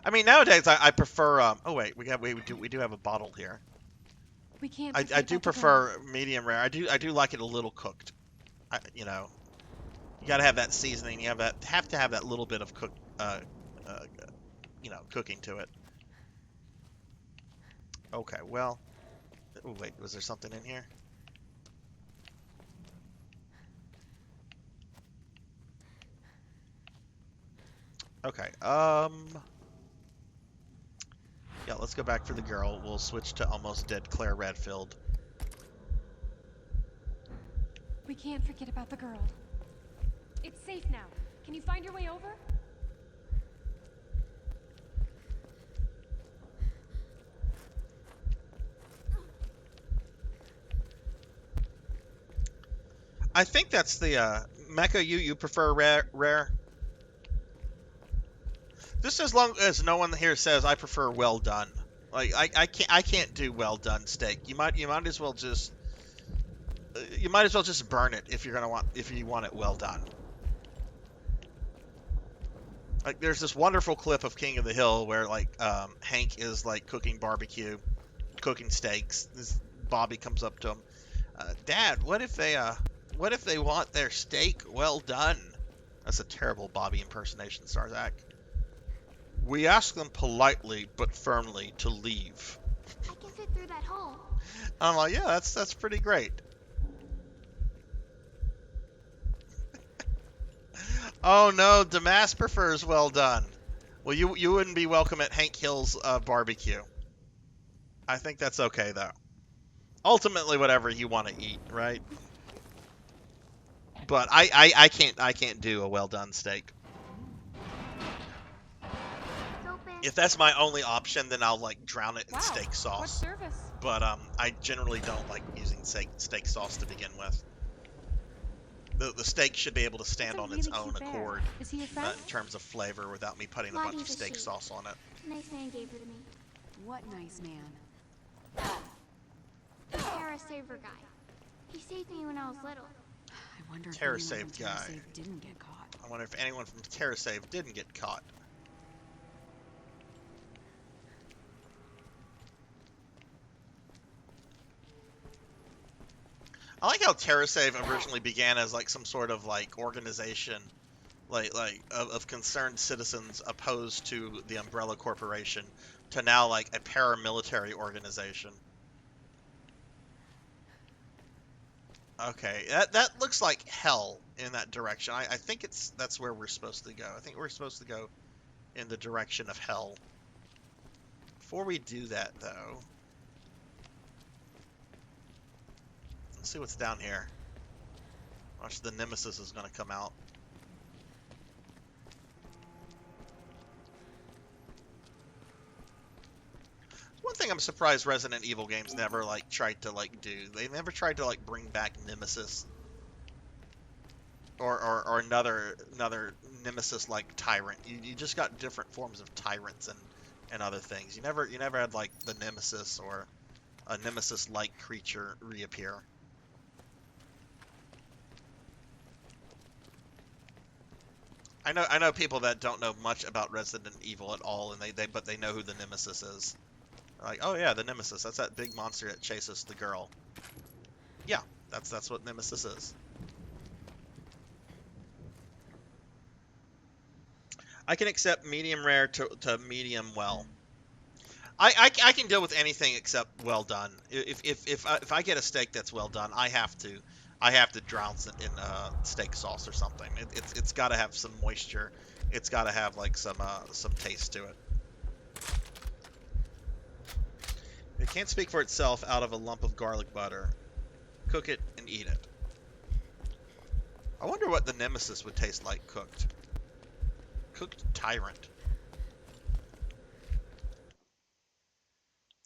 I mean, nowadays I prefer. Oh wait, we do have a bottle here. We can't. I do prefer medium rare. I do like it a little cooked. You know, you gotta have that seasoning. You have to have that little bit of cooking to it. Okay, well. Oh wait, was there something in here? Okay. Yeah, let's go back for the girl. We'll switch to almost dead Claire Redfield. We can't forget about the girl. It's safe now. Can you find your way over? I think that's the Mecha. You prefer rare? Just as long as no one here says I prefer well done. Like I can't do well done steak. You might as well just burn it if you want it well done. Like there's this wonderful clip of King of the Hill where like Hank is like cooking steaks. This Bobby comes up to him, Dad, what if they want their steak well done? That's a terrible Bobby impersonation, Sarzac. We ask them politely but firmly to leave. I can fit through that hole. I'm like, yeah, that's pretty great. Oh no, Damas prefers well done. Well, you wouldn't be welcome at Hank Hill's barbecue. I think that's okay though. Ultimately, whatever you want to eat, right? But I can't do a well done steak. If that's my only option, then I'll like drown it in steak sauce. What service? But I generally don't like using steak sauce to begin with. The steak should be able to stand on its own accord in terms of flavor without me putting a bunch of steak sauce on it. Nice man gave her to me. What nice man? The Terra Saver guy. He saved me when I was little. I wonder if Terra anyone Saved from Terra guy. Saved didn't get caught. I wonder if anyone from Terra Save didn't get caught. I like how TerraSave originally began as like some sort of like organization, of concerned citizens opposed to the Umbrella Corporation to now like a paramilitary organization. Okay, that looks like hell in that direction. I think that's where we're supposed to go. I think we're supposed to go in the direction of hell. Before we do that, though, let's see what's down here. Watch, the Nemesis is going to come out. One thing I'm surprised Resident Evil games never like tried to like do. They never tried to like bring back Nemesis or another Nemesis like tyrant. You just got different forms of tyrants and other things. You never had like the Nemesis or a Nemesis like creature reappear. I know people that don't know much about Resident Evil at all, and but they know who the Nemesis is. They're like, oh yeah, the Nemesis. That's that big monster that chases the girl. Yeah, that's what Nemesis is. I can accept medium rare to medium well. I can deal with anything except well done. If I get a steak that's well done, I have to drown it in steak sauce or something. It's got to have some moisture. It's got to have like some taste to it. It can't speak for itself out of a lump of garlic butter. Cook it and eat it. I wonder what the Nemesis would taste like cooked. Cooked tyrant.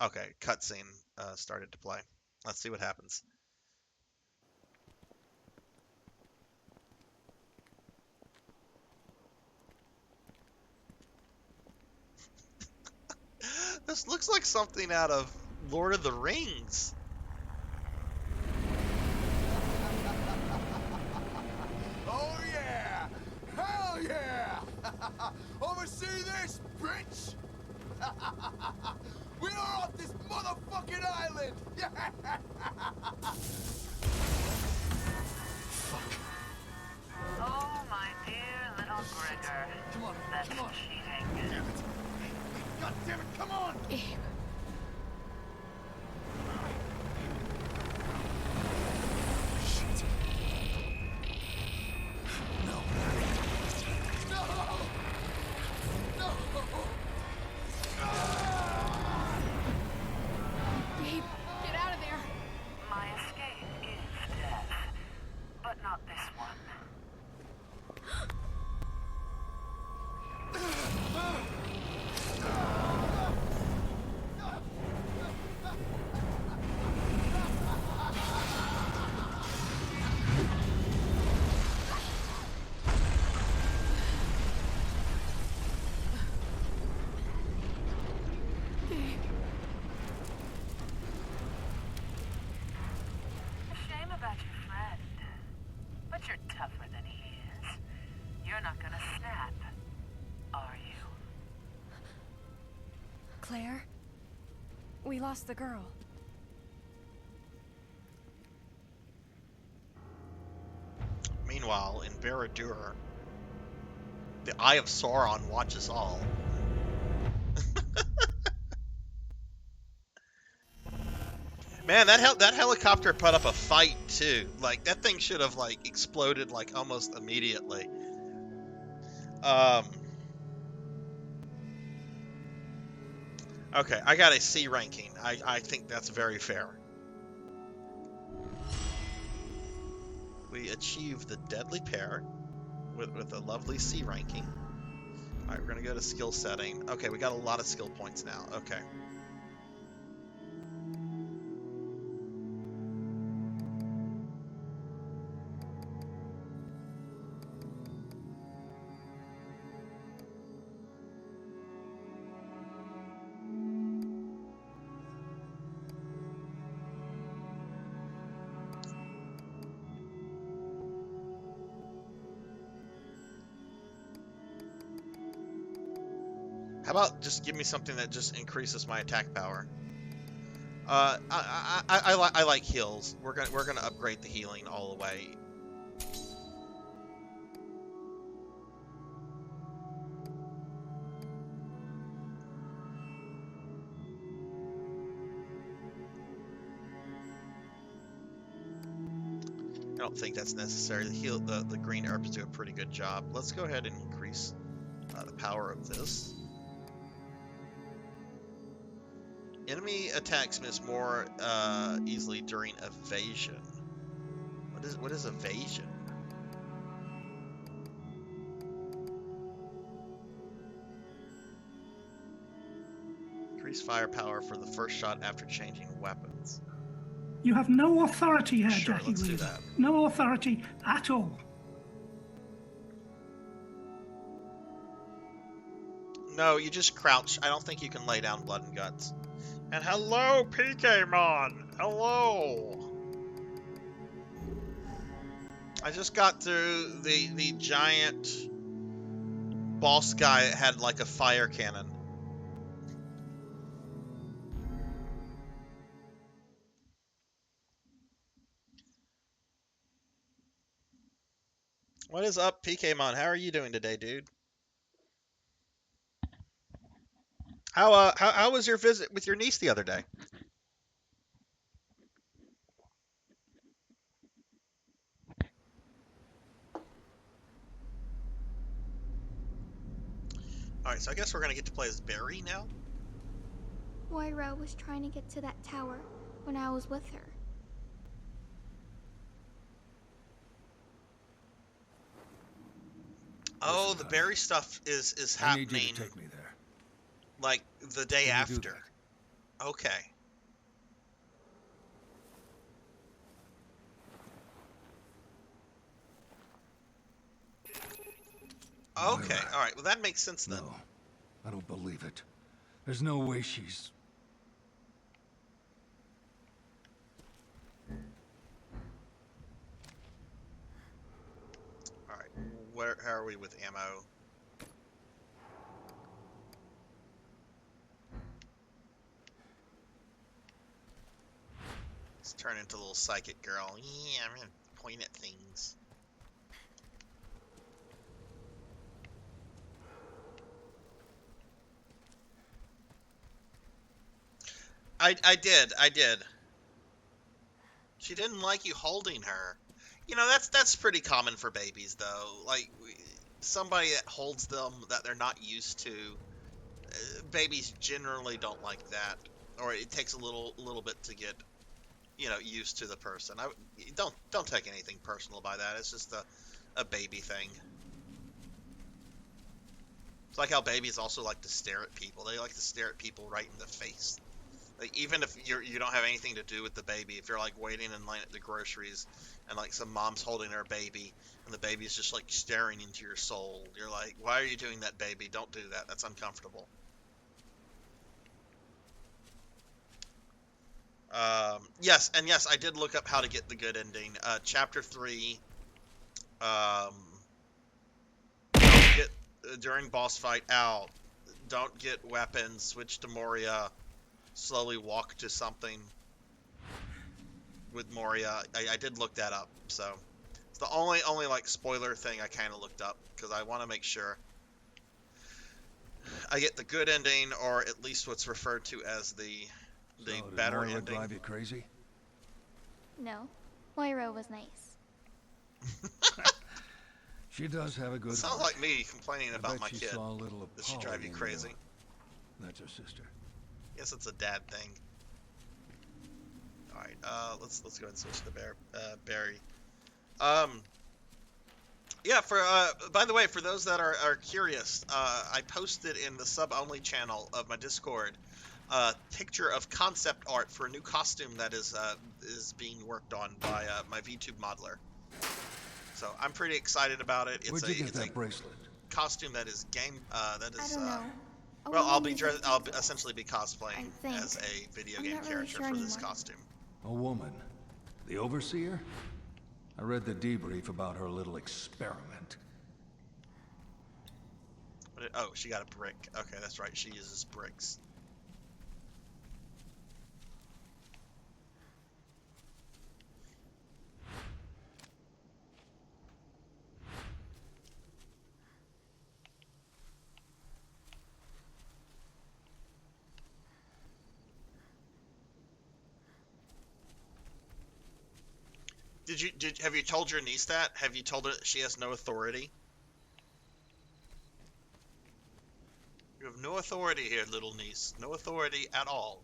Okay, cutscene started to play. Let's see what happens. This looks like something out of Lord of the Rings. Oh yeah! Hell yeah! Oversee this, bitch! We are off this motherfucking island! Fuck. Oh, my dear little Gregor. Come on, That's come on. cheating. Damn it! God damn it, come on! Shit. No. No! No! Babe, get out of there. My escape is death, but not this one. Shame about your friend, but you're tougher than he is. You're not gonna snap, are you? Claire? We lost the girl. Meanwhile, in Barad-dûr, the Eye of Sauron watches all. Man, that helicopter put up a fight too. Like that thing should have like exploded like almost immediately. Okay, I got a C ranking. I think that's very fair. We achieved the deadly pair with a lovely C ranking. Alright, we're gonna go to skill setting. Okay, we got a lot of skill points now. Okay. How about just give me something that just increases my attack power? I like heals. We're gonna upgrade the healing all the way. I don't think that's necessary. The green herbs do a pretty good job. Let's go ahead and increase the power of this. Enemy attacks miss more easily during evasion. What is evasion? Increase firepower for the first shot after changing weapons. You have no authority here, Sure, Jackie let's do Weaver. that. No authority at all. No, you just crouch. I don't think you can lay down blood and guts. And hello, PKmon! Hello! I just got through the giant boss guy that had like a fire cannon. What is up, PKmon? How are you doing today, dude? How was your visit with your niece the other day? Alright, so I guess we're gonna get to play as Barry now? Moira was trying to get to that tower when I was with her. Oh, the Barry stuff is I need you happening to take me there. like the day Can you do after. Okay. Okay, Moira. alright, well that makes sense then. No, I don't believe it. There's no way she's... Alright, how are we with ammo? Let's turn into a little psychic girl. Yeah, I'm gonna point at things. I did. She didn't like you holding her. You know, that's pretty common for babies, though. Like, somebody that holds them that they're not used to. Babies generally don't like that, or it takes a little bit to get, you know, used to the person. Don't take anything personal by that. It's just a baby thing. It's like how babies also like to stare at people. They like to stare at people right in the face. Like, even if you don't have anything to do with the baby, if you're like waiting in line at the groceries and like some mom's holding her baby and the baby's just like staring into your soul, you're like, why are you doing that, baby? Don't do that. That's uncomfortable. Yes, I did look up how to get the good ending. Chapter 3, don't get, during boss fight, out. Don't get weapons, switch to Moria. Slowly walk to something with Moria. I did look that up, so it's the only like spoiler thing I kind of looked up because I want to make sure I get the good ending, or at least what's referred to as the better Moira ending. drive you crazy? No, Moira was nice. She does have a good Sounds heart. like me complaining I about bet my she kid. saw a little Does she drive you Apollo in crazy? That's her sister. Guess it's a dad thing. All right, let's go ahead and switch to Barry. Yeah. By the way, for those that are curious, I posted in the sub-only channel of my Discord a picture of concept art for a new costume that is being worked on by my VTuber modeler. So I'm pretty excited about it. Where'd you get that bracelet? Costume that is game. That is. I don't know. Well, I'll essentially be cosplaying I think. as a video I'm game not really character sure for this anymore. costume. A woman. The Overseer? I read the debrief about her little experiment. Oh, she got a brick. Okay, that's right. She uses bricks. Have you told your niece that? Have you told her that she has no authority? You have no authority here, little niece. No authority at all.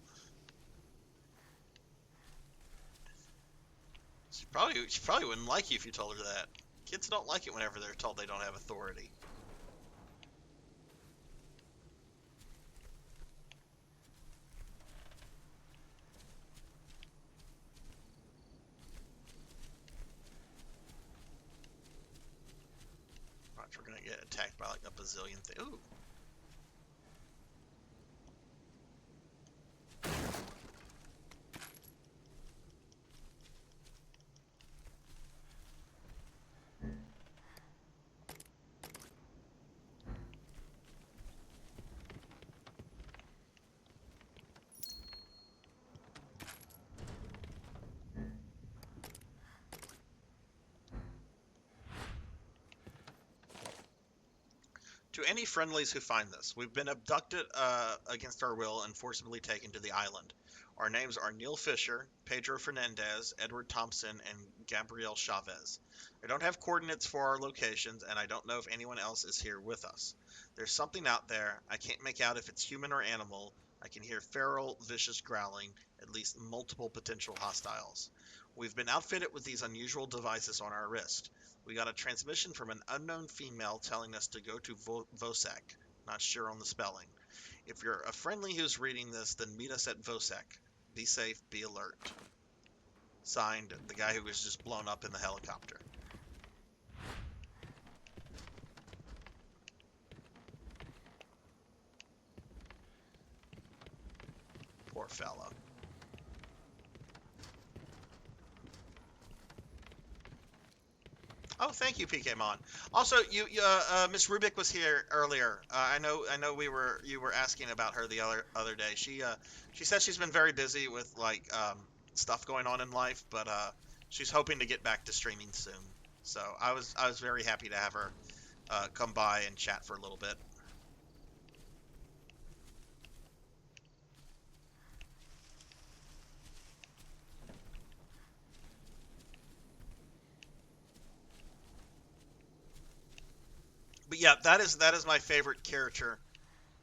She probably wouldn't like you if you told her that. Kids don't like it whenever they're told they don't have authority. Watch, we're gonna get attacked by like a bazillion things. Ooh. To any friendlies who find this, we've been abducted against our will and forcibly taken to the island. Our names are Neil Fisher, Pedro Fernandez, Edward Thompson, and Gabriel Chavez. I don't have coordinates for our locations, and I don't know if anyone else is here with us. There's something out there. I can't make out if it's human or animal. I can hear feral, vicious growling, at least multiple potential hostiles. We've been outfitted with these unusual devices on our wrist. We got a transmission from an unknown female telling us to go to Vosac. Not sure on the spelling. If you're a friendly who's reading this, then meet us at Vosac. Be safe, be alert. Signed, the guy who was just blown up in the helicopter. Poor fella. Oh, thank you, PKmon. Also, Miss Rubik was here earlier. I know you were asking about her the other day. She said she's been very busy with like stuff going on in life, but she's hoping to get back to streaming soon. So I was very happy to have her come by and chat for a little bit. But yeah, that is my favorite character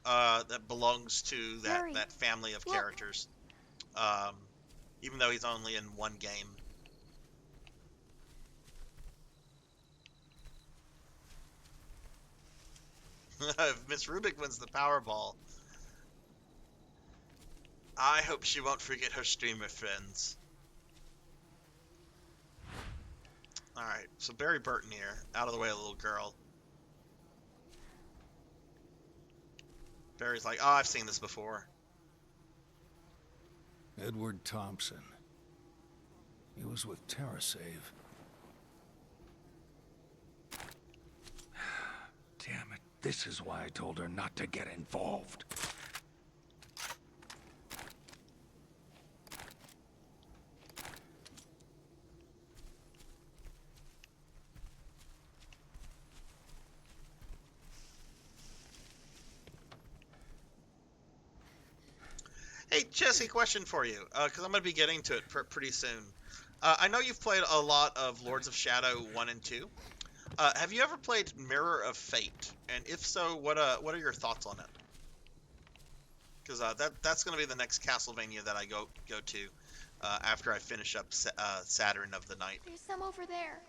that belongs to that family of characters. Even though he's only in one game. If Miss Rubik wins the Powerball, I hope she won't forget her streamer friends. Alright, so Barry Burton here. Out of the way, little girl. Barry's like, oh, I've seen this before. Edward Thompson. He was with TerraSave. Damn it. This is why I told her not to get involved. Hey, Jesse, question for you, because I'm going to be getting to it pretty soon. I know you've played a lot of Lords of Shadow 1 and 2. Have you ever played Mirror of Fate? And if so, what are your thoughts on it? Because that's going to be the next Castlevania that I go to after I finish up Saturn of the Night. There's some over there.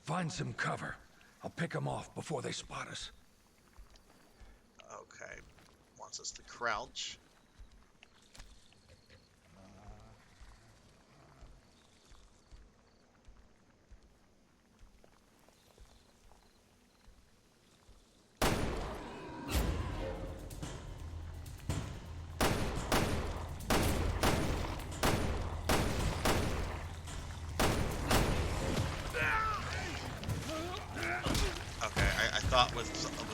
Find some cover. I'll pick them off before they spot us. Okay. Wants us to crouch. I thought with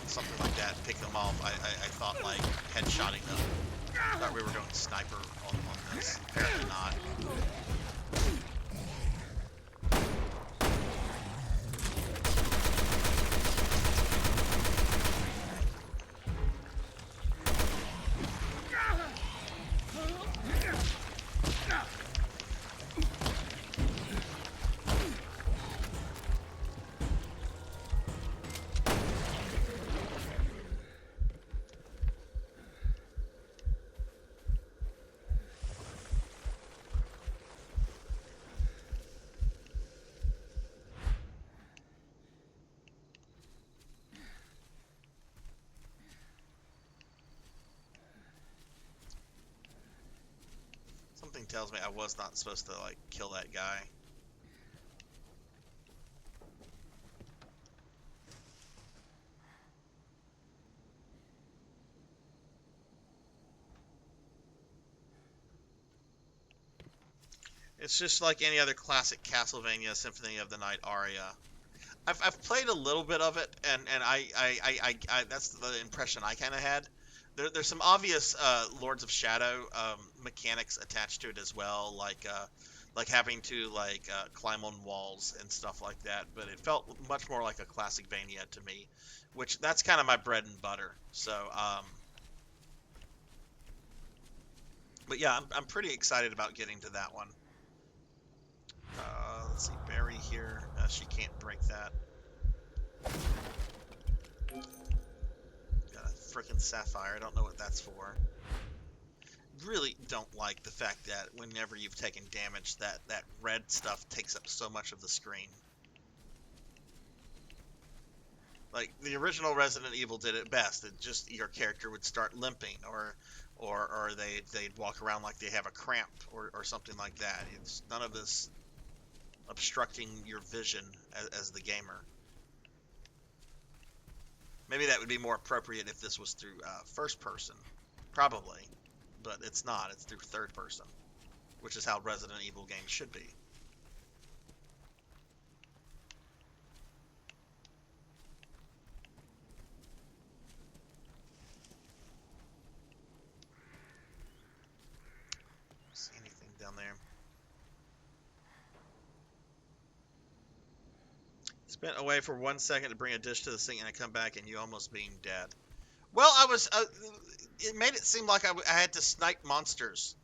something like that, pick them off, I thought like headshotting them. I thought we were going sniper on this. Apparently not. tells me I was not supposed to, like, kill that guy. It's just like any other classic Castlevania Symphony of the Night aria. I've played a little bit of it, and I that's the impression I kind of had. There's some obvious Lords of Shadow mechanics attached to it as well, like having to climb on walls and stuff like that. But it felt much more like a classic Vania to me, which that's kind of my bread and butter. So, but yeah, I'm pretty excited about getting to that one. Let's see, Barry here. She can't break that. Got a frickin' sapphire. I don't know what that's for. Really don't like the fact that whenever you've taken damage, that red stuff takes up so much of the screen. Like, the original Resident Evil did it best. It just, your character would start limping, or they'd walk around like they have a cramp, or something like that. It's none of this obstructing your vision as the gamer. Maybe that would be more appropriate if this was through first person, probably, but it's not. It's through third person, which is how Resident Evil games should be. See anything down there? Spent away for 1 second to bring a dish to the sink, and I come back and you almost being dead. Well, I was. It made it seem like I had to snipe monsters,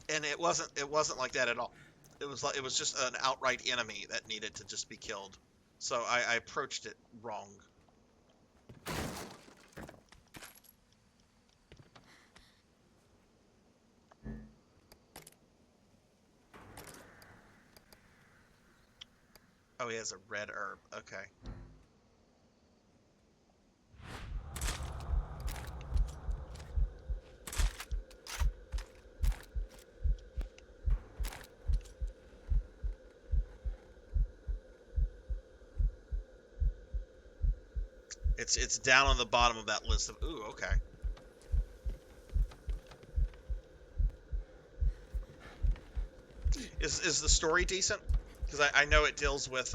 and it wasn't. It wasn't like that at all. It was just an outright enemy that needed to just be killed. So I approached it wrong. Oh, he has a red herb. Okay. It's down on the bottom of that list of. Ooh, okay. Is the story decent? Because I know it deals with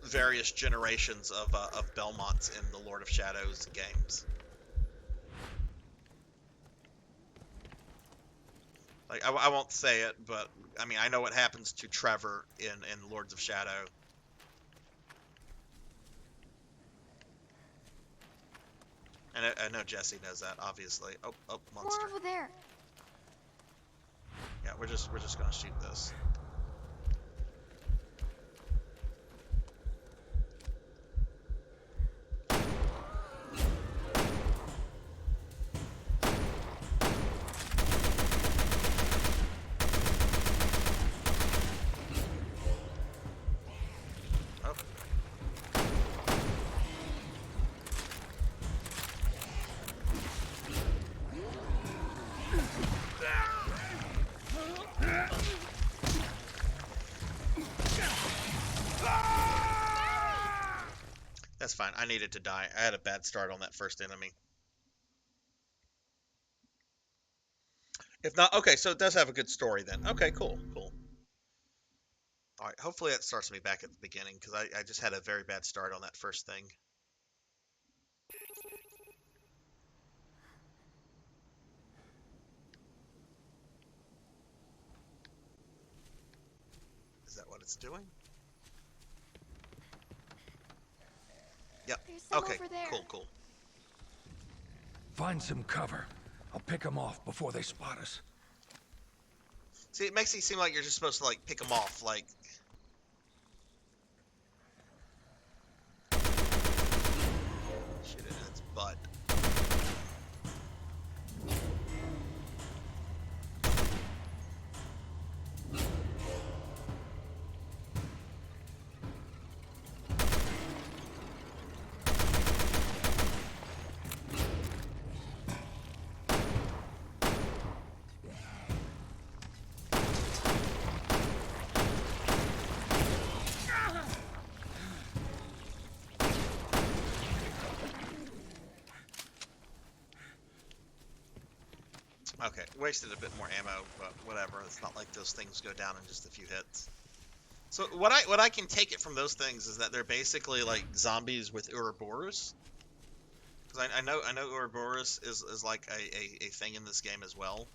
various generations of Belmonts in the Lord of Shadows games. Like I won't say it, but I mean I know what happens to Trevor in Lords of Shadow. And I know Jesse knows that, obviously. Oh, monster. More over there. Yeah, we're just gonna shoot this. That's fine. I needed to die. I had a bad start on that first enemy. If not, okay, so it does have a good story then. Okay, cool. Alright, hopefully that starts me back at the beginning, because I just had a very bad start on that first thing. Is that what it's doing? Yep. Okay, cool. Find some cover. I'll pick them off before they spot us. See, it makes it seem like you're just supposed to, like, pick them off, like... Shoot it in its butt. Okay, wasted a bit more ammo, but whatever. It's not like those things go down in just a few hits. So what I can take it from those things is that they're basically like zombies with Ouroboros. Because I know Ouroboros is like a thing in this game as well.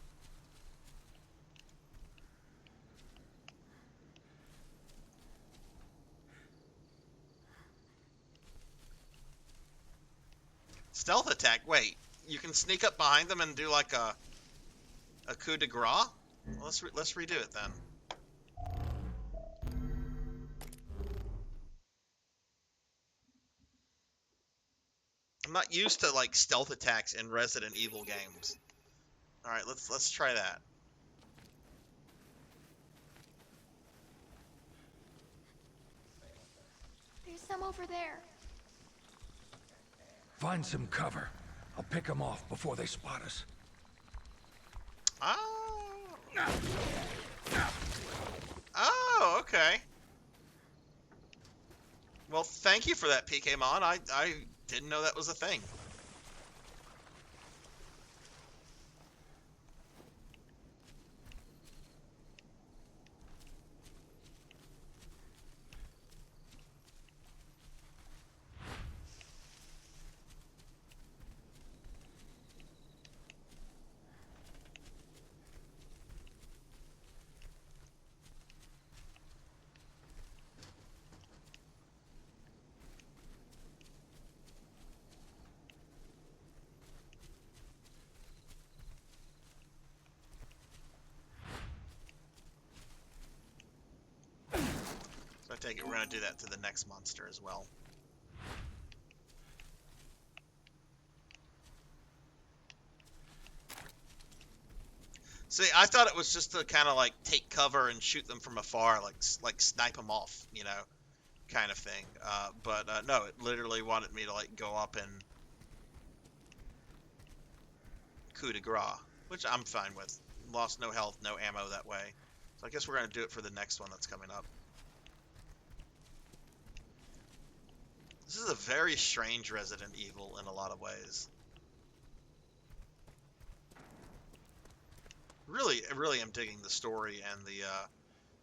Stealth attack. Wait, you can sneak up behind them and do like a coup de grace? Well, let's redo it then. I'm not used to like stealth attacks in Resident Evil games. All right, let's try that. There's some over there. Find some cover. I'll pick them off before they spot us. Oh, okay. Well, thank you for that, PKmon. I didn't know that was a thing. So I take it we're going to do that to the next monster as well. See, I thought it was just to kind of like take cover and shoot them from afar, like snipe them off, you know, kind of thing. But no, it literally wanted me to like go up and coup de grace, which I'm fine with. Lost no health, no ammo that way. So I guess we're going to do it for the next one that's coming up. This is a very strange Resident Evil in a lot of ways. Really, I really am digging the story and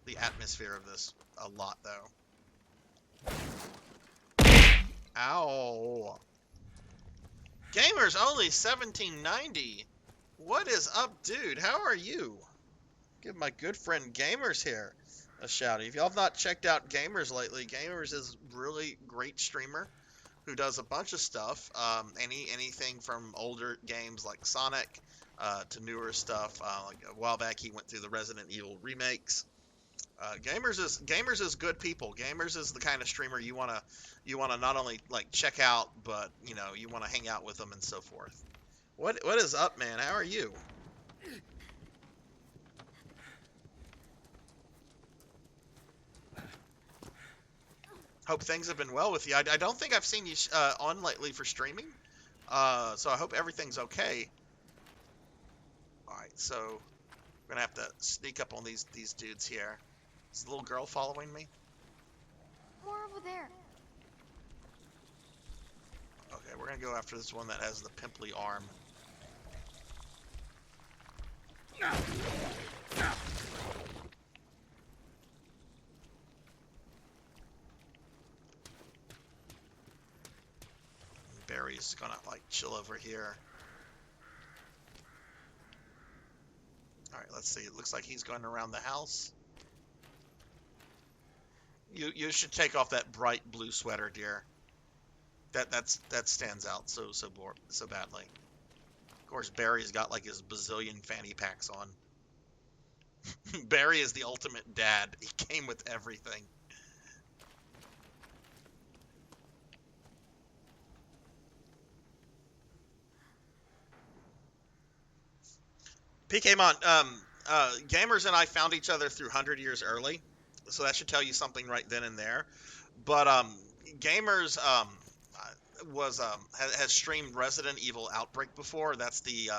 the atmosphere of this a lot, though. Ow! Gamers only 1790. What is up, dude? How are you? Give my good friend Gamers here a shout. If y'all have not checked out Gamers lately, Gamers is a really great streamer who does a bunch of stuff. Anything from older games like Sonic to newer stuff. Like a while back, he went through the Resident Evil remakes. Gamers is good people. Gamers is the kind of streamer you wanna not only like check out, but you know you wanna hang out with them and so forth. What is up, man? How are you? Hope things have been well with you. I don't think I've seen you on lately for streaming, so I hope everything's okay. All right, so we're gonna have to sneak up on these dudes here. Is the little girl following me? More over there. Okay, we're gonna go after this one that has the pimply arm. Barry's gonna like chill over here. Alright, let's see. It looks like he's going around the house. You should take off that bright blue sweater, dear. That stands out so badly. Of course, Barry's got like his bazillion fanny packs on. Barry is the ultimate dad. He came with everything. PKmon, Gamers and I found each other through 100 Years Early, so that should tell you something right then and there. But Gamers has streamed Resident Evil Outbreak before. That's the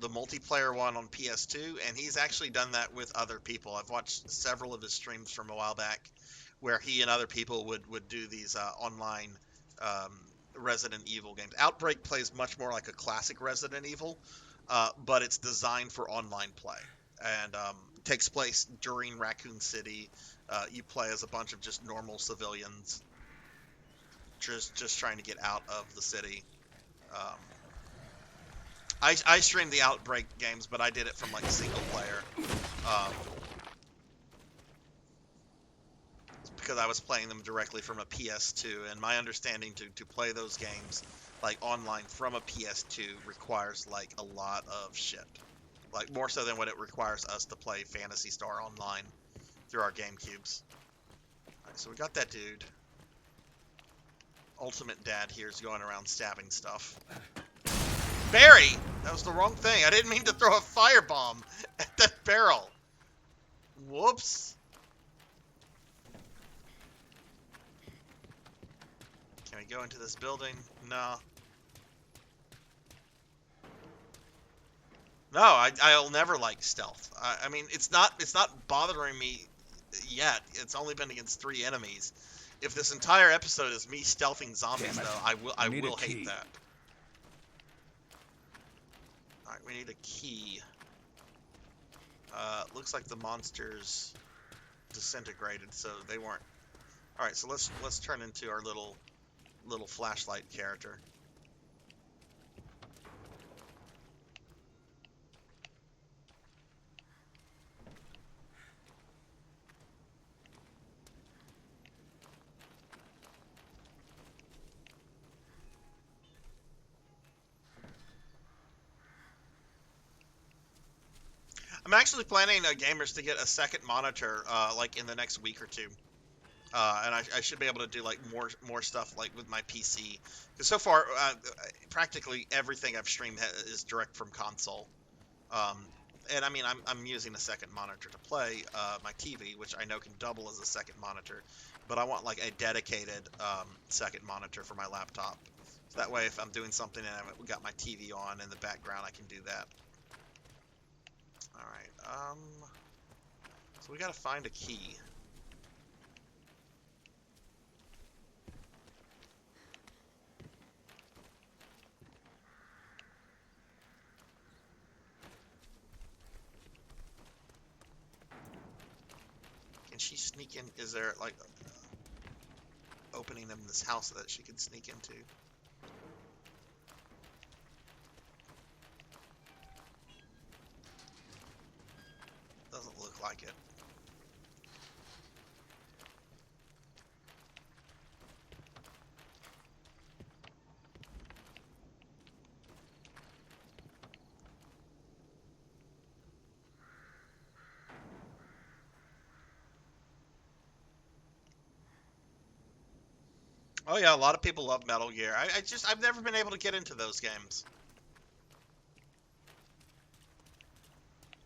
multiplayer one on PS2, and he's actually done that with other people. I've watched several of his streams from a while back, where he and other people would do these online Resident Evil games. Outbreak plays much more like a classic Resident Evil. but it's designed for online play, and takes place during Raccoon City. You play as a bunch of just normal civilians, just trying to get out of the city. I streamed the Outbreak games, but I did it from like single player. Because I was playing them directly from a PS2, and my understanding to play those games like online from a PS2 requires like a lot of shit, like more so than what it requires us to play Phantasy Star online through our GameCubes. Alright, so we got that dude. Ultimate Dad here is going around stabbing stuff. Barry! That was the wrong thing. I didn't mean to throw a firebomb at that barrel. Whoops. Can we go into this building? No. No, I'll never like stealth. I mean, it's not bothering me yet. It's only been against 3 enemies. If this entire episode is me stealthing zombies, though, I will hate that. All right, we need a key. Looks like the monsters disintegrated, so they weren't. All right, so let's turn into our little flashlight character. I'm actually planning gamers to get a second monitor like in the next week or two. And I should be able to do like more stuff like with my PC. Because so far, practically everything I've streamed is direct from console. And I mean, I'm using a second monitor to play my TV, which I know can double as a second monitor. But I want like a dedicated second monitor for my laptop. So that way, if I'm doing something and I've got my TV on in the background, I can do that. All right. So we got to find a key. Can she sneak in? Is there like opening in this house that she can sneak into? Doesn't look like it. Oh yeah, a lot of people love Metal Gear. I've never been able to get into those games.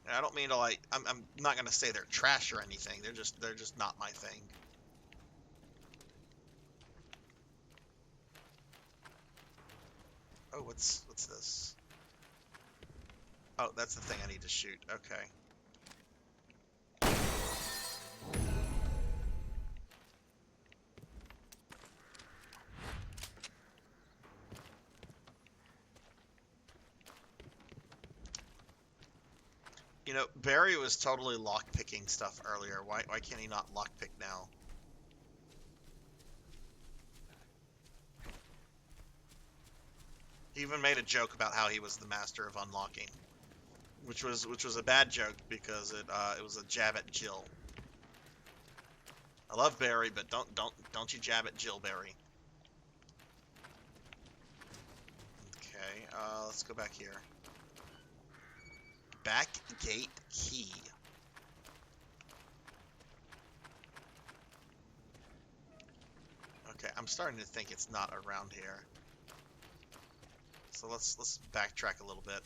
And I don't mean to like, I'm not gonna say they're trash or anything. They're just not my thing. Oh, what's this? Oh, that's the thing I need to shoot. Okay. You know, Barry was totally lockpicking stuff earlier. Why can't he not lockpick now? He even made a joke about how he was the master of unlocking, which was a bad joke because it was a jab at Jill. I love Barry, but don't you jab at Jill, Barry. Okay, let's go back here. Back gate key. Okay, I'm starting to think it's not around here. So let's backtrack a little bit.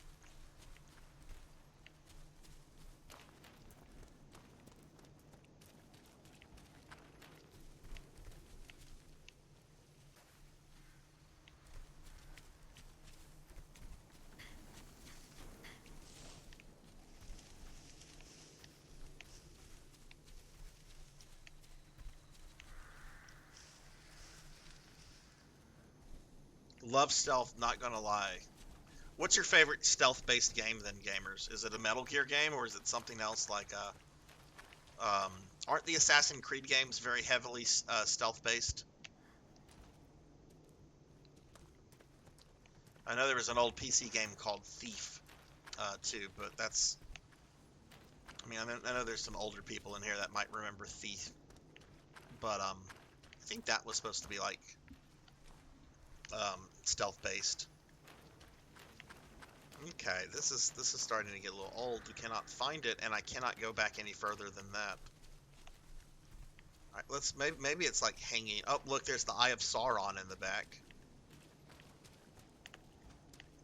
Love stealth, not gonna lie. What's your favorite stealth-based game then, gamers? Is it a Metal Gear game, or is it something else like aren't the Assassin's Creed games very heavily stealth-based? I know there was an old PC game called Thief, too, but that's... I mean, I know there's some older people in here that might remember Thief, but I think that was supposed to be like stealth-based. Okay, this is starting to get a little old. We cannot find it, and I cannot go back any further than that. All right, let's maybe it's like hanging. Oh, look, there's the Eye of Sauron in the back.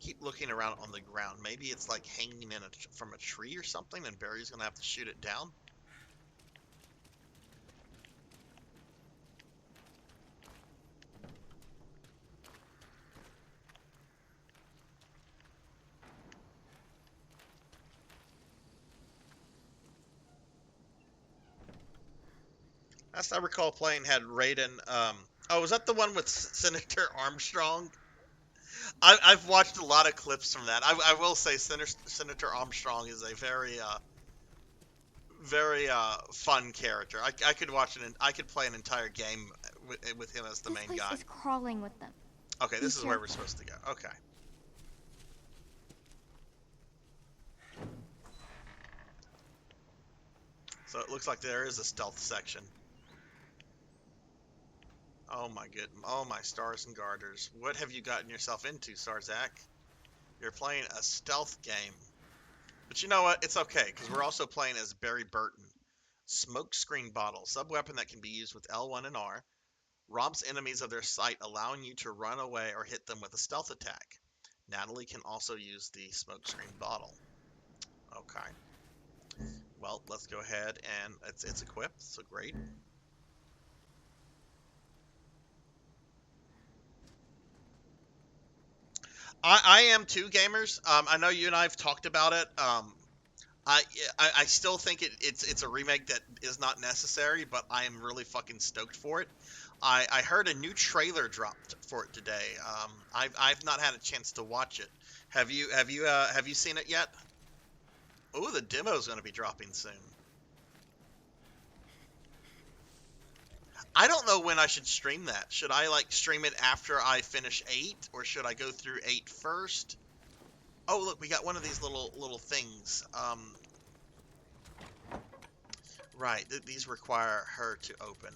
Keep looking around on the ground. Maybe it's like hanging in from a tree or something, and Barry's gonna have to shoot it down. Last I recall playing had Raiden. Oh, was that the one with Senator Armstrong? I've watched a lot of clips from that. I will say Senator Armstrong is a very fun character. I could watch I could play an entire game with him as the main guy. This place is crawling with them. Okay, this is where we're supposed to go. Okay. So it looks like there is a stealth section. Oh my goodness. Oh my stars and garters. What have you gotten yourself into, Sarzac? You're playing a stealth game. But you know what? It's okay, because we're also playing as Barry Burton. Smokescreen bottle. Sub-weapon that can be used with L1 and R. Robs enemies of their sight, allowing you to run away or hit them with a stealth attack. Natalie can also use the smokescreen bottle. Okay. Well, let's go ahead and it's equipped, so great. I am too, gamers. I know you and I have talked about it. I still think it's a remake that is not necessary, but I am really fucking stoked for it. I heard a new trailer dropped for it today. I've not had a chance to watch it. Have you seen it yet? Oh, the demo's going to be dropping soon. I don't know when I should stream that. Should I like stream it after I finish 8, or should I go through 8 first? Oh, look, we got one of these little things. Right, these require her to open.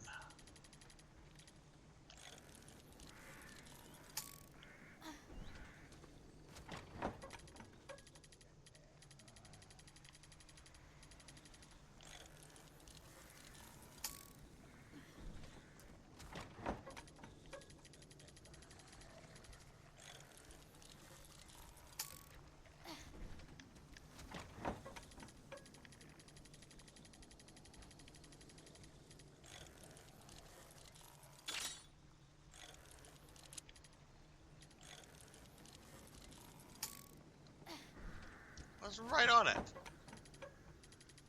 I was right on it.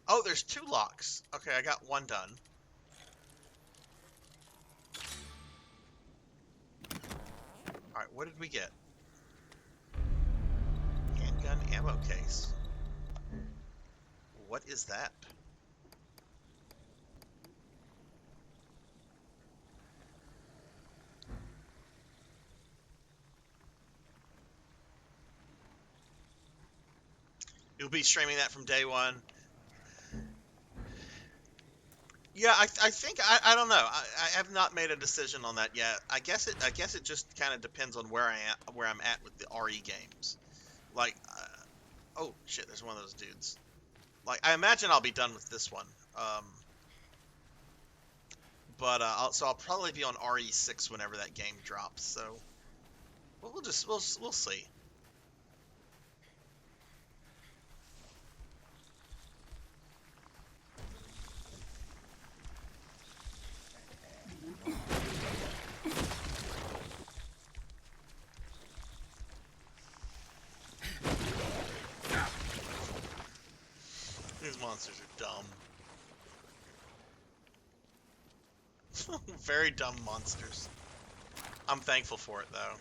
Oh, there's 2 locks. Okay, I got 1 done. Alright, what did we get? Handgun ammo case. What is that? You'll be streaming that from day 1. Yeah, I think I don't know. I have not made a decision on that yet. I guess it just kind of depends on where I'm at with the RE games. Like, oh shit, there's one of those dudes. Like, I imagine I'll be done with this one. But I'll probably be on RE6 whenever that game drops. So we'll see. These monsters are dumb. Very dumb monsters. I'm thankful for it, though.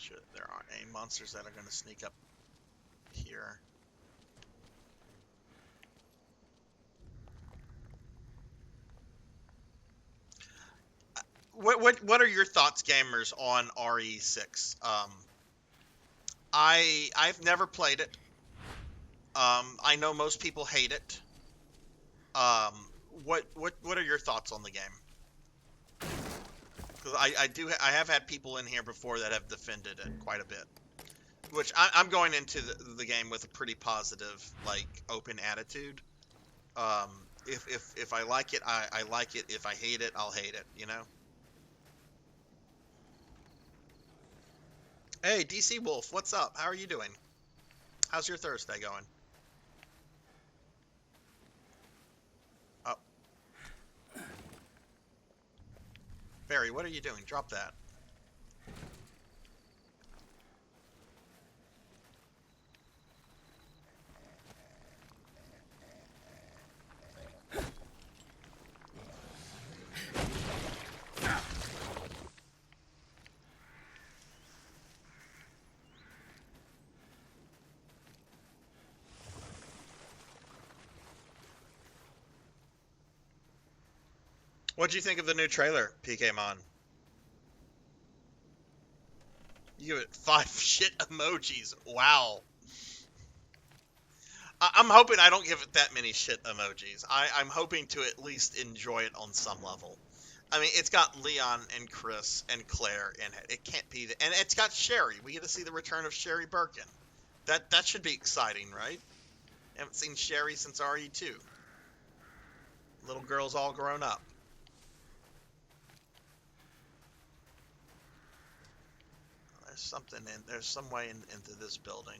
Shit, there aren't any monsters that are going to sneak up here. What are your thoughts, gamers, on RE6? I've never played it. I know most people hate it. What are your thoughts on the game? Because I have had people in here before that have defended it quite a bit. Which I'm going into the game with a pretty positive, like, open attitude. If I like it, I like it. If I hate it, I'll hate it, you know? Hey, DC Wolf, what's up? How are you doing? How's your Thursday going? Oh. Barry, what are you doing? Drop that. What'd you think of the new trailer, PKmon? You give it 5 shit emojis. Wow. I'm hoping I don't give it that many shit emojis. I'm hoping to at least enjoy it on some level. I mean, it's got Leon and Chris and Claire in it. It can't be... And it's got Sherry. We get to see the return of Sherry Birkin. That should be exciting, right? Haven't seen Sherry since RE2. Little girl's all grown up. There's some way into this building.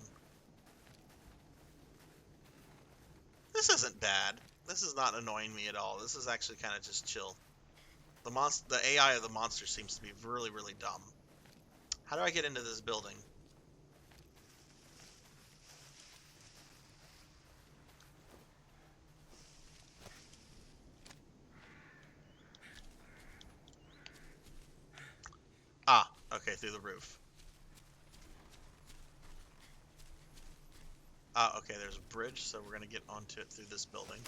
This isn't bad. This is not annoying me at all. This is actually kind of just chill. The AI of the monster seems to be really, really dumb. How do I get into this building? Ah, okay, through the roof. Ah, okay, there's a bridge, so we're gonna get onto it through this building.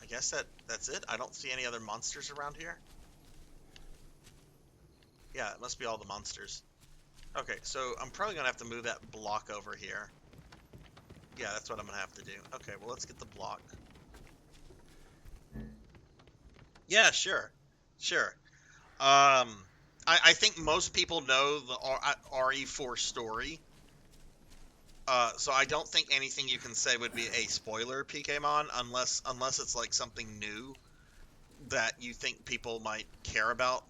I guess that's it. I don't see any other monsters around here. Yeah, it must be all the monsters. Okay, so I'm probably gonna have to move that block over here. Yeah, that's what I'm gonna have to do. Okay, well, let's get the block. Yeah, sure. Sure. I think most people know the RE4 story. So I don't think anything you can say would be a spoiler, PKmon, unless it's like something new that you think people might care about.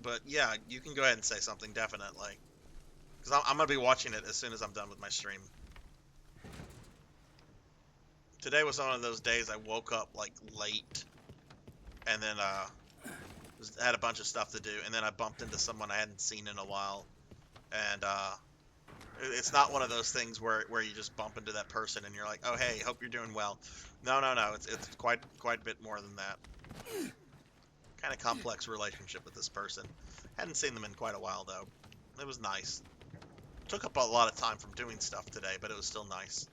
But yeah, you can go ahead and say something, definitely. Because I'm going to be watching it as soon as I'm done with my stream. Today was one of those days I woke up like late and then had a bunch of stuff to do, and then I bumped into someone I hadn't seen in a while, and it's not one of those things where you just bump into that person and you're like, oh hey, hope you're doing well. No, it's quite a bit more than that. Kind of complex relationship with this person. Hadn't seen them in quite a while though. It was nice. Took up a lot of time from doing stuff today, but it was still nice.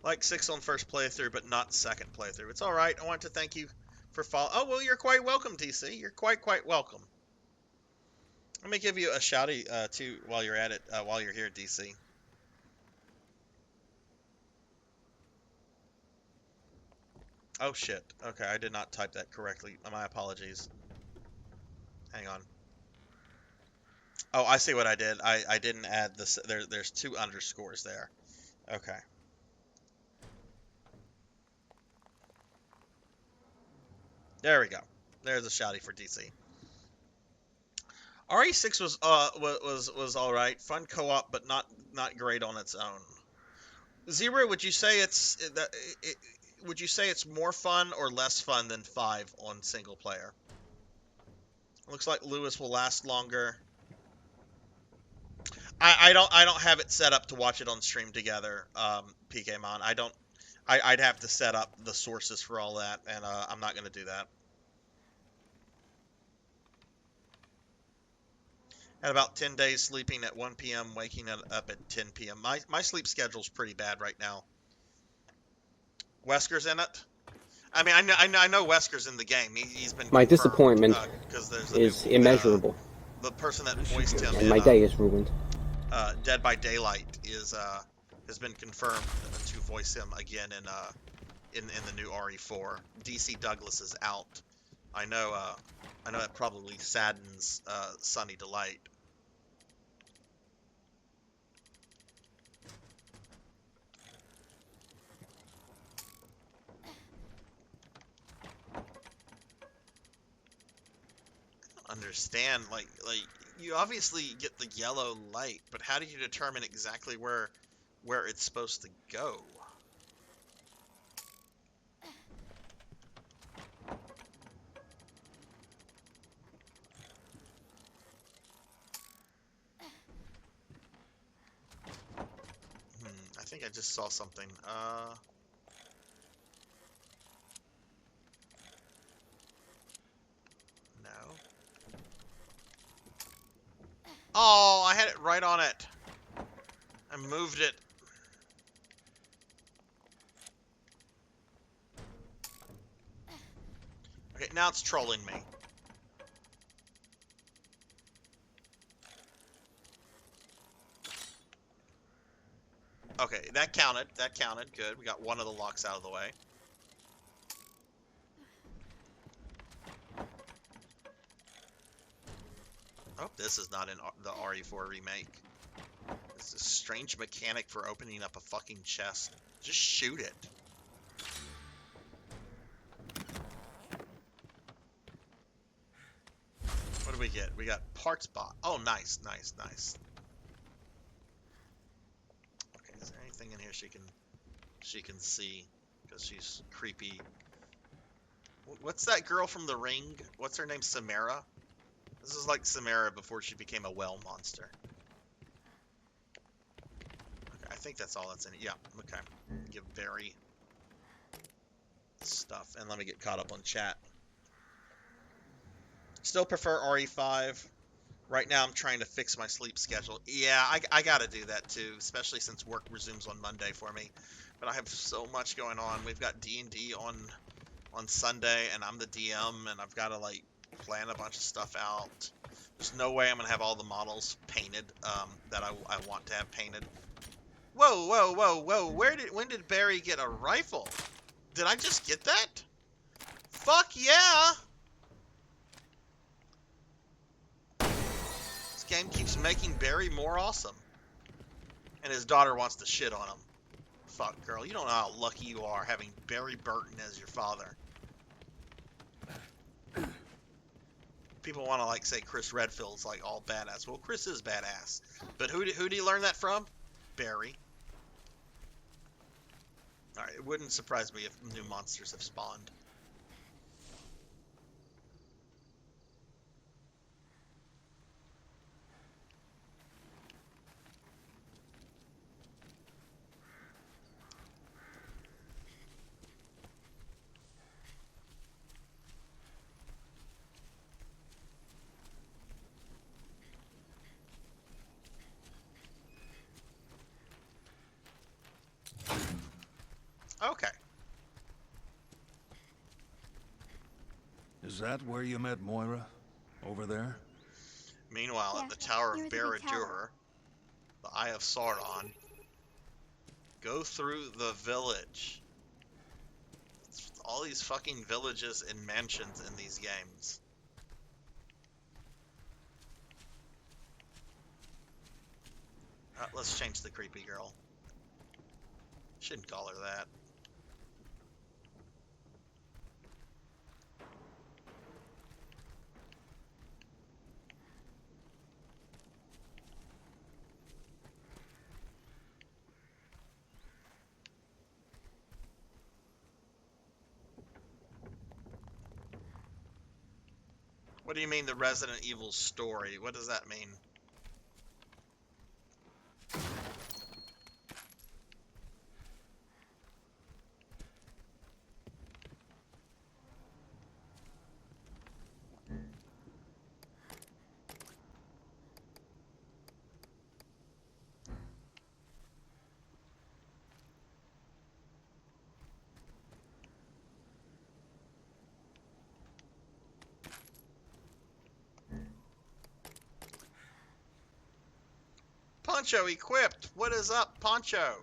Like 6 on first playthrough, but not second playthrough. It's alright. I want to thank you for follow. Oh, well, you're quite welcome, TC. You're quite welcome. Let me give you a shouty, too, while you're at it, while you're here, DC. Oh, shit. Okay, I did not type that correctly. My apologies. Hang on. Oh, I see what I did. I didn't add this. There's 2 underscores there. Okay. There we go. There's a shouty for DC. RE6 was all right, fun co-op, but not great on its own. Zero, would you say it's more fun or less fun than 5 on single player? Looks like Lewis will last longer. I don't have it set up to watch it on stream together, PKmon. I'd have to set up the sources for all that, and I'm not gonna do that. Had about 10 days sleeping at 1 p.m., waking up at 10 p.m. My sleep schedule's pretty bad right now. Wesker's in it. I mean, I know Wesker's in the game. He's been My confirmed, disappointment there's is new, immeasurable, the person that voiced him and in my day is ruined. Dead by Daylight has been confirmed to voice him again in the new RE4. DC Douglas is out. I know that probably saddens Sunny Delight. Understand, like you obviously get the yellow light, but how do you determine exactly where it's supposed to go? I think I just saw something. No. Oh, I had it right on it. I moved it. Okay, now it's trolling me. Okay, that counted. That counted. Good. We got one of the locks out of the way. Oh, this is not in the RE4 remake. It's a strange mechanic for opening up a fucking chest. Just shoot it. What do we get? We got parts bot. Oh, nice, nice, nice. Okay, is there anything in here she can see? Because she's creepy. What's that girl from The Ring? What's her name? Samara? This is like Samara before she became a well monster. Okay, I think that's all that's in it. Yeah, okay. Give Barry stuff. And let me get caught up on chat. Still prefer RE5. Right now I'm trying to fix my sleep schedule. Yeah, I gotta do that too, especially since work resumes on Monday for me. But I have so much going on. We've got D&D on Sunday, and I'm the DM, and I've got to like plan a bunch of stuff out. There's no way I'm gonna have all the models painted that I want to have painted. Whoa, whoa, whoa, whoa! When did Barry get a rifle? Did I just get that? Fuck yeah! This game keeps making Barry more awesome, and his daughter wants to shit on him. Fuck, girl, you don't know how lucky you are having Barry Burton as your father. People want to like say Chris Redfield's like all badass. Well, Chris is badass, but who did he learn that from? Barry. All right, it wouldn't surprise me if new monsters have spawned. Okay. Is that where you met Moira? Over there? Meanwhile, Yeah, at the Tower of near the big Barad-dûr, tower. the Eye of Sauron, go through the village. It's all these fucking villages and mansions in these games. Let's change the creepy girl. Shouldn't call her that. What do you mean the Resident Evil story? What does that mean? Poncho equipped. What is up, Poncho?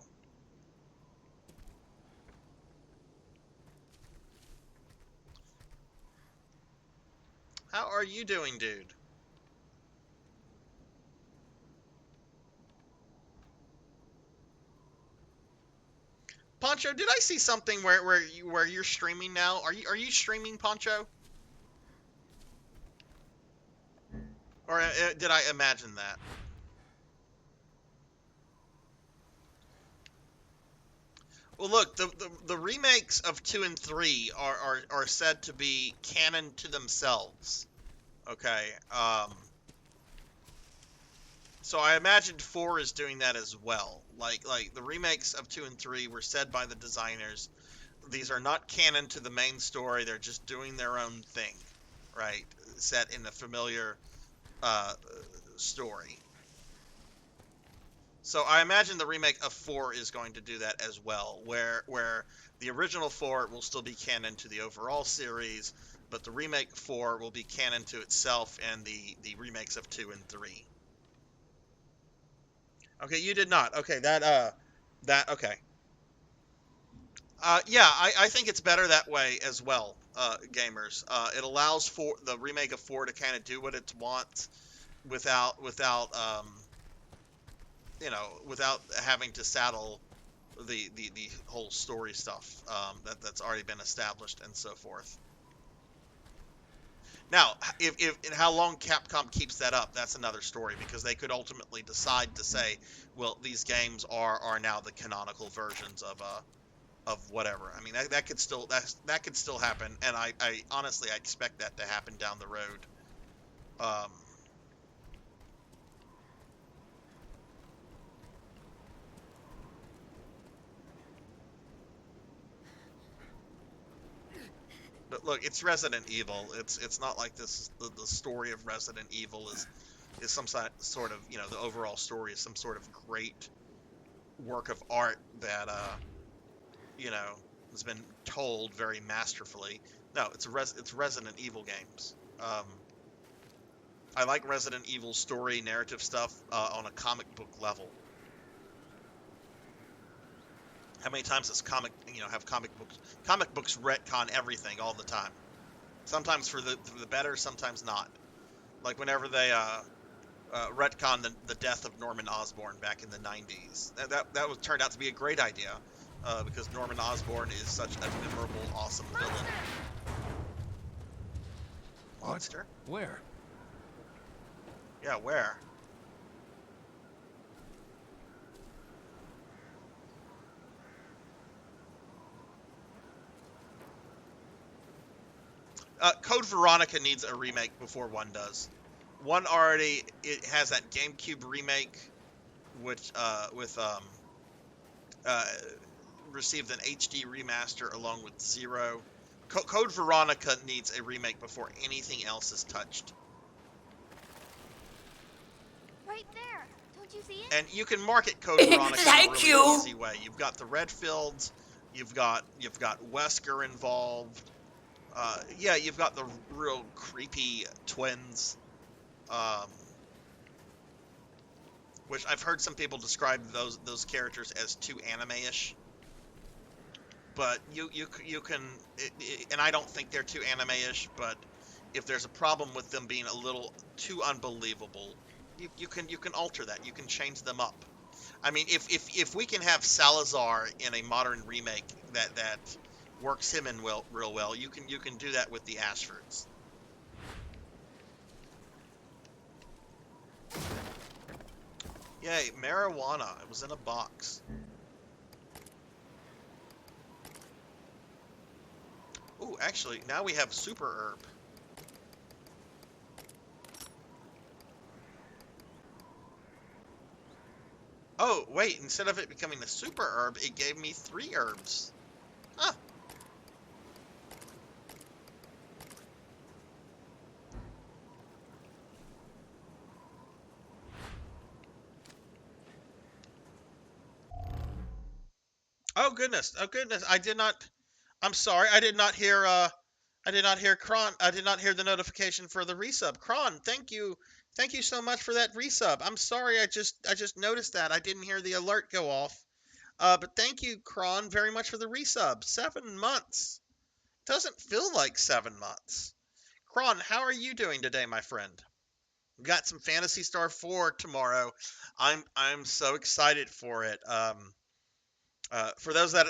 How are you doing, dude? Poncho, did I see something where you're streaming now? Are you streaming, Poncho? Or did I imagine that? Well, look, the remakes of 2 and 3 are said to be canon to themselves. Okay. So I imagined 4 is doing that as well. Like the remakes of 2 and 3 were said by the designers. These are not canon to the main story. They're just doing their own thing, right? Set in a familiar story. So I imagine the remake of 4 is going to do that as well, where the original 4 will still be canon to the overall series, but the remake 4 will be canon to itself and the remakes of 2 and 3. Okay, you did not. Okay, okay. Yeah, I think it's better that way as well, gamers. It allows for the remake of 4 to kind of do what it wants without without having to saddle the whole story stuff that's already been established and so forth. Now, if how long Capcom keeps that up, that's another story, because they could ultimately decide to say, well, these games are now the canonical versions of whatever. I mean, that could still happen, and I honestly I expect that to happen down the road. But look, it's Resident Evil. It's not like this. The story of Resident Evil is some sort of, the overall story is some sort of great work of art that has been told very masterfully. No, it's Resident Evil games. I like Resident Evil story narrative stuff on a comic book level. How many times does comic books retcon everything all the time? Sometimes for the better, sometimes not. Like whenever they retcon the death of Norman Osborn back in the 90s. That turned out to be a great idea, because Norman Osborn is such a memorable, awesome villain. Monster? Where? Yeah, where? Code Veronica needs a remake before 1 does. 1 already, it has that GameCube remake, which received an HD remaster along with 0. Code Veronica needs a remake before anything else is touched. Right there. Don't you see it? And you can market Code Veronica in a really easy way. You've got the Redfields, you've got Wesker involved. Yeah, you've got the real creepy twins, which I've heard some people describe those characters as too anime-ish. But you can, and I don't think they're too anime-ish. But if there's a problem with them being a little too unbelievable, you can alter that. You can change them up. I mean, if we can have Salazar in a modern remake that works him in real well, you can do that with the Ashfords. Yay, marijuana. It was in a box. Ooh, actually, now we have super herb. Oh, wait, instead of it becoming a super herb, it gave me 3 herbs. Huh. Oh goodness. Oh goodness. I'm sorry. I did not hear Kron. I did not hear the notification for the resub. Kron, thank you Thank you so much for that resub. I'm sorry, I just noticed that. I didn't hear the alert go off. But thank you, Kron, very much for the resub. 7 months. Doesn't feel like 7 months. Kron, how are you doing today, my friend? We got some Phantasy Star 4 tomorrow. I'm so excited for it. For those that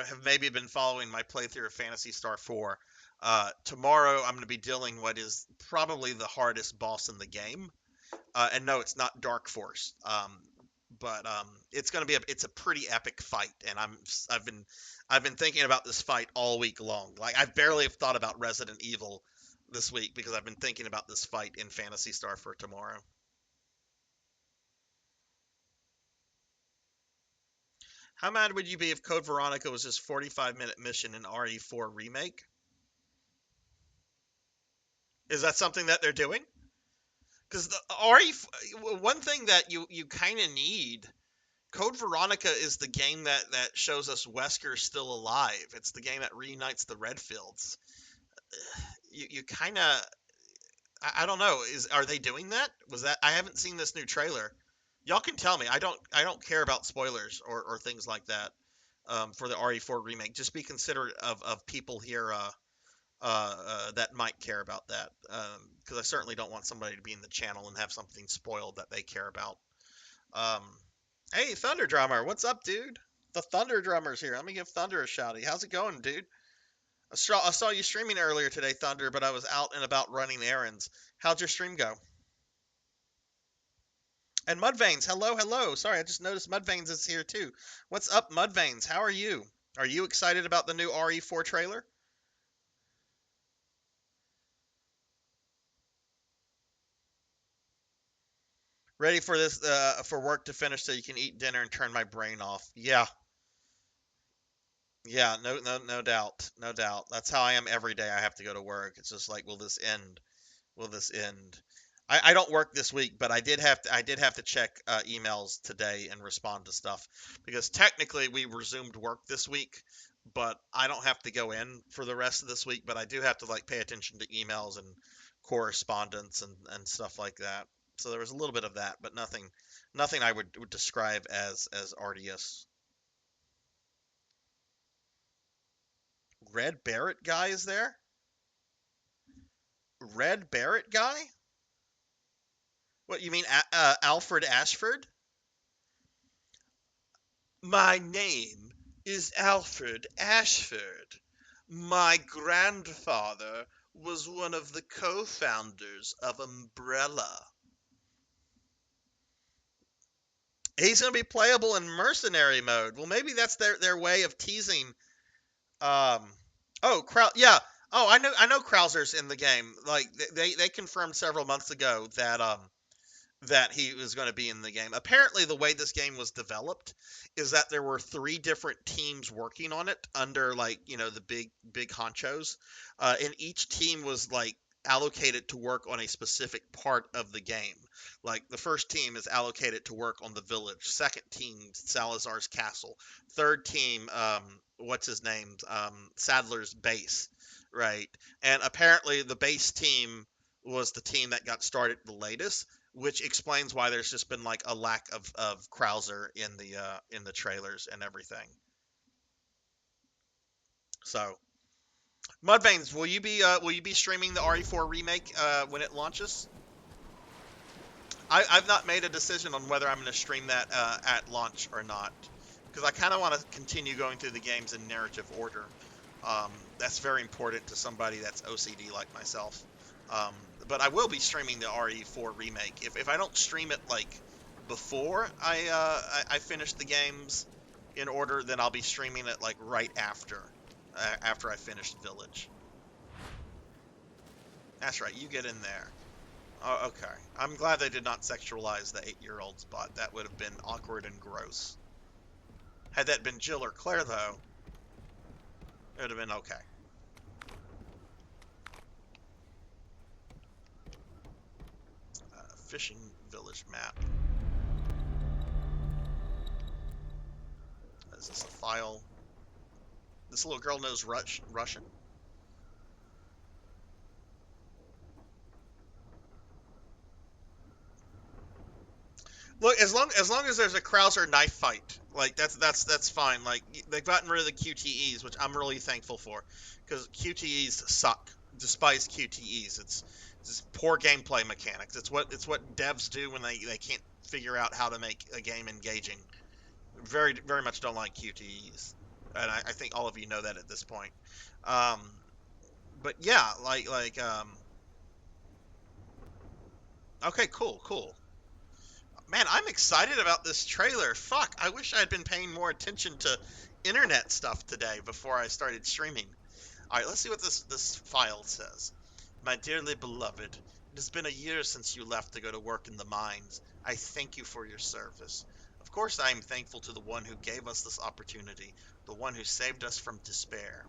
have maybe been following my playthrough of Phantasy Star 4, tomorrow I'm going to be dealing what is probably the hardest boss in the game. And no, it's not Dark Force. But it's going to be it's a pretty epic fight, and I've been thinking about this fight all week long. Like I barely have thought about Resident Evil this week because I've been thinking about this fight in Phantasy Star for tomorrow. How mad would you be if Code Veronica was just 45-minute mission in RE4 remake? Is that something that they're doing? Because the one thing that you kind of need, Code Veronica is the game that shows us Wesker's still alive. It's the game that reunites the Redfields. You kind of, I don't know. Are they doing that? I haven't seen this new trailer. Y'all can tell me. I don't care about spoilers or things like that for the RE4 remake. Just be considerate of people here that might care about that, because I certainly don't want somebody to be in the channel and have something spoiled that they care about. Hey, Thunder Drummer, what's up, dude? The Thunder Drummer's here. Let me give Thunder a shouty. How's it going, dude? I saw you streaming earlier today, Thunder, but I was out and about running errands. How'd your stream go? And Mudveins, hello. Sorry, I just noticed Mudveins is here too. What's up, Mudveins? How are you? Are you excited about the new RE4 trailer? Ready for this for work to finish so you can eat dinner and turn my brain off. Yeah. Yeah, no doubt. No doubt. That's how I am every day I have to go to work. It's just like, will this end? Will this end? I don't work this week, but I did have to check emails today and respond to stuff because technically we resumed work this week, but I don't have to go in for the rest of this week, but I do have to like pay attention to emails and correspondence and stuff like that. So there was a little bit of that, but nothing I would describe as arduous. Red Barrett guy is there? Red Barrett guy? What, you mean Alfred Ashford? My name is Alfred Ashford. My grandfather was one of the co-founders of Umbrella. He's going to be playable in mercenary mode. Well, maybe that's their way of teasing. Yeah. Oh, I know Krauser's in the game. Like they confirmed several months ago that he was going to be in the game. Apparently, the way this game was developed is that there were 3 different teams working on it under the big honchos, and each team was like allocated to work on a specific part of the game. Like the first team is allocated to work on the village. Second team, Salazar's castle. Third team, what's his name? Sadler's base, right? And apparently, the base team was the team that got started the latest, which explains why there's just been like a lack of Krauser in the trailers and everything. So, Mudveins, will you be streaming the RE4 remake when it launches? I've not made a decision on whether I'm going to stream that at launch or not, because I kind of want to continue going through the games in narrative order. That's very important to somebody that's OCD like myself. But I will be streaming the RE4 remake. If I don't stream it like before I finish the games in order, then I'll be streaming it like right after I finish Village. That's right, you get in there. Oh, okay. I'm glad they did not sexualize the 8-year-old's butt. That would have been awkward and gross. Had that been Jill or Claire, though, it would have been okay. Fishing village map. Is this a file? This little girl knows Russian? Look, as long as there's a Krauser knife fight, like that's fine. Like they've gotten rid of the QTEs, which I'm really thankful for, because QTEs suck. Despise QTEs. It's just poor gameplay mechanics. It's what devs do when they can't figure out how to make a game engaging. Very much don't like QTEs, and I think all of you know that at this point. But yeah, okay, cool. Man, I'm excited about this trailer. Fuck, I wish I had been paying more attention to internet stuff today before I started streaming. All right, let's see what this file says. My dearly beloved, it has been a year since you left to go to work in the mines. I thank you for your service. Of course, I am thankful to the one who gave us this opportunity, the one who saved us from despair.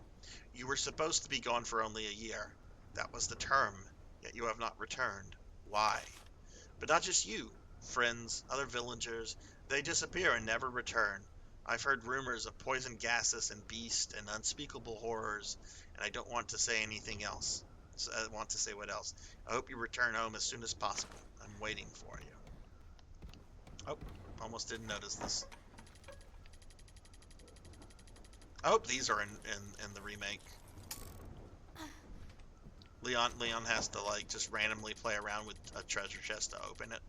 You were supposed to be gone for only a year. That was the term, yet you have not returned. Why? But not just you. Friends, other villagers, they disappear and never return. I've heard rumors of poison gases and beasts and unspeakable horrors, and I don't want to say anything else. So I want to say what else. I hope you return home as soon as possible. I'm waiting for you. Oh, almost didn't notice this. I hope these are in the remake. Leon has to like just randomly play around with a treasure chest to open it.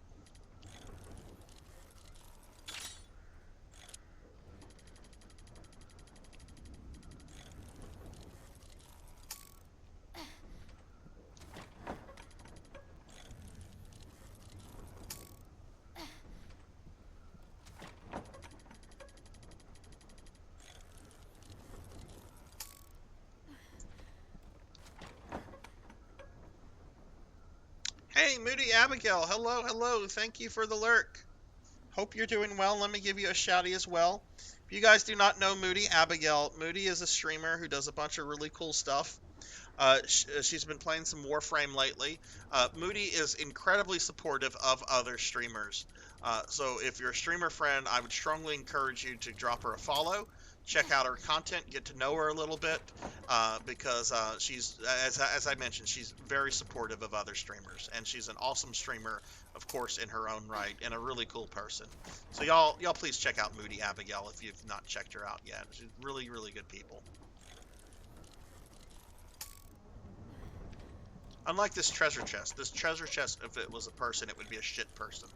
Hey, Moody Abigail, hello, thank you for the lurk. Hope you're doing well. Let me give you a shouty as well. If you guys do not know Moody Abigail, Moody is a streamer who does a bunch of really cool stuff. She's been playing some Warframe lately. Moody is incredibly supportive of other streamers. So if you're a streamer friend, I would strongly encourage you to drop her a follow. Check out her content, get to know her a little bit, because she's, as I mentioned, she's very supportive of other streamers, and she's an awesome streamer, of course, in her own right, and a really cool person. So y'all please check out Moody Abigail if you've not checked her out yet. She's really good people. Unlike this treasure chest. This treasure chest, if it was a person, it would be a shit person.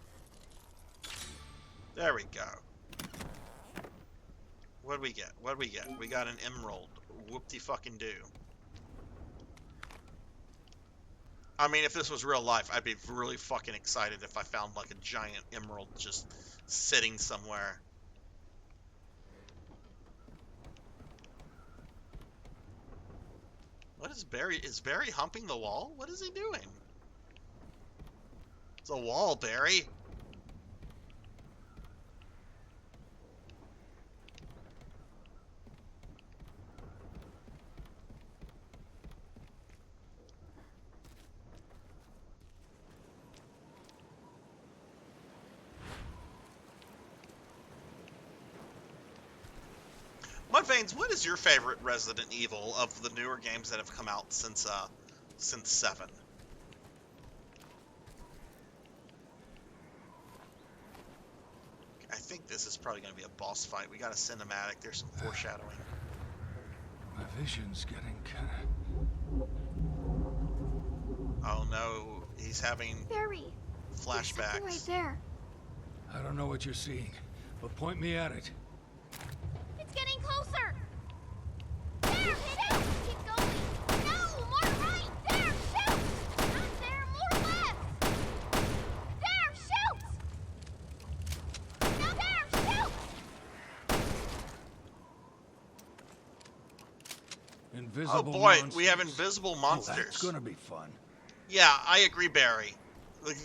There we go. What do we get? We got an emerald. Whoop-de-fucking-do. I mean, if this was real life, I'd be really fucking excited if I found, like, a giant emerald just sitting somewhere. What is Barry? Is Barry humping the wall? What is he doing? It's a wall, Barry. Mudveins, what is your favorite Resident Evil of the newer games that have come out since 7? I think this is probably going to be a boss fight. We got a cinematic. There's some foreshadowing. My vision's getting kind of... Oh no, he's having Barry, flashbacks. right there. I don't know what you're seeing, but point me at it. It's getting closer. There, hit it. Keep going. No, more right. There, shoot. Not there, more left. There, shoot. Now there, shoot. Invisible Oh boy, monsters. we have invisible monsters. Oh, that's gonna be fun. Yeah, I agree, Barry.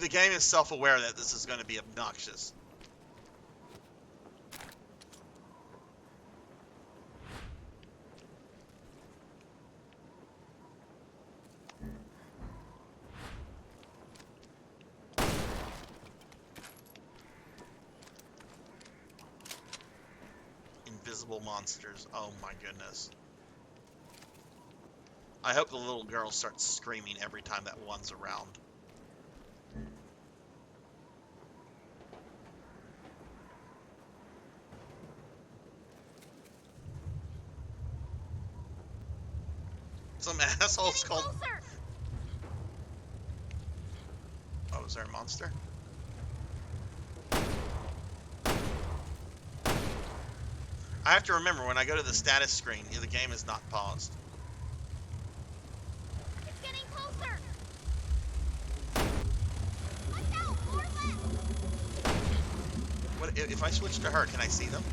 The game is self-aware that this is going to be obnoxious. Invisible monsters. Oh my goodness. I hope the little girl starts screaming every time that one's around. Some asshole's called. Closer. Oh, is there a monster? I have to remember when I go to the status screen, the game is not paused. It's getting closer. Watch out, more left. What if I switch to her? Can I see them?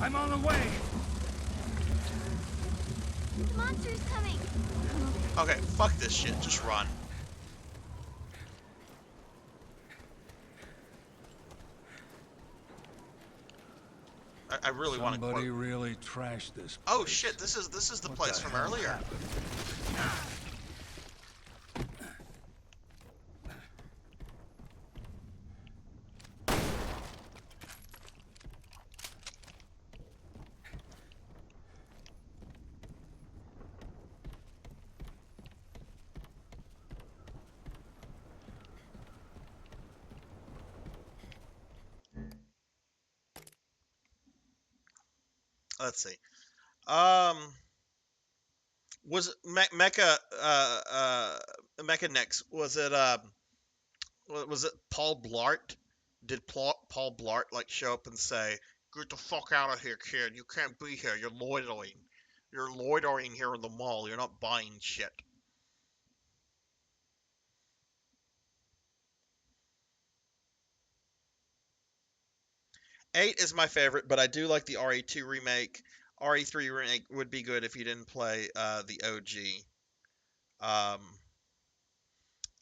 I'm on the way. The monster's coming. Okay, fuck this shit. Just run. I really want to. Somebody really trashed this place. Oh shit! This is the What place the from hell earlier. happened? Let's see. Was Mecha Next? Was it Paul Blart? Did Paul Blart like show up and say, "Get the fuck out of here, kid! You can't be here. You're loitering. You're loitering here in the mall. You're not buying shit." Eight is my favorite, but I do like the RE2 remake. RE3 remake would be good if you didn't play the OG. All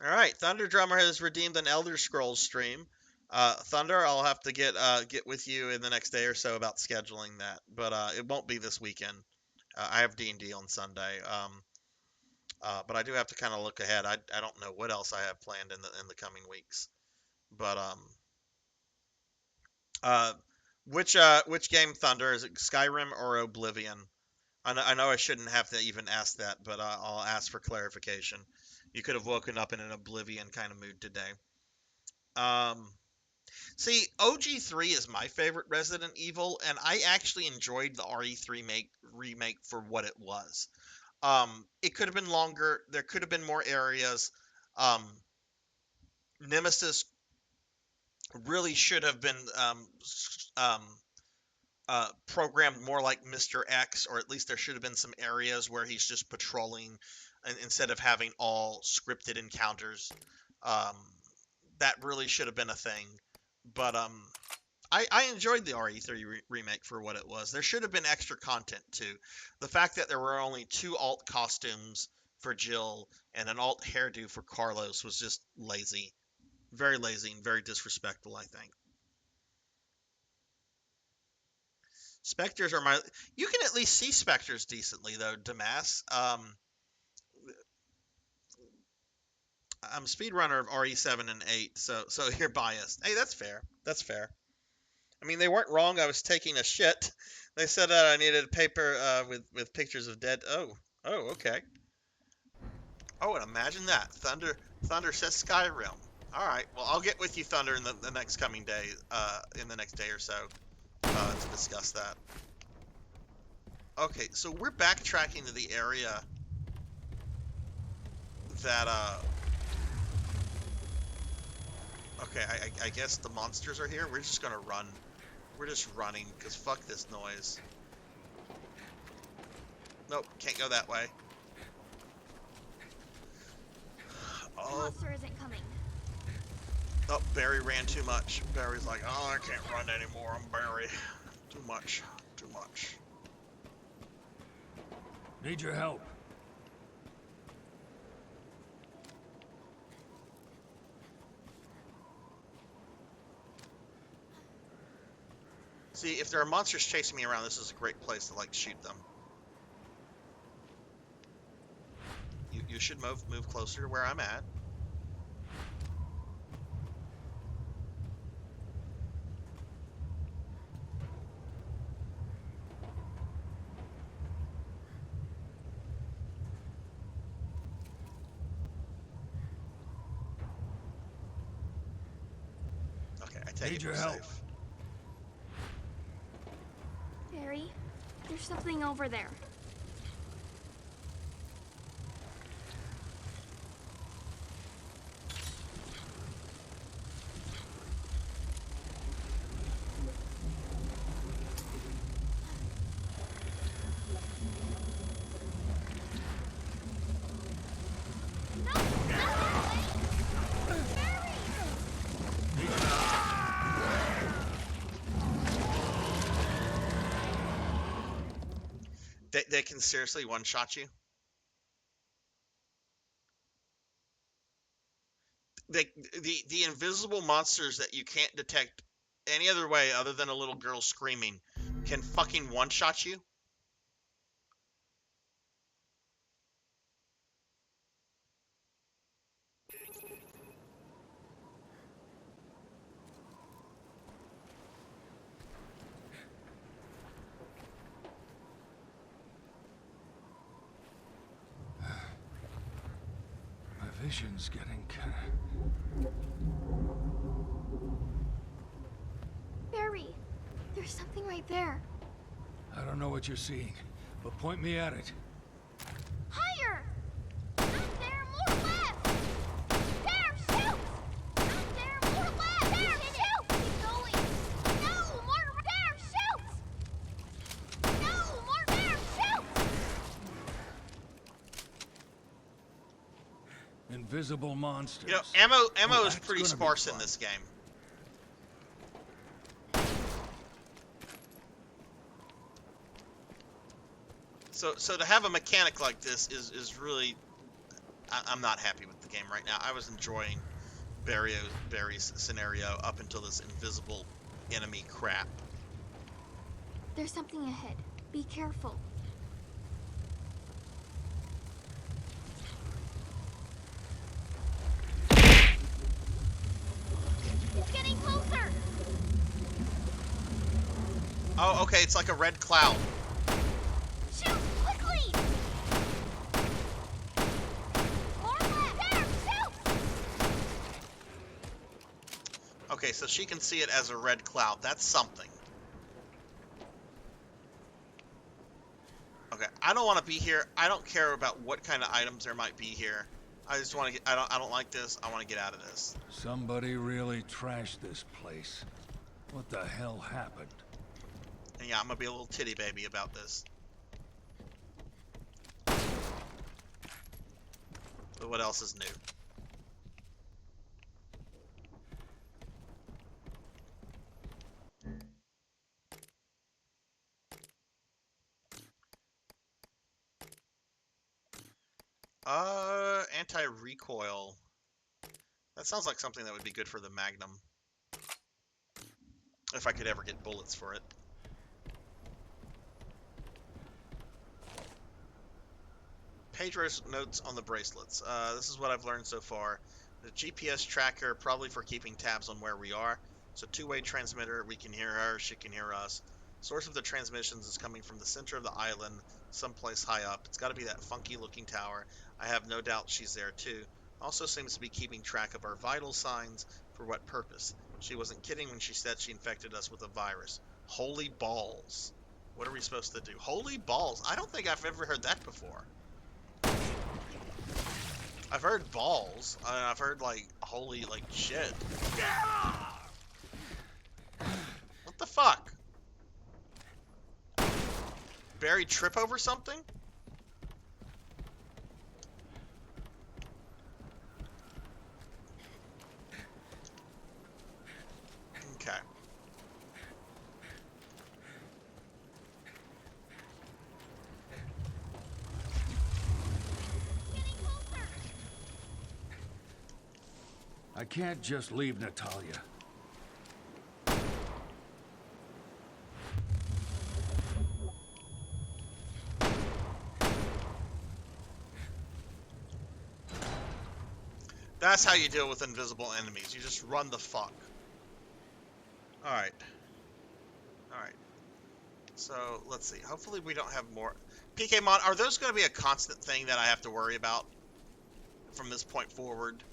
right, Thunder Drummer has redeemed an Elder Scrolls stream. Thunder, I'll have to get with you in the next day or so about scheduling that, but it won't be this weekend. I have D&D on Sunday, but I do have to kind of look ahead. I don't know what else I have planned in the coming weeks, but which game, Thunder? Is it Skyrim or Oblivion? I know I shouldn't have to even ask that, but I'll ask for clarification. You could have woken up in an Oblivion kind of mood today. See, OG3 is my favorite Resident Evil, and I actually enjoyed the RE3 remake for what it was. It could have been longer. There could have been more areas. Nemesis really should have been programmed more like Mr. X, or at least there should have been some areas where he's just patrolling instead of having all scripted encounters. That really should have been a thing. But I enjoyed the RE3 remake for what it was. There should have been extra content too. The fact that there were only 2 alt costumes for Jill and an alt hairdo for Carlos was just lazy. Very lazy and very disrespectful, I think. Spectres are my... You can at least see Spectres decently, though, Damas. I'm speedrunner of RE7 and 8, so you're biased. Hey, that's fair. That's fair. I mean, they weren't wrong. I was taking a shit. They said that I needed a paper with pictures of dead... Oh, okay. Oh, and imagine that. Thunder says Skyrim. All right. Well, I'll get with you, Thunder, in the next coming day, in the next day or so, to discuss that. Okay, so we're backtracking to the area that, okay, I guess the monsters are here. We're just gonna run. We're just running, because fuck this noise. Nope, can't go that way. The monster isn't coming. Oh, Barry ran too much. Barry's like, oh, I can't run anymore. I'm Barry. Too much. Too much. Need your help. See, if there are monsters chasing me around, this is a great place to, like, shoot them. You should move closer to where I'm at. Take Need it your for help. safe. Barry, there's something over there. They can seriously one-shot you. The invisible monsters that you can't detect any other way other than a little girl screaming can fucking one-shot you. My vision's getting kind Barry, there's something right there. of... I don't know what you're seeing, but point me at it. Higher! Not there, more left! There, shoot! Not there, more left! There, shoot! Keep going! No, more there, shoot! No, more there, shoot! Invisible monsters. You know, ammo Oh, is that's pretty gonna be sparse in fun. this game. So to have a mechanic like this is really, I'm not happy with the game right now. I was enjoying Barry's scenario up until this invisible enemy crap. There's something ahead. Be careful. It's getting closer! Oh, okay, it's like a red cloud. Shoot! Quickly! More left! There! Shoot! Okay, so she can see it as a red cloud. That's something. Okay, I don't want to be here. I don't care about what kind of items there might be here. I just want to get. I don't like this. I want to get out of this. Somebody really trashed this place. What the hell happened? And yeah, I'm gonna be a little titty baby about this. But what else is new? Anti-recoil. That sounds like something that would be good for the Magnum. If I could ever get bullets for it. Pedro's notes on the bracelets. This is what I've learned so far. The GPS tracker, probably for keeping tabs on where we are. It's a two-way transmitter. We can hear her, she can hear us. Source of the transmissions is coming from the center of the island, someplace high up. It's got to be that funky-looking tower. I have no doubt she's there too. Also seems to be keeping track of our vital signs. For what purpose? She wasn't kidding when she said she infected us with a virus. Holy balls. What are we supposed to do? Holy balls. I don't think I've ever heard that before. I've heard balls. I've heard like holy like shit. What the fuck? Barry trip over something? Okay. I can't just leave Natalia. That's how you deal with invisible enemies. You just run the fuck. Alright. Alright. So, let's see. Hopefully we don't have more... PKmon, are those going to be a constant thing that I have to worry about from this point forward?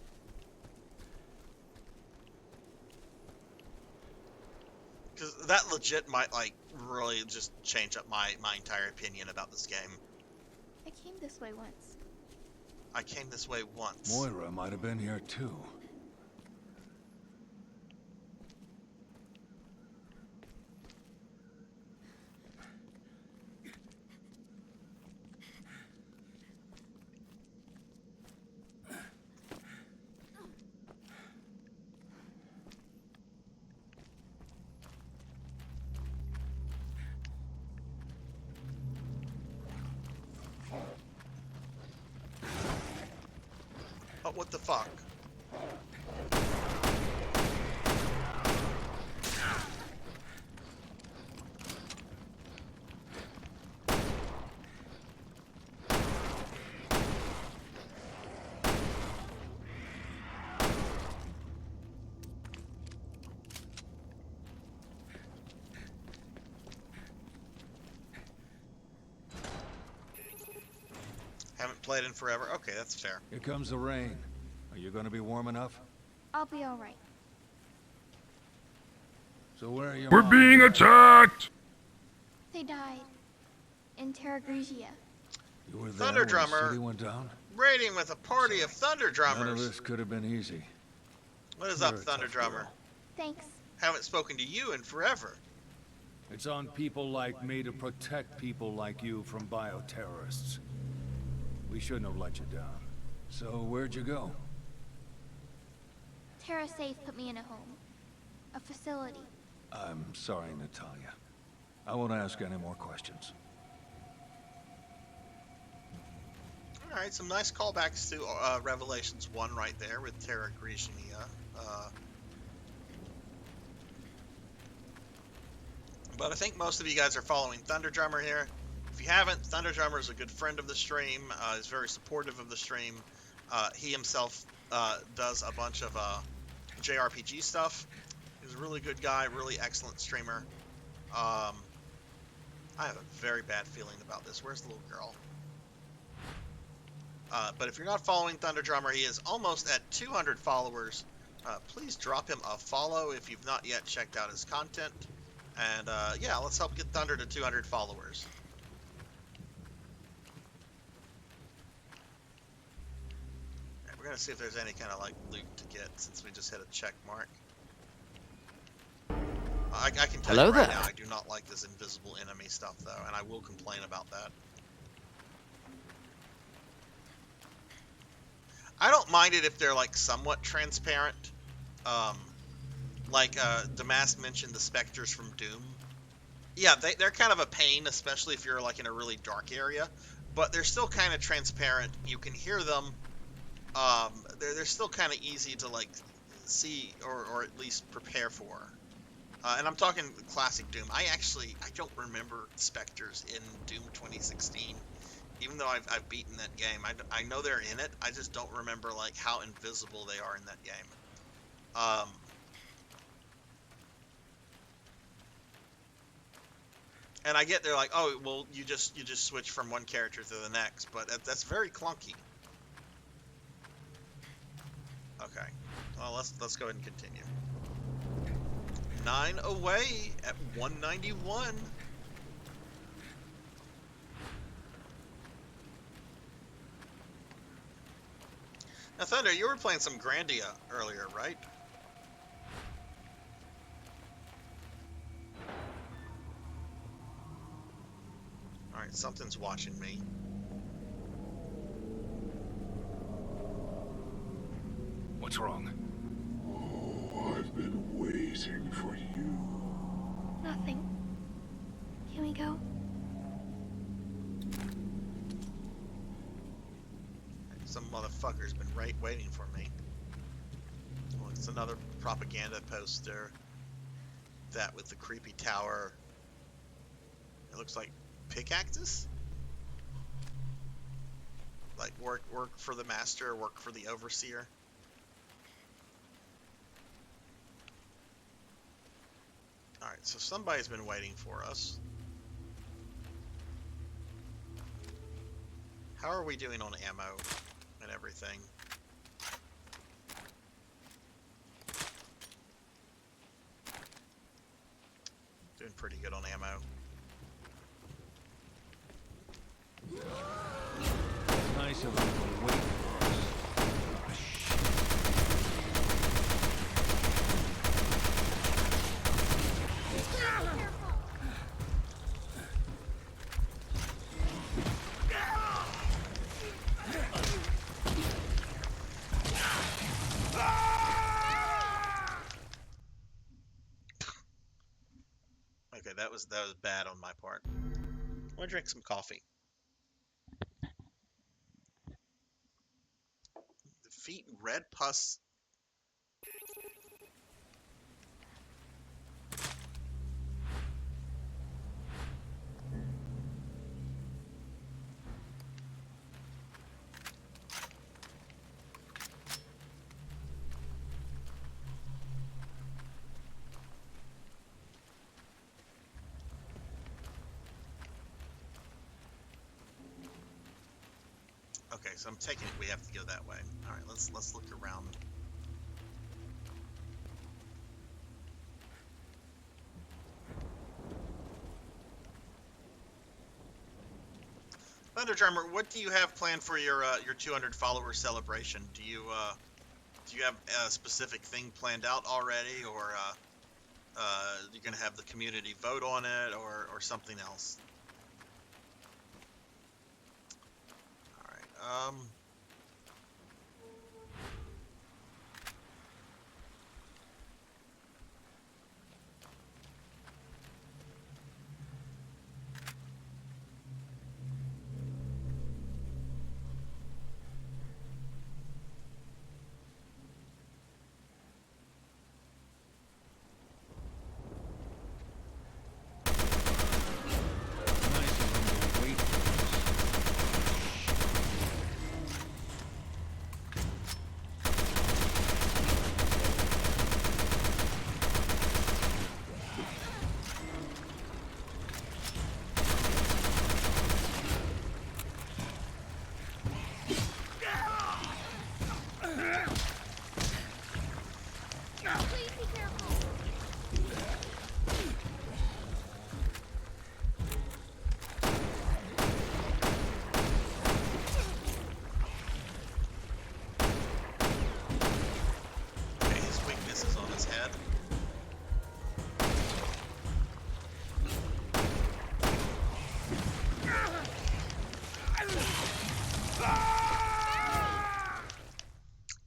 Because that legit might, like, really just change up my entire opinion about this game. I came this way once. I came this way once. Moira might have been here too. Oh, what the fuck? Haven't played in forever. Okay, that's fair. Here comes the rain. Are you going to be warm enough? I'll be alright. So where are you? We're being attacked! They died. In Terra Grigia. You were there Thunder when the Drummer. city went down? Raiding with a party of Thunder None Drummers. of this could have been easy. What is You're up, a Thunder tough Drummer? girl. Thanks. Haven't spoken to you in forever. It's on people like me to protect people like you from bioterrorists. We shouldn't have let you down. So where'd you go? Terra Safe put me in a home. A facility. I'm sorry, Natalia. I won't ask any more questions. Alright, some nice callbacks to Revelations 1 right there with Terra Grigia. But I think most of you guys are following Thunder Drummer here. If you haven't, Thunder Drummer is a good friend of the stream. Is very supportive of the stream. He himself does a bunch of JRPG stuff. He's a really good guy, really excellent streamer. I have a very bad feeling about this. Where's the little girl? But if you're not following Thunder Drummer, he is almost at 200 followers. Please drop him a follow if you've not yet checked out his content. And yeah, let's help get Thunder to 200 followers. Right, we're gonna see if there's any kind of like loot to get since we just hit a check mark. I can tell you right now, I do not like this invisible enemy stuff though, and I will complain about that. I don't mind it if they're like somewhat transparent. Like Damas mentioned the specters from Doom. Yeah, they're kind of a pain, especially if you're like in a really dark area. But they're still kind of transparent. You can hear them. They're still kind of easy to like see or at least prepare for. And I'm talking classic Doom. I don't remember specters in Doom 2016. Even though I've beaten that game, I know they're in it. I just don't remember like how invisible they are in that game. And I get they're like, oh, well, you just switch from one character to the next, but that's very clunky. Okay, well let's go ahead and continue. 9 away at 191. Now, Thunder, you were playing some Grandia earlier, right? Alright, something's watching me. What's wrong? Oh, I've been waiting for you. Nothing. Can we go? Some motherfucker's been waiting for me. Well, it's another propaganda poster. That with the creepy tower. It looks like pickaxes? Like work for the master, work for the overseer. Alright, so somebody's been waiting for us. How are we doing on ammo and everything? Doing pretty good on ammo. Nice of them to wait for us. Oh, shit. Okay, that was bad on my part. I'm gonna drink some coffee. Defeat red pus. Okay, so I'm taking it we have to go that way. All right, let's look around. Thunderdrummer, what do you have planned for your 200 follower celebration? Do you have a specific thing planned out already, or you're gonna have the community vote on it, or something else? All right.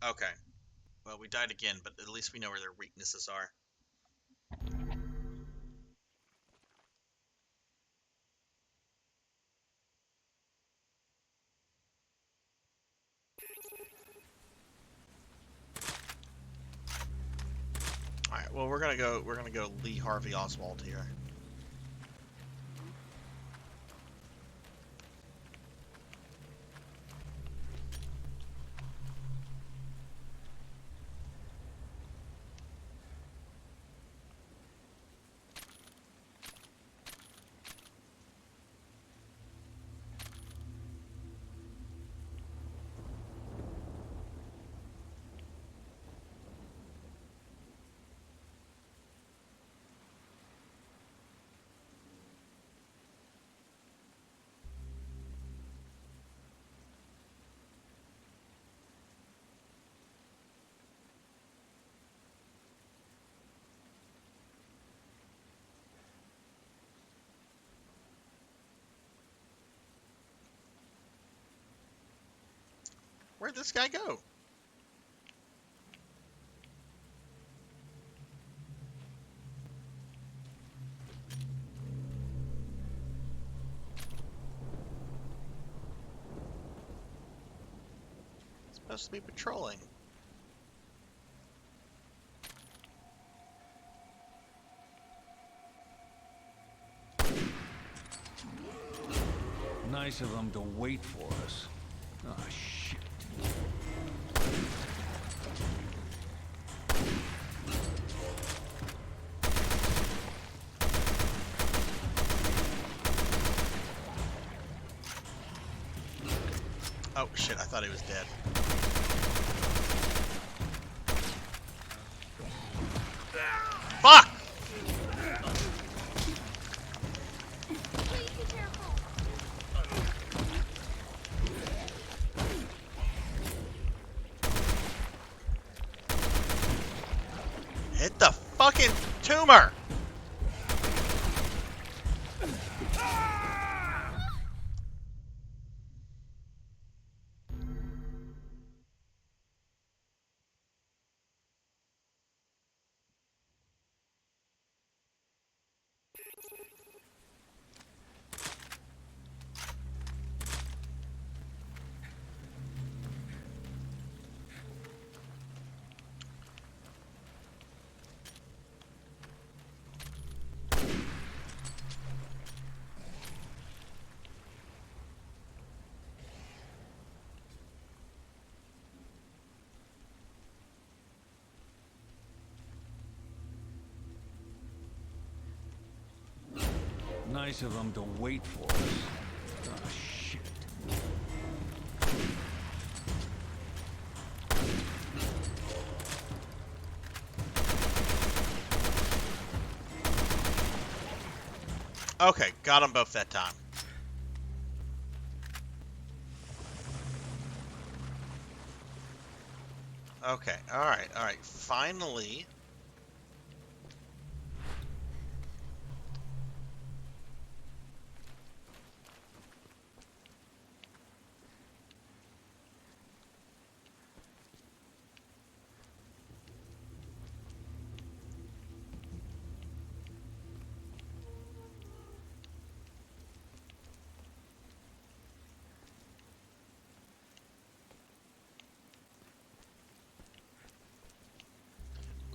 Okay. Well, we died again, but at least we know where their weaknesses are. All right. Well, we're gonna go Lee Harvey Oswald here. Where'd this guy go? He's supposed to be patrolling. Nice of them to wait for us. Oh, shit. Oh shit, I thought he was dead. Fuck! Hit the fucking tumor! Nice of them to wait for us. Oh, shit. Okay, got them both that time. Okay, alright. Finally.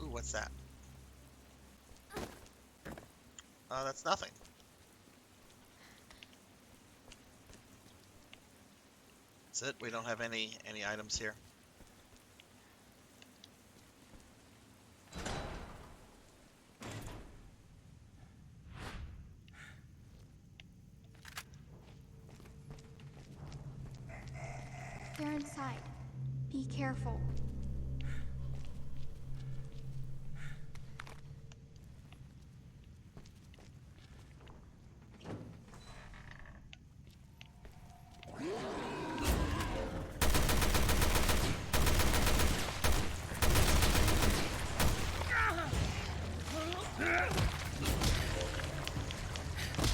Ooh, what's that? That's nothing. That's it? We don't have any items here? They're inside. Be careful.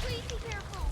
Please be careful.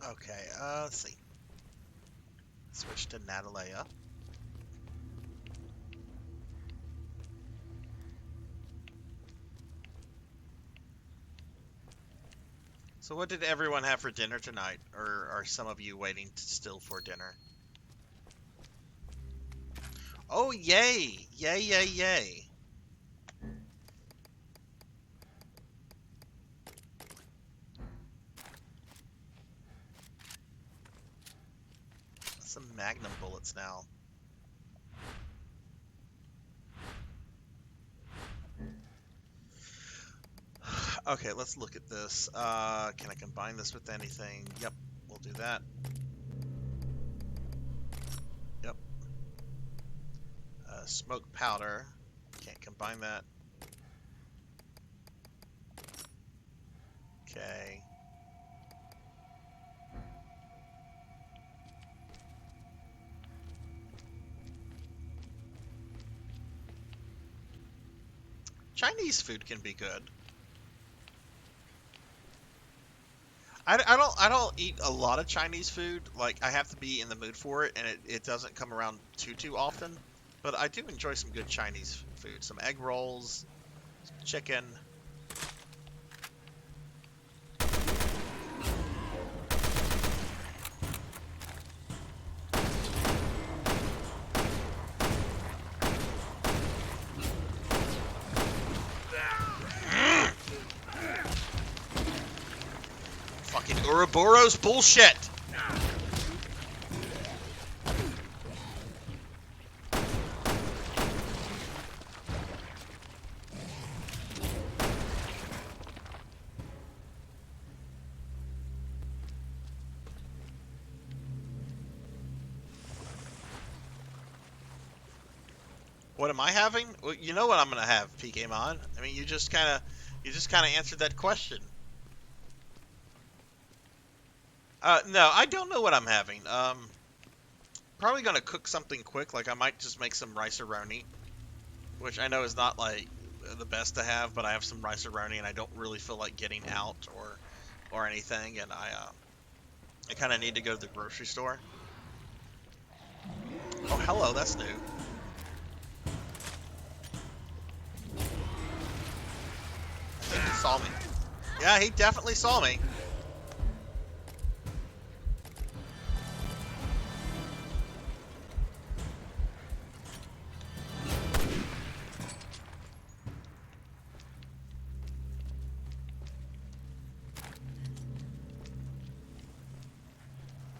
Okay, let's see. Switch to Natalea. So what did everyone have for dinner tonight? Or are some of you waiting still for dinner? Oh, yay! Yay, yay, yay. Some Magnum bullets now. Okay, let's look at this. Can I combine this with anything? Yep, we'll do that. Yep. Smoke powder. Can't combine that. Okay. Chinese food can be good. I don't eat a lot of Chinese food. Like, I have to be in the mood for it, and it doesn't come around too often. But I do enjoy some good Chinese food. Some egg rolls, some chicken. Fucking Ouroboros bullshit! What am I having? Well, you know what I'm gonna have, PKmon. I mean, you just kind of answered that question. No, I don't know what I'm having. Probably gonna cook something quick. Like I might just make some rice-a-roni, which I know is not like the best to have, but I have some rice-a-roni and I don't really feel like getting out or anything, and I kind of need to go to the grocery store. Oh, hello, that's new. I think he saw me. Yeah, he definitely saw me.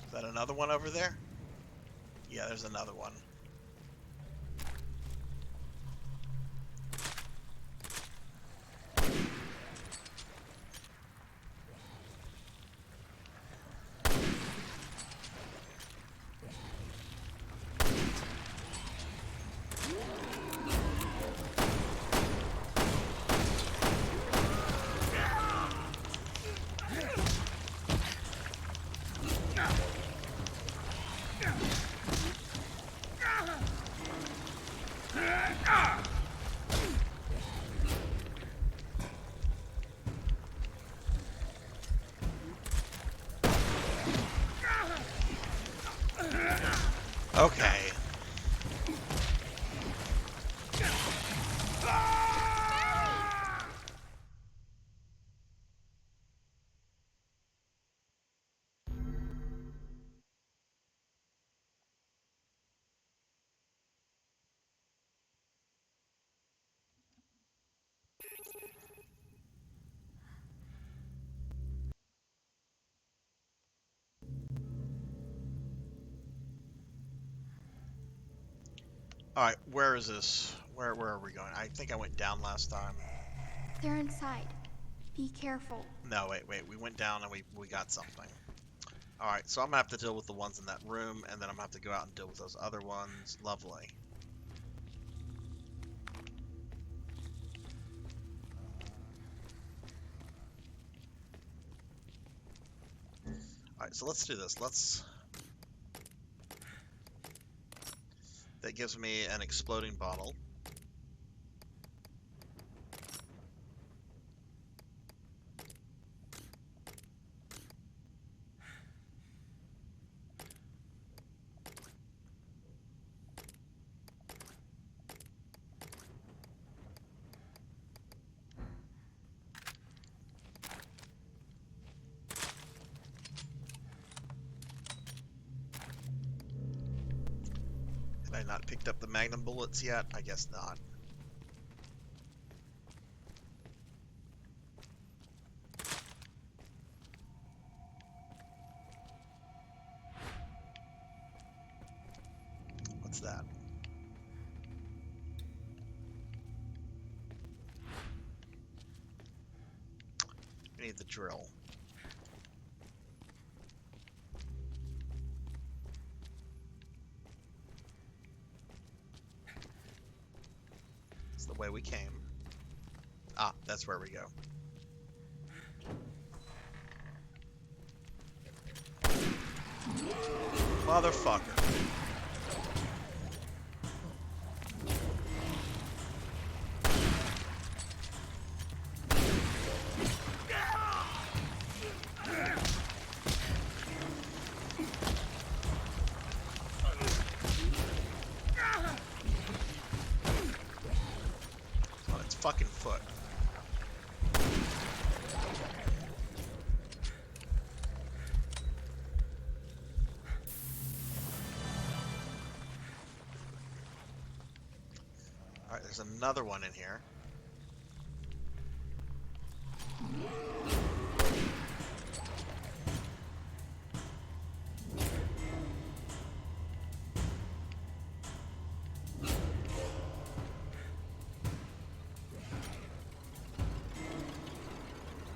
Is that another one over there? Yeah, there's another one. Okay. Alright, where is this? Where are we going? I think I went down last time. They're inside. Be careful. No, wait. We went down and we got something. Alright, so I'm gonna have to deal with the ones in that room, and then I'm gonna have to go out and deal with those other ones. Lovely. Alright, so let's do this. That gives me an exploding bottle. Have I not picked up the magnum bullets yet? I guess not. What's that? We need the drill. It's the way we came. Ah, that's where we go. Motherfucker. fucking foot. Alright, there's another one in here.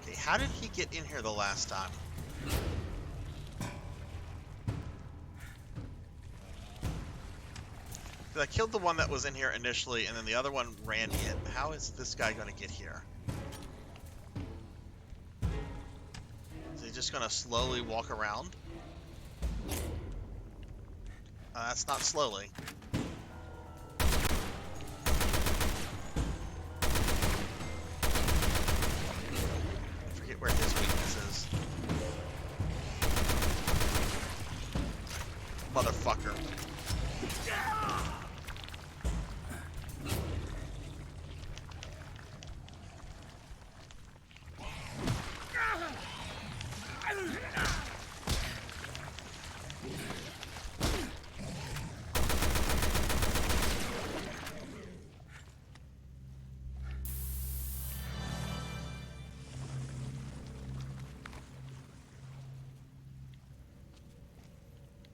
Okay, how did he get in here the last time? I killed the one that was in here initially, and then the other one ran in. How is this guy going to get here? Is he just going to slowly walk around? That's not slowly. I forget where his weakness is. Motherfucker.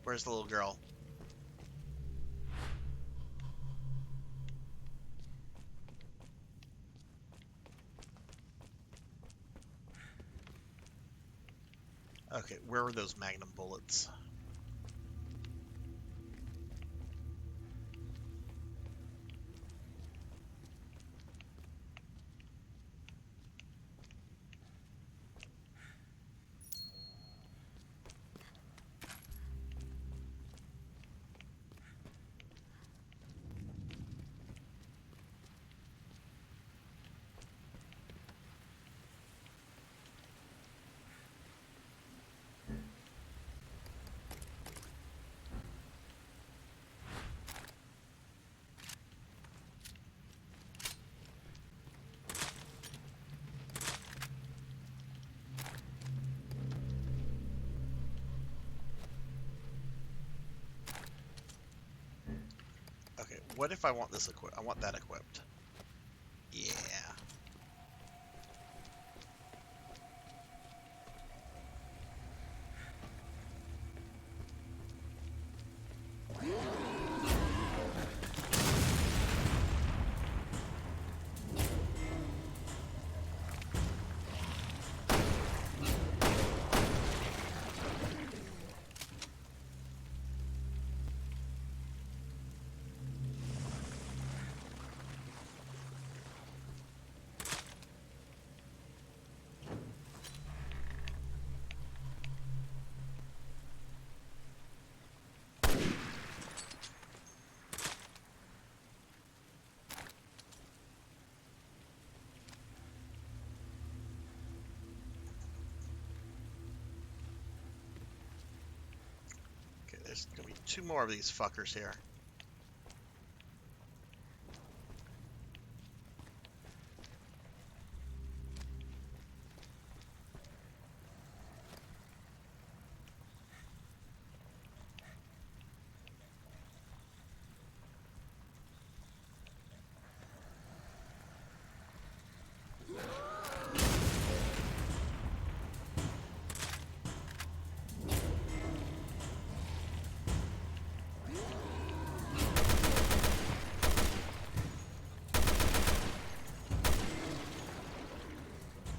Where's the little girl? Okay, where were those magnum bullets? Okay, what if I want this equipped? I want that equipped. Yeah. There's gonna be 2 more of these fuckers here.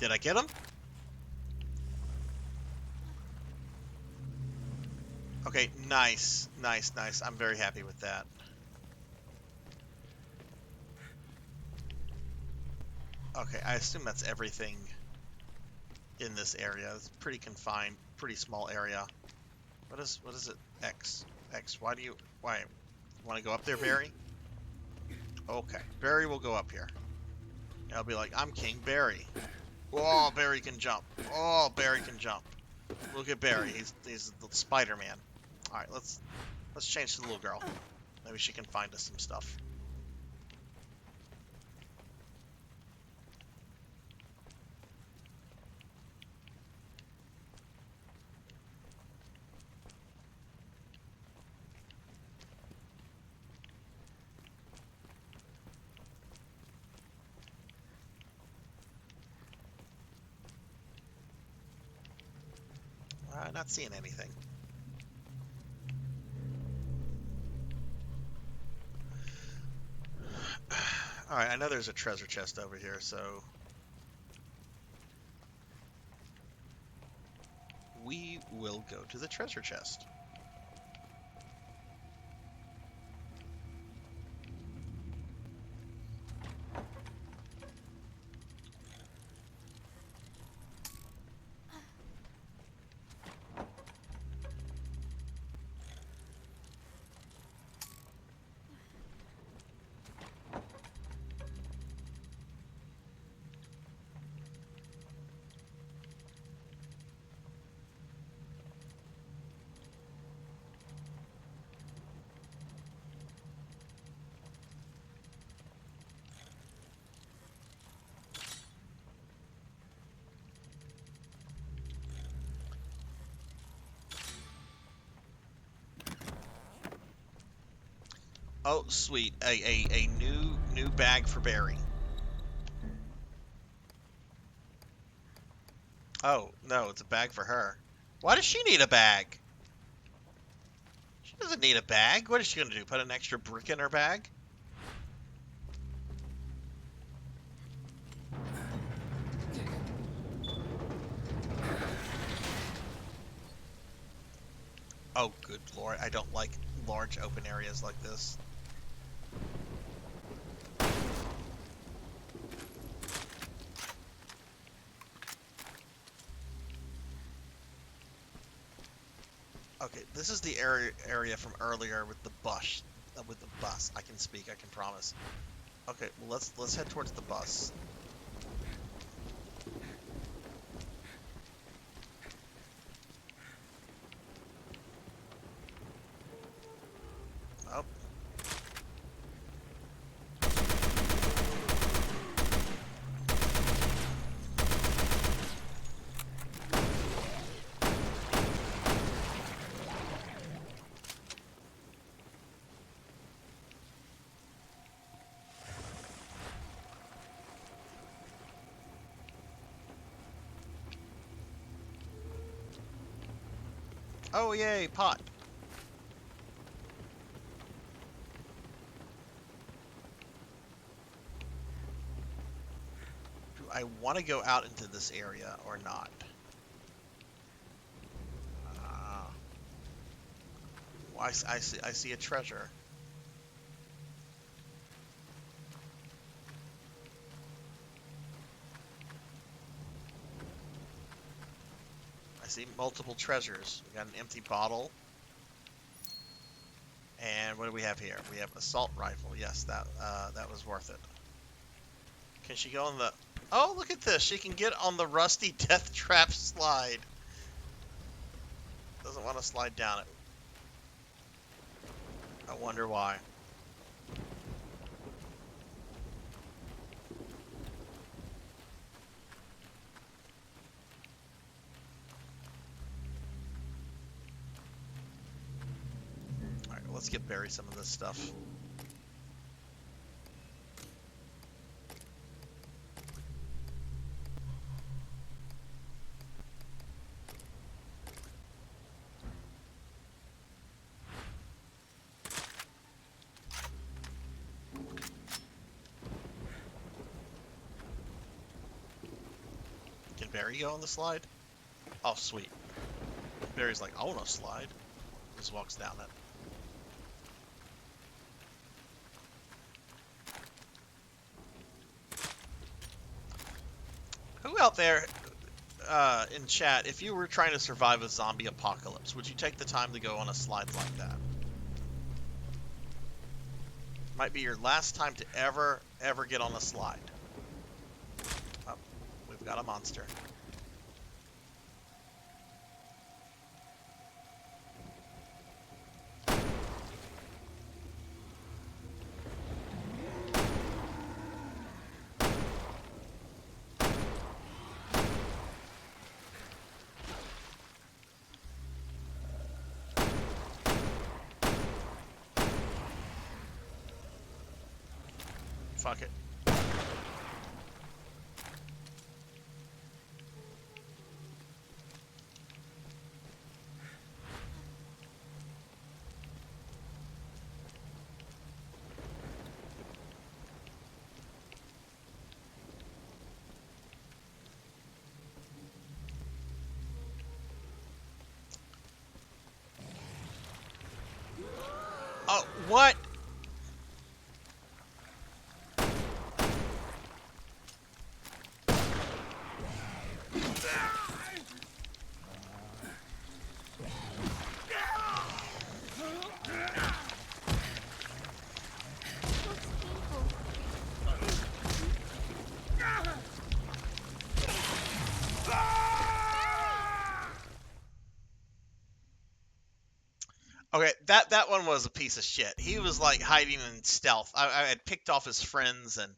Did I get him? Okay, nice, nice, nice. I'm very happy with that. Okay, I assume that's everything in this area. It's pretty confined, pretty small area. What is it? X. Why want to go up there, Barry? Okay, Barry will go up here. And I'll be like, I'm King Barry. Oh, Barry can jump. Oh, Barry can jump. Look at Barry. He's the Spider-Man. All right, let's change to the little girl. Maybe she can find us some stuff. not seeing anything. Alright, I know there's a treasure chest over here, so... we will go to the treasure chest. Oh, sweet. A new bag for Barry. Oh, no, it's a bag for her. Why does she need a bag? She doesn't need a bag. What is she going to do? Put an extra brick in her bag? Oh, good lord. I don't like large open areas like this. Okay, this is the area from earlier with the bus. I can speak. I can promise. Okay, well let's head towards the bus. Oh. Oh, yay, pot. Do I want to go out into this area or not? I see a treasure. I see multiple treasures. We got an empty bottle. And what do we have here? We have assault rifle. Yes, that was worth it. Can she go on the... Oh, look at this. She can get on the rusty death trap slide. Doesn't want to slide down it. I wonder why. Alright, let's get Barry some of this stuff. Can Barry go on the slide? Oh, sweet. Barry's like, I want to slide. Just walks down it. Who out there in chat, if you were trying to survive a zombie apocalypse, would you take the time to go on a slide like that? Might be your last time to ever get on a slide. Oh, we've got a monster. Fuck it. What? Okay, that one was a piece of shit. He was like hiding in stealth. I had picked off his friends, and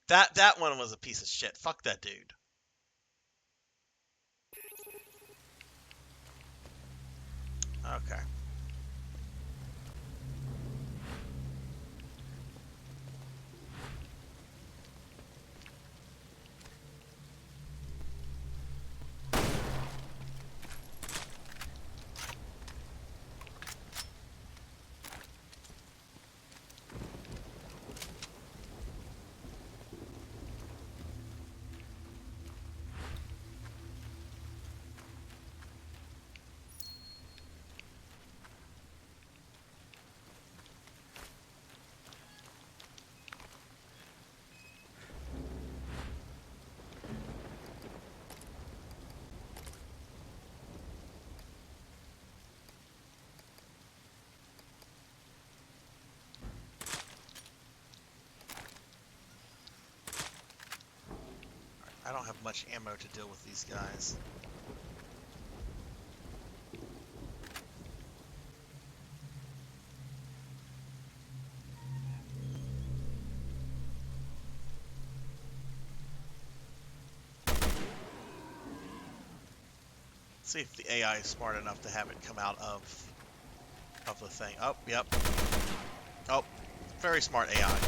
that one was a piece of shit. Fuck that dude. Okay. I don't have much ammo to deal with these guys. See if the AI is smart enough to have it come out of the thing. Oh, yep. Oh, very smart AI.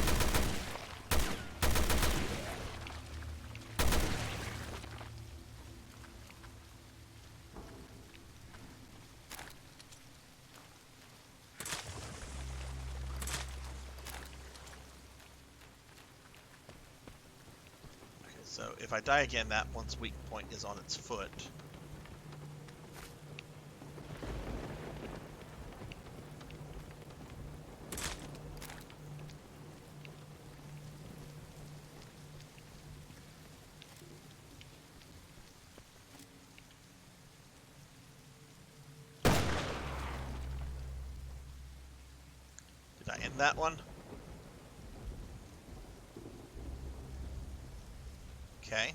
So if I die again, that one's weak point is on its foot. Did I end that one? Okay.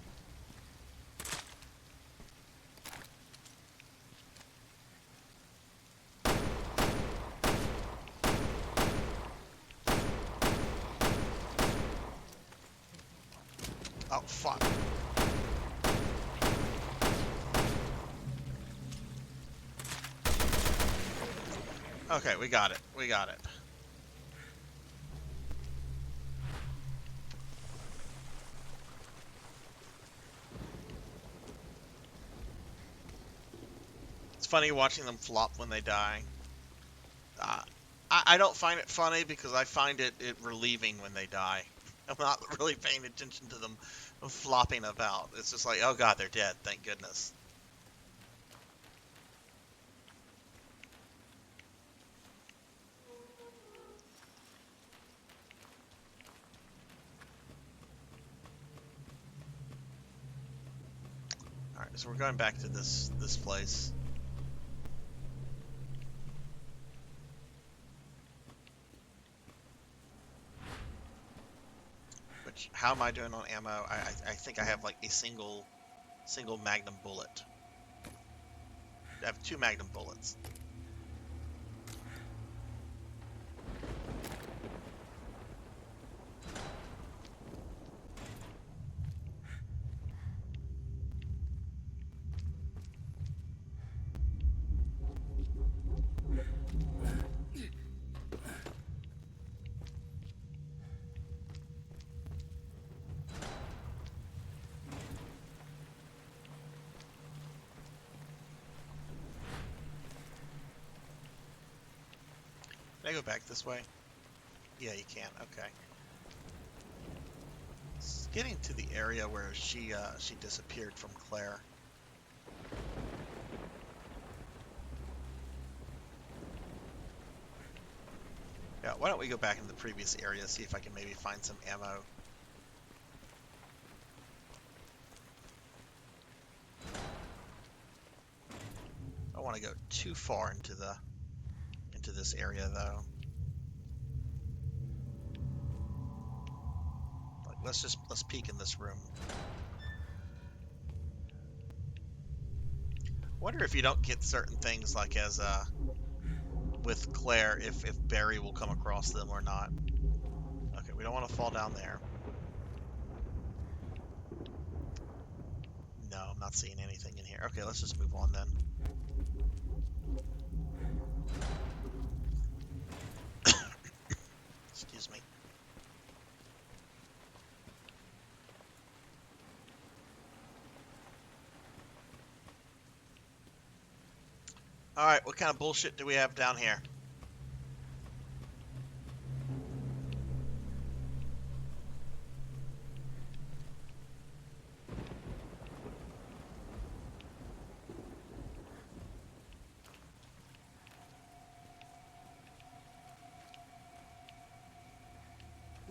Oh, fuck. Okay, we got it. We got it. It's funny watching them flop when they die. I don't find it funny because I find it relieving when they die. I'm not really paying attention to them flopping about. It's just like, oh god, they're dead. Thank goodness. Alright, so we're going back to this place. Which, how am I doing on ammo? I think I have like a single magnum bullet. I have 2 magnum bullets. Can I go back this way? Yeah, you can. Okay. It's getting to the area where she disappeared from Claire. Yeah, why don't we go back into the previous area, see if I can maybe find some ammo. I don't want to go too far into this area though. Like, let's peek in this room. Wonder if you don't get certain things like as with Claire, if Barry will come across them or not. Okay, we don't want to fall down there. No, I'm not seeing anything in here. Okay, let's just move on then. Excuse me. Alright, what kind of bullshit do we have down here?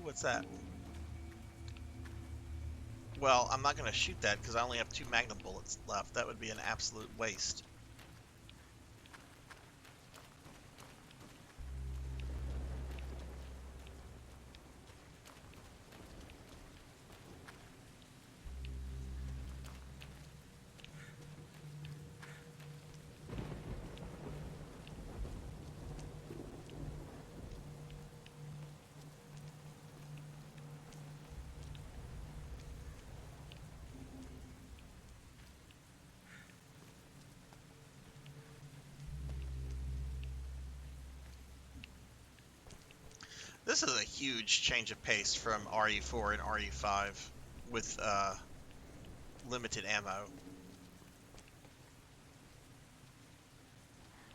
What's that? Well, I'm not going to shoot that because I only have 2 magnum bullets left. That would be an absolute waste. This is a huge change of pace from RE4 and RE5 with limited ammo.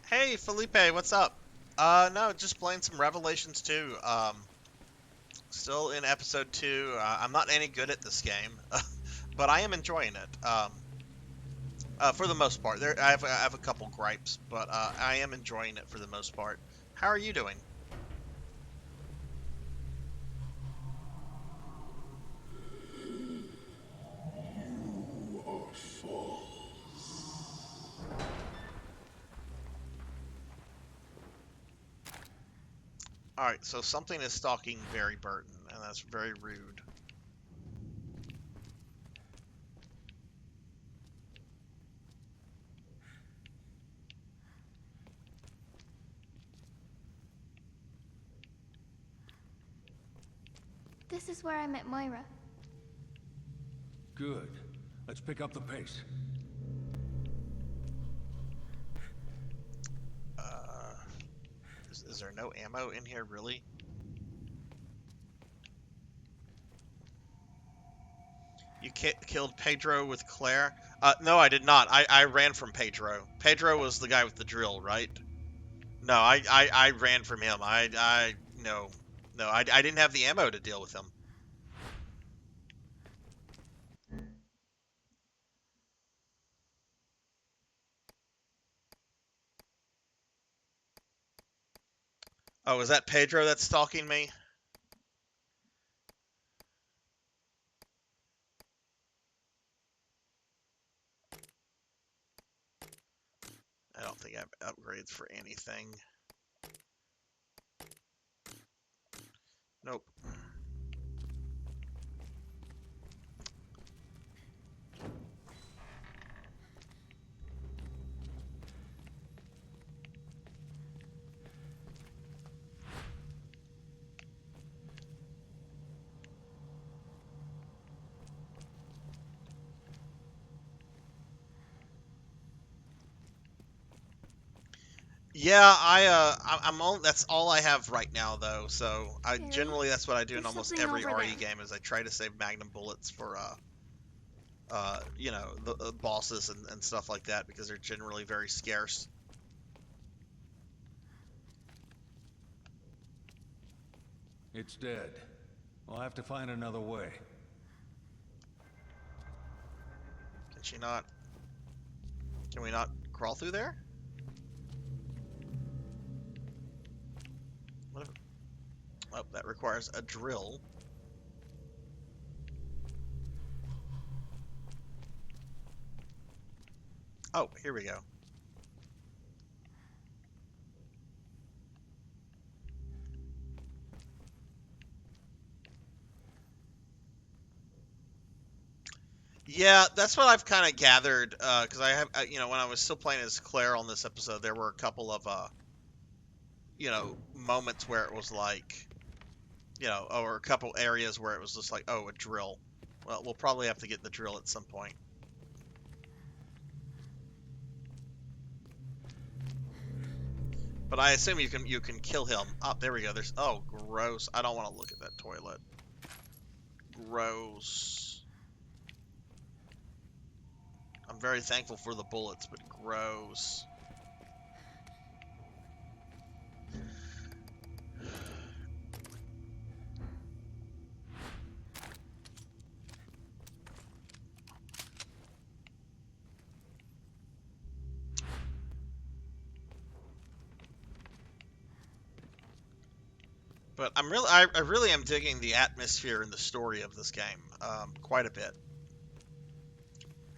Hey Felipe, what's up? No, just playing some Revelations 2. Still in episode 2. I'm not any good at this game, but I am enjoying it. For the most part. I have a couple gripes, but I am enjoying it for the most part. How are you doing? Alright, so something is stalking Barry Burton, and that's very rude. This is where I met Moira. Good. Let's pick up the pace. Is there no ammo in here, really? You killed Pedro with Claire? No, I did not. I ran from Pedro. Pedro was the guy with the drill, right? No, I ran from him. No, I didn't have the ammo to deal with him. Oh, is that Pedro that's stalking me? I don't think I have upgrades for anything. Nope. Yeah, I'm on. That's all I have right now, though. So generally that's what I do in almost every RE game is I try to save magnum bullets for you know, the bosses and stuff like that because they're generally very scarce. It's dead. We'll have to find another way. Can she not? Can we not crawl through there? Oh, that requires a drill. Oh, here we go. Yeah, that's what I've kind of gathered, because I have, you know, when I was still playing as Claire on this episode, there were a couple of, you know, moments where it was like, you know, or a couple areas where it was just like, oh, a drill. Well, we'll probably have to get the drill at some point. But I assume you can kill him. Oh, there we go. There's, oh, gross. I don't want to look at that toilet. Gross. I'm very thankful for the bullets, but gross. But I really am digging the atmosphere and the story of this game, quite a bit.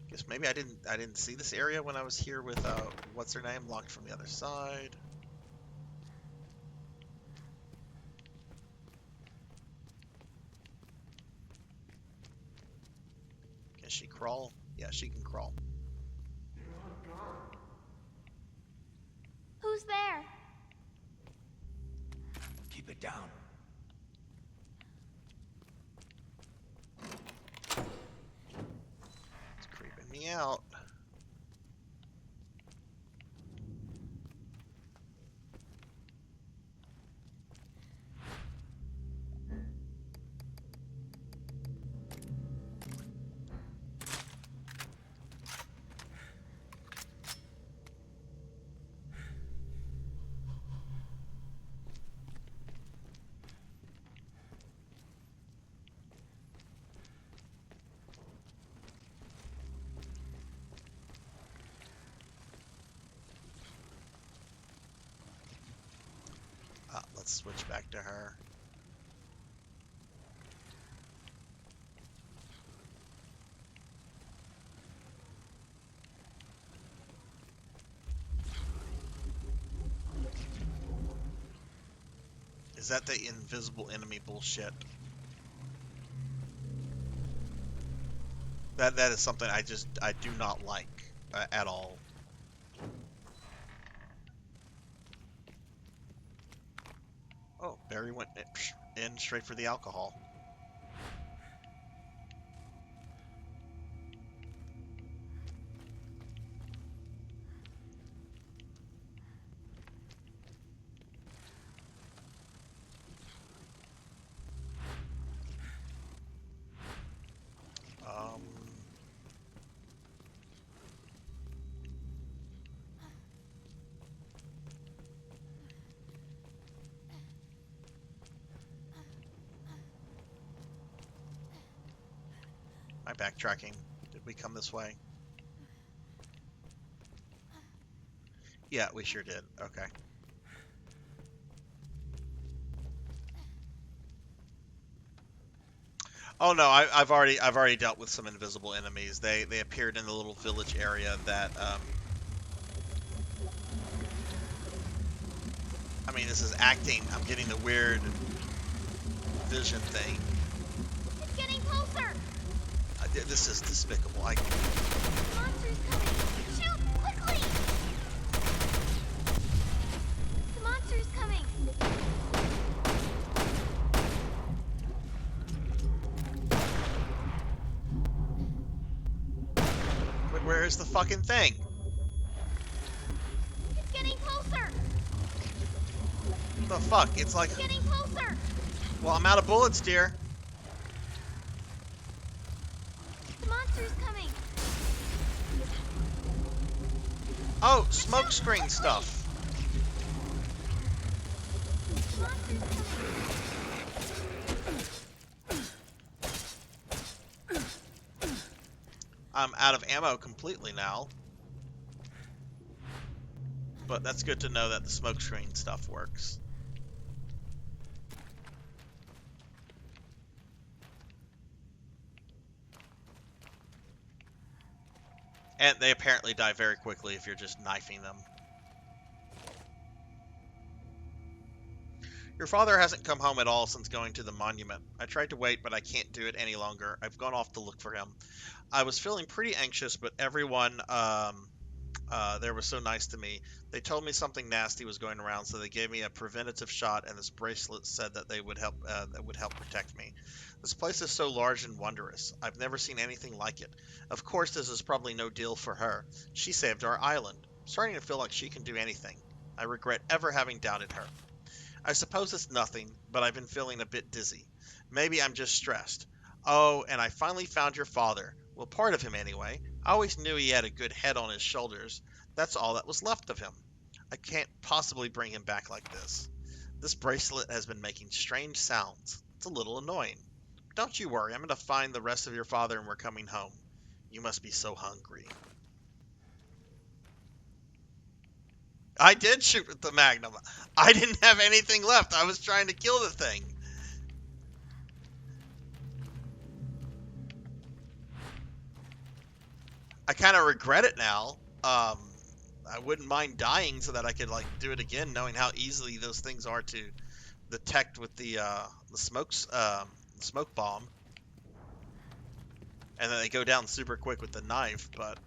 Guess maybe I didn't see this area when I was here with what's her name, locked from the other side. Can she crawl? Yeah, she can crawl. Who's there? Keep it down. It's creeping me out. Let's switch back to her. Is that the invisible enemy bullshit? That is something I do not like at all. Oh, Barry went in straight for the alcohol. My backtracking. Did we come this way? Yeah, we sure did. Okay. Oh no, I've already dealt with some invisible enemies. They appeared in the little village area that I mean, this is acting. I'm getting the weird vision thing. It's getting closer. This is despicable. The monster's coming. Shoot quickly. The monster's coming. Where is the fucking thing? It's getting closer. The fuck? It's like. It's getting closer. Well, I'm out of bullets, dear. The monster's coming. Oh, smoke screen stuff. The monster's coming. I'm out of ammo completely now. But that's good to know that the smoke screen stuff works. And they apparently die very quickly if you're just knifing them. Your father hasn't come home at all since going to the monument. I tried to wait, but I can't do it any longer. I've gone off to look for him. I was feeling pretty anxious, but everyone there was so nice to me. They told me something nasty was going around, so they gave me a preventative shot, and this bracelet said that they would help protect me. This place is so large and wondrous. I've never seen anything like it. Of course, this is probably no deal for her. She saved our island. I'm starting to feel like she can do anything. I regret ever having doubted her. I suppose it's nothing, but I've been feeling a bit dizzy. Maybe I'm just stressed. Oh, and I finally found your father. Well, part of him anyway. I always knew he had a good head on his shoulders. That's all that was left of him. I can't possibly bring him back like this. This bracelet has been making strange sounds. It's a little annoying. Don't you worry, I'm going to find the rest of your father and we're coming home. You must be so hungry. I did shoot with the Magnum. I didn't have anything left. I was trying to kill the thing. I kind of regret it now. I wouldn't mind dying so that I could like do it again, knowing how easily those things are to detect with the smoke bomb, and then they go down super quick with the knife. But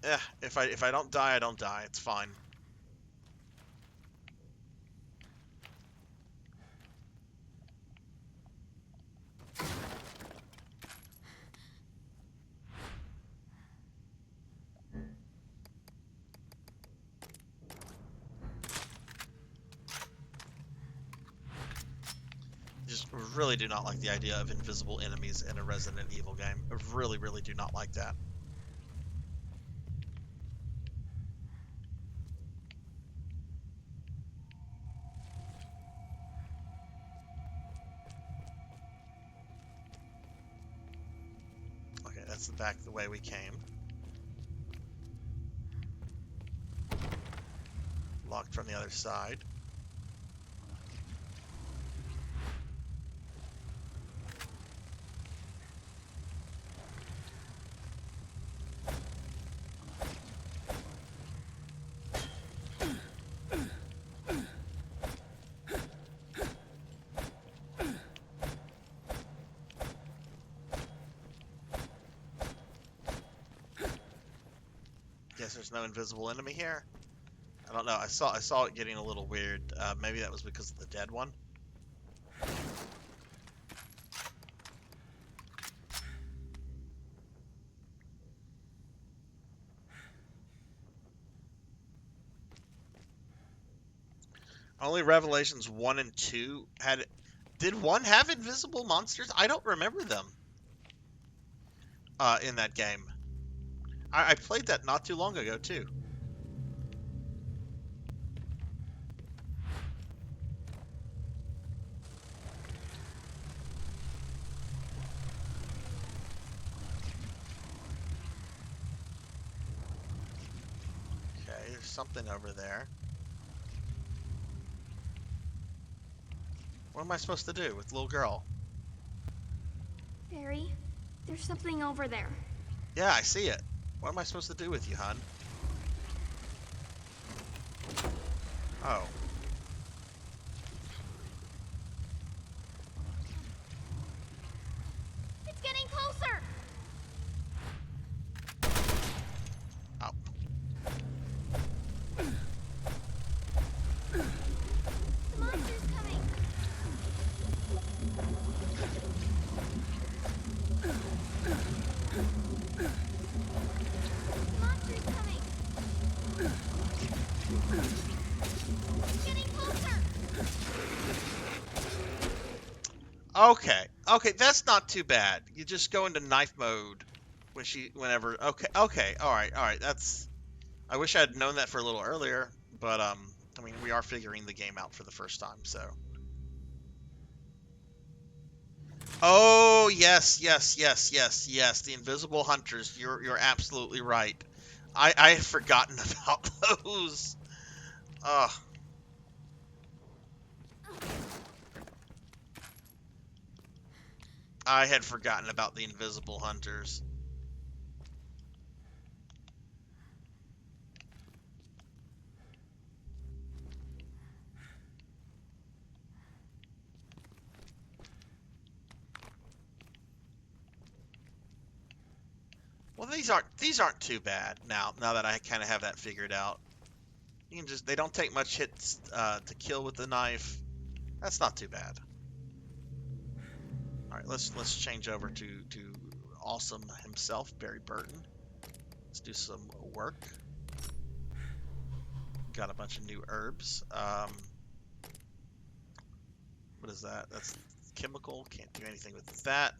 yeah, if I don't die, I don't die. It's fine. Just really do not like the idea of invisible enemies in a Resident Evil game. I really, really do not like that. Okay, that's the way we came. Locked from the other side. Guess there's no invisible enemy here. I don't know. I saw it getting a little weird. Maybe that was because of the dead one. Only Revelations 1 and 2 had. Did 1 have invisible monsters? I don't remember them. In that game. I played that not too long ago too. Okay, there's something over there. What am I supposed to do with little girl? Barry, there's something over there. Yeah, I see it. What am I supposed to do with you, hon? Oh. It's getting closer! Oh. The monster's coming! The monster's coming! It's getting closer! Okay, that's not too bad. You just go into knife mode whenever. Okay, all right. That's. I wish I had known that for a little earlier, but I mean, we are figuring the game out for the first time, so. Oh yes, the invisible hunters. You're absolutely right. I had forgotten about those. Ugh. I had forgotten about the invisible hunters. Well, these aren't too bad now. Now that I kind of have that figured out, you can just they don't take much hits to kill with the knife. That's not too bad. All right, let's change over to awesome himself, Barry Burton. Let's do some work. Got a bunch of new herbs. What is that? That's chemical. Can't do anything with that.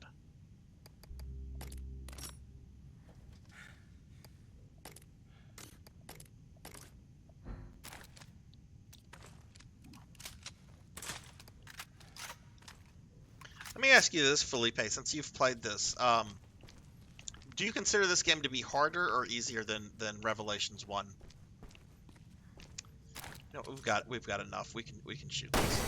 Let me ask you this, Felipe, since you've played this, do you consider this game to be harder or easier than Revelations 1? No, we've got enough. We can shoot this.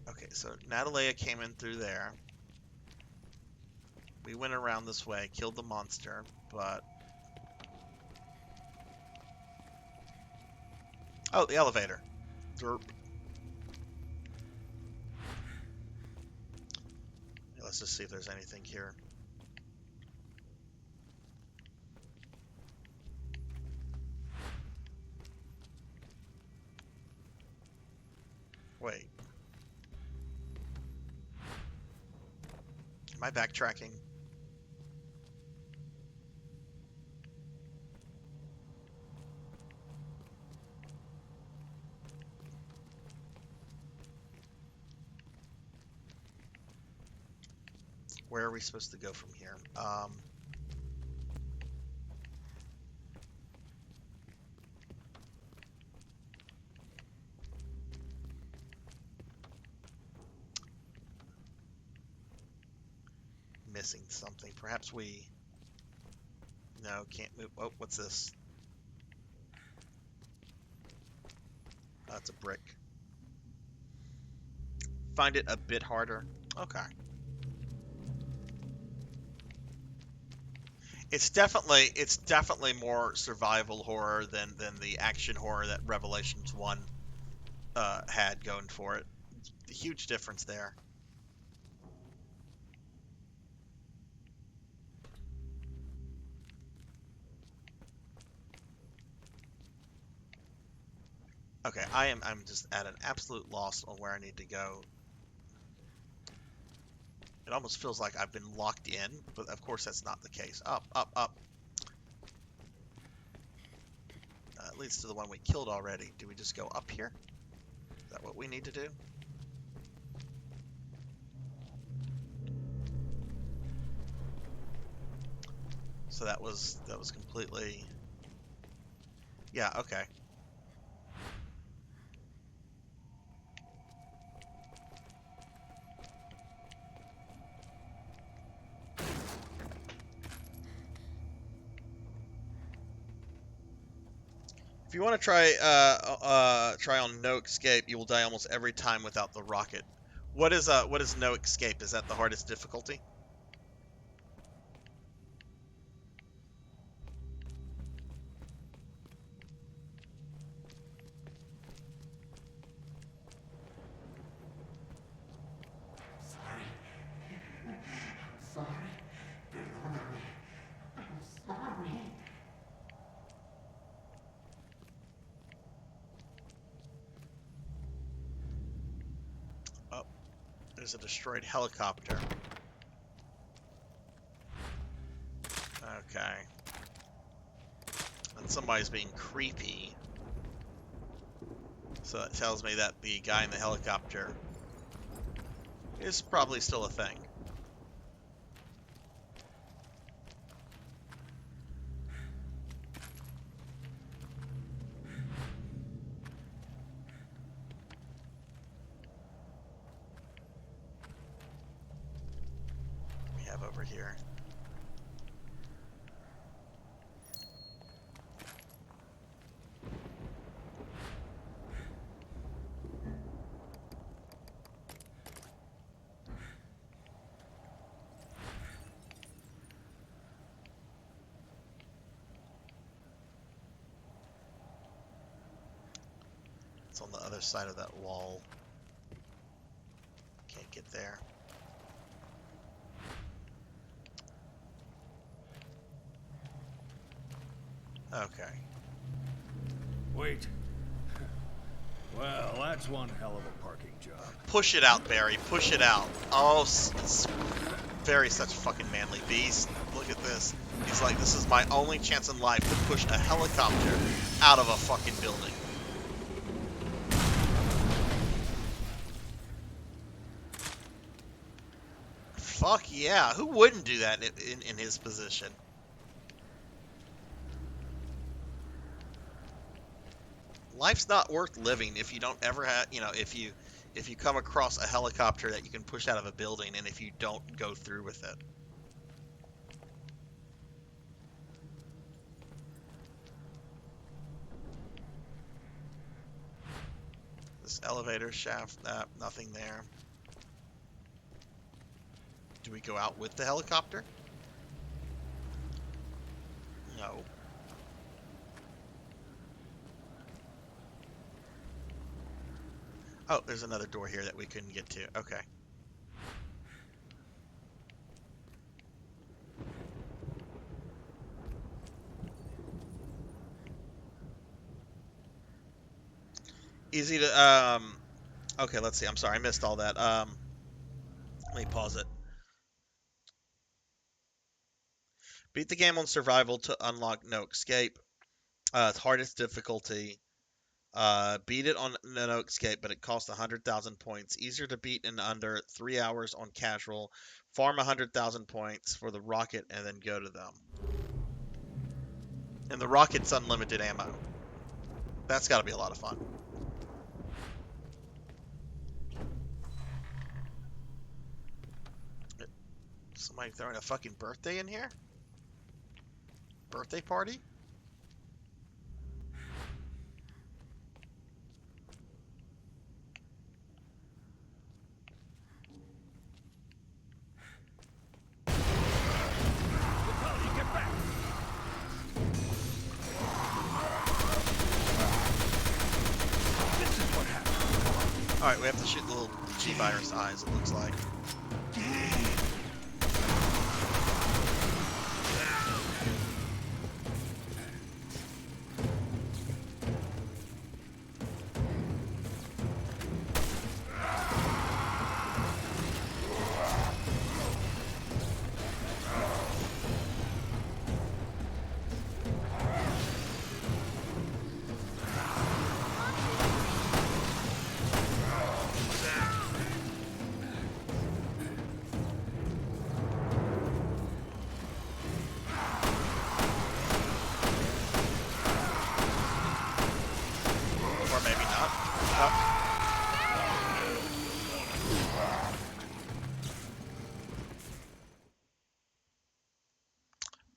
Okay, so Natalia came in through there. We went around this way, killed the monster, but oh, the elevator. Derp. Let's just see if there's anything here. Wait. Am I backtracking? Where are we supposed to go from here? Missing something. Perhaps we... No, can't move. Oh, what's this? Oh, it's a brick. Find it a bit harder. Okay. It's definitely more survival horror than the action horror that Revelations 1 had going for it. A huge difference there. Okay, I'm just at an absolute loss on where I need to go. It almost feels like I've been locked in, but of course that's not the case. Up, up, up. It leads to the one we killed already. Do we just go up here? Is that what we need to do? So that was completely... Yeah, okay. If you want to try on No Escape, you will die almost every time without the rocket. What is No Escape? Is that the hardest difficulty? There's a destroyed helicopter. Okay. And somebody's being creepy. So that tells me that the guy in the helicopter is probably still a thing. Over here. It's on the other side of that wall. get there. Okay. Wait. Well, that's one hell of a parking job. Push it out, Barry. Push it out. Oh, Barry's such a fucking manly beast. Look at this. He's like, this is my only chance in life to push a helicopter out of a fucking building. Fuck yeah. Who wouldn't do that in his position? Life's not worth living if you don't ever have, you know, if you come across a helicopter that you can push out of a building and if you don't go through with it. This elevator shaft, nothing there. Do we go out with the helicopter? No. Oh, there's another door here that we couldn't get to. Okay. Easy to, okay, let's see. I'm sorry, I missed all that. Let me pause it. Beat the game on survival to unlock no escape. It's hardest difficulty. Beat it on no escape, but it costs 100,000 points. Easier to beat in under 3 hours on casual. Farm 100,000 points for the rocket and then go to them. And the rocket's unlimited ammo. That's got to be a lot of fun. Somebody throwing a fucking birthday in here? Birthday party? Alright, we have to shoot the little G-Virus eyes, it looks like.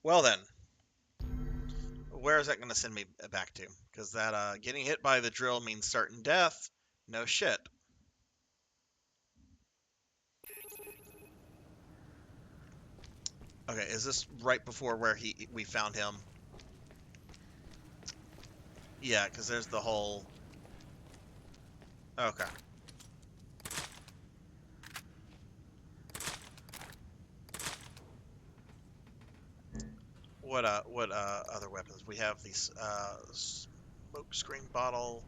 Well then, where is that going to send me back to? Because that getting hit by the drill means certain death. No shit. Okay, is this right before where we found him? Yeah, because there's the whole... Okay. What other weapons? We have these smoke screen bottle.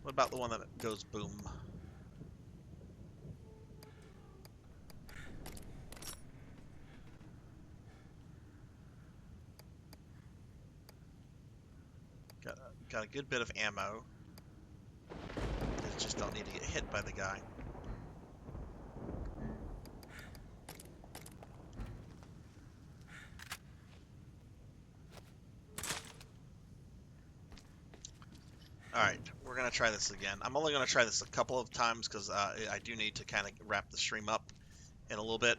What about the one that goes boom? Got a good bit of ammo. Just don't need to get hit by the guy. Alright, we're going to try this again. I'm only going to try this a couple of times because I do need to kind of wrap the stream up in a little bit.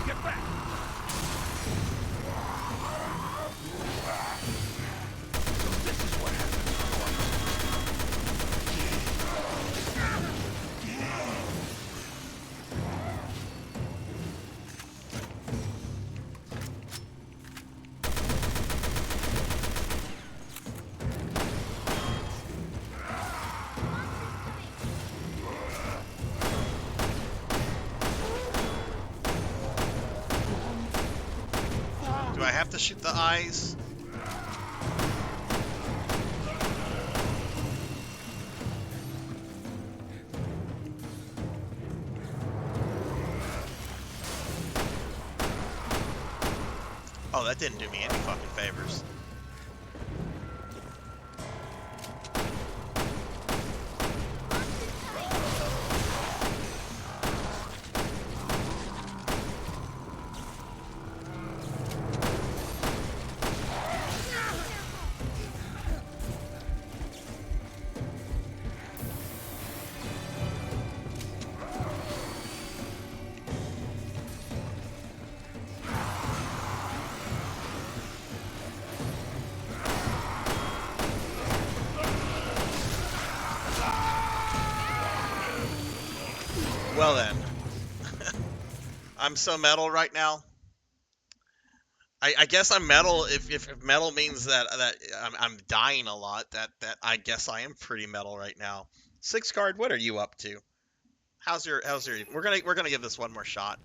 Get back! This is what happened. have to shoot the eyes? Oh, that didn't do me any fucking favors. Well then, I'm so metal right now. I guess I'm metal if metal means that I'm dying a lot. That I guess I am pretty metal right now. 6 card, what are you up to? How's your we're gonna give this one more shot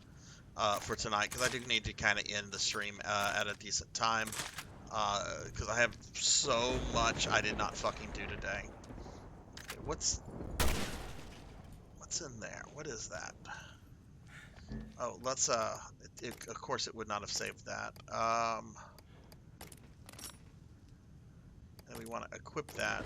for tonight because I do need to kind of end the stream at a decent time because I have so much I did not fucking do today. Okay, what's in there? What is that? Oh, let's, of course it would not have saved that. And we want to equip that.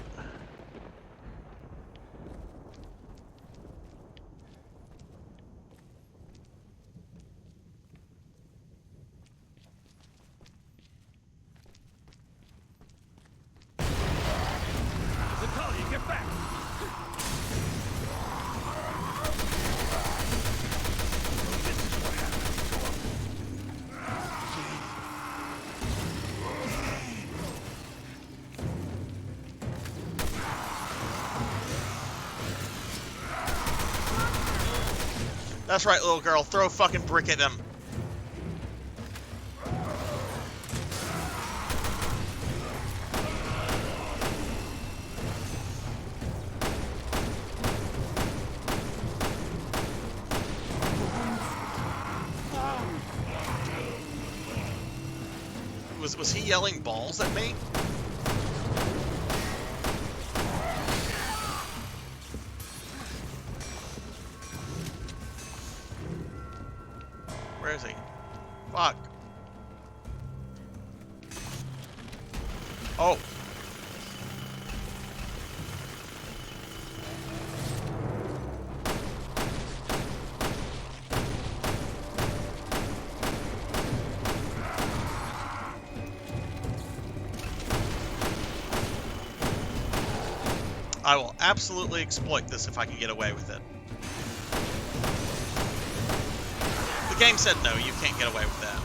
Natalia, get back! That's right, little girl. Throw a fucking brick at them. Was he yelling balls at me? Where is he? Fuck. Oh. I will absolutely exploit this if I can get away with it. The game said no, you can't get away with that.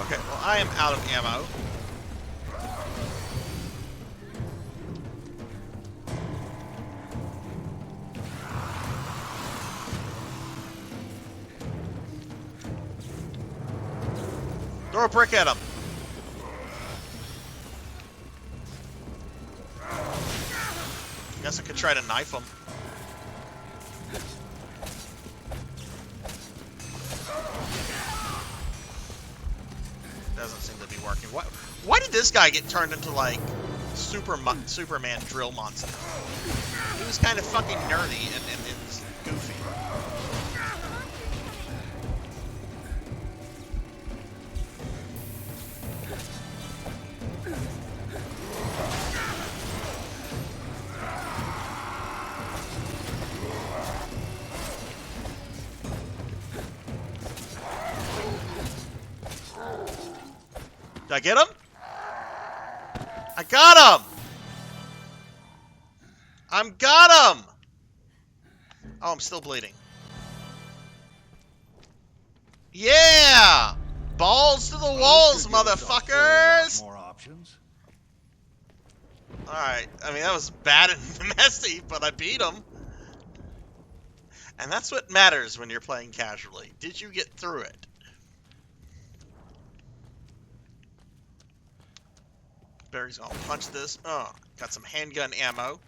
Okay, well, I am out of ammo. Throw a brick at him. Guess I could try to knife him. Doesn't seem to be working. Why did this guy get turned into like Superman drill monster? He was kind of fucking nerdy and goofy. Did I get him? I got him! I'm got him! Oh, I'm still bleeding. Yeah! Balls to the walls, motherfuckers! More options. Alright, I mean, that was bad and messy, but I beat him. And that's what matters when you're playing casually. Did you get through it? Barry's gonna punch this. Oh, got some handgun ammo.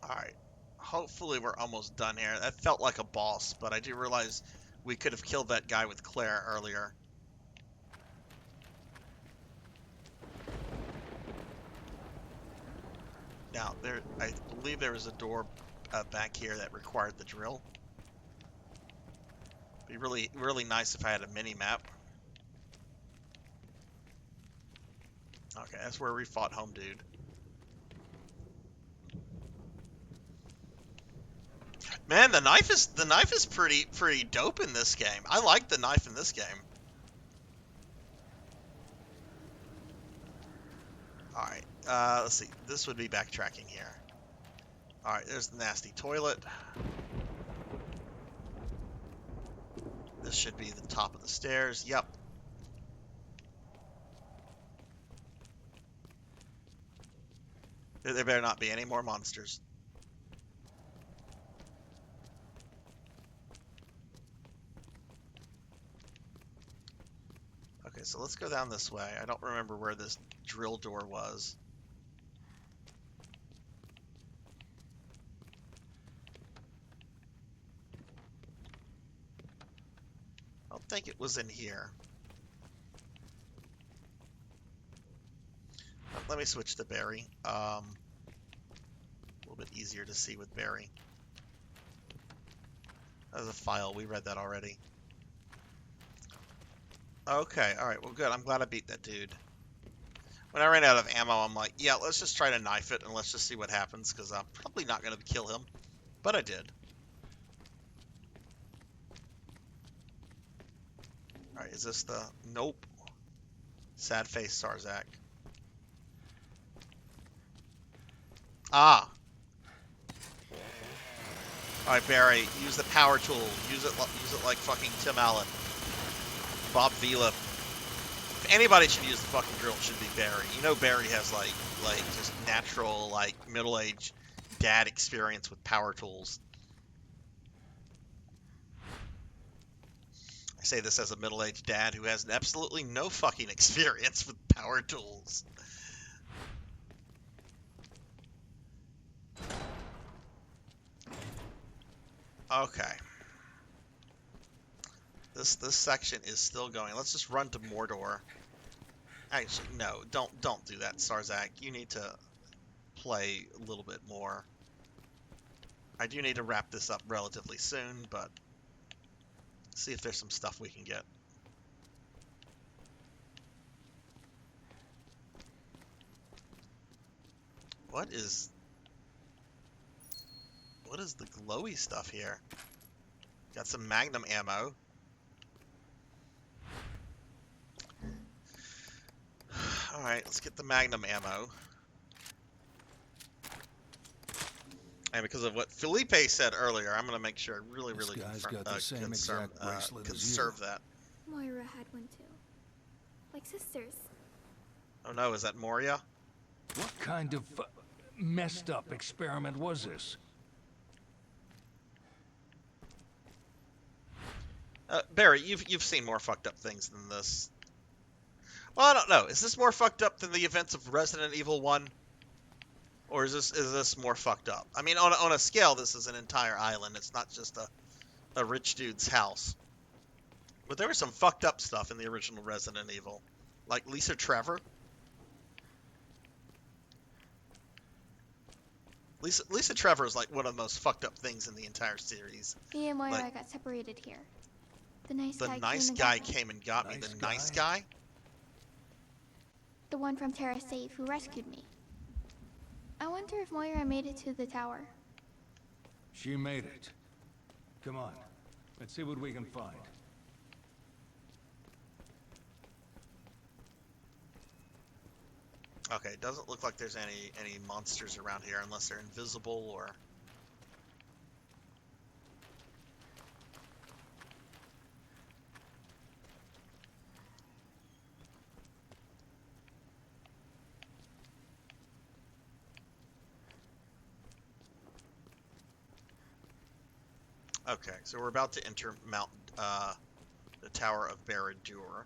Alright. Hopefully we're almost done here. That felt like a boss, but I do realize we could have killed that guy with Claire earlier. Now, I believe there was a door back here that required the drill. Be really, really nice if I had a mini-map. Okay, that's where we fought Home Dude. Man, the knife is pretty dope in this game. I like the knife in this game. Alright, let's see. This would be backtracking here. Alright, there's the nasty toilet. This should be the top of the stairs. Yep. There better not be any more monsters. Okay, so let's go down this way. I don't remember where this drill door was. I don't think it was in here. Let me switch to Barry. A little bit easier to see with Barry. There's a file. We read that already. Okay, alright, well good. I'm glad I beat that dude. When I ran out of ammo, I'm like, yeah, let's just try to knife it and let's just see what happens, because I'm probably not going to kill him. But I did. Alright, is this the... Nope. Sad face Sarzac. Ah! Alright, Barry, use the power tool. Use it like fucking Tim Allen. Bob Vila. If anybody should use the fucking drill, it should be Barry. You know Barry has like just natural, like, middle-aged dad experience with power tools. I say this as a middle-aged dad who has absolutely no fucking experience with power tools. Okay. This section is still going. Let's just run to Mordor. Actually, no, don't do that, Sarzac. You need to play a little bit more. I do need to wrap this up relatively soon, but see if there's some stuff we can get. What is the glowy stuff here? Got some Magnum ammo. Alright, let's get the Magnum ammo. And because of what Felipe said earlier, I'm going to make sure I really conserve that. Moira had one too. Like sisters. Oh no, is that Moria? What kind of messed up experiment was this? Barry, you've seen more fucked up things than this. Well, I don't know. Is this more fucked up than the events of Resident Evil 1? Or is this more fucked up? I mean, on a scale, this is an entire island. It's not just a rich dude's house. But there was some fucked up stuff in the original Resident Evil. Like Lisa Trevor. Lisa Trevor is like one of the most fucked up things in the entire series. Me and Moira like, got separated here. The nice guy came and got me. The nice guy? The one from Terra Save who rescued me. I wonder if Moira made it to the tower. She made it. Come on. Let's see what we can find. Okay, it doesn't look like there's any monsters around here unless they're invisible or... Okay, so we're about to enter the Tower of Barad-dûr.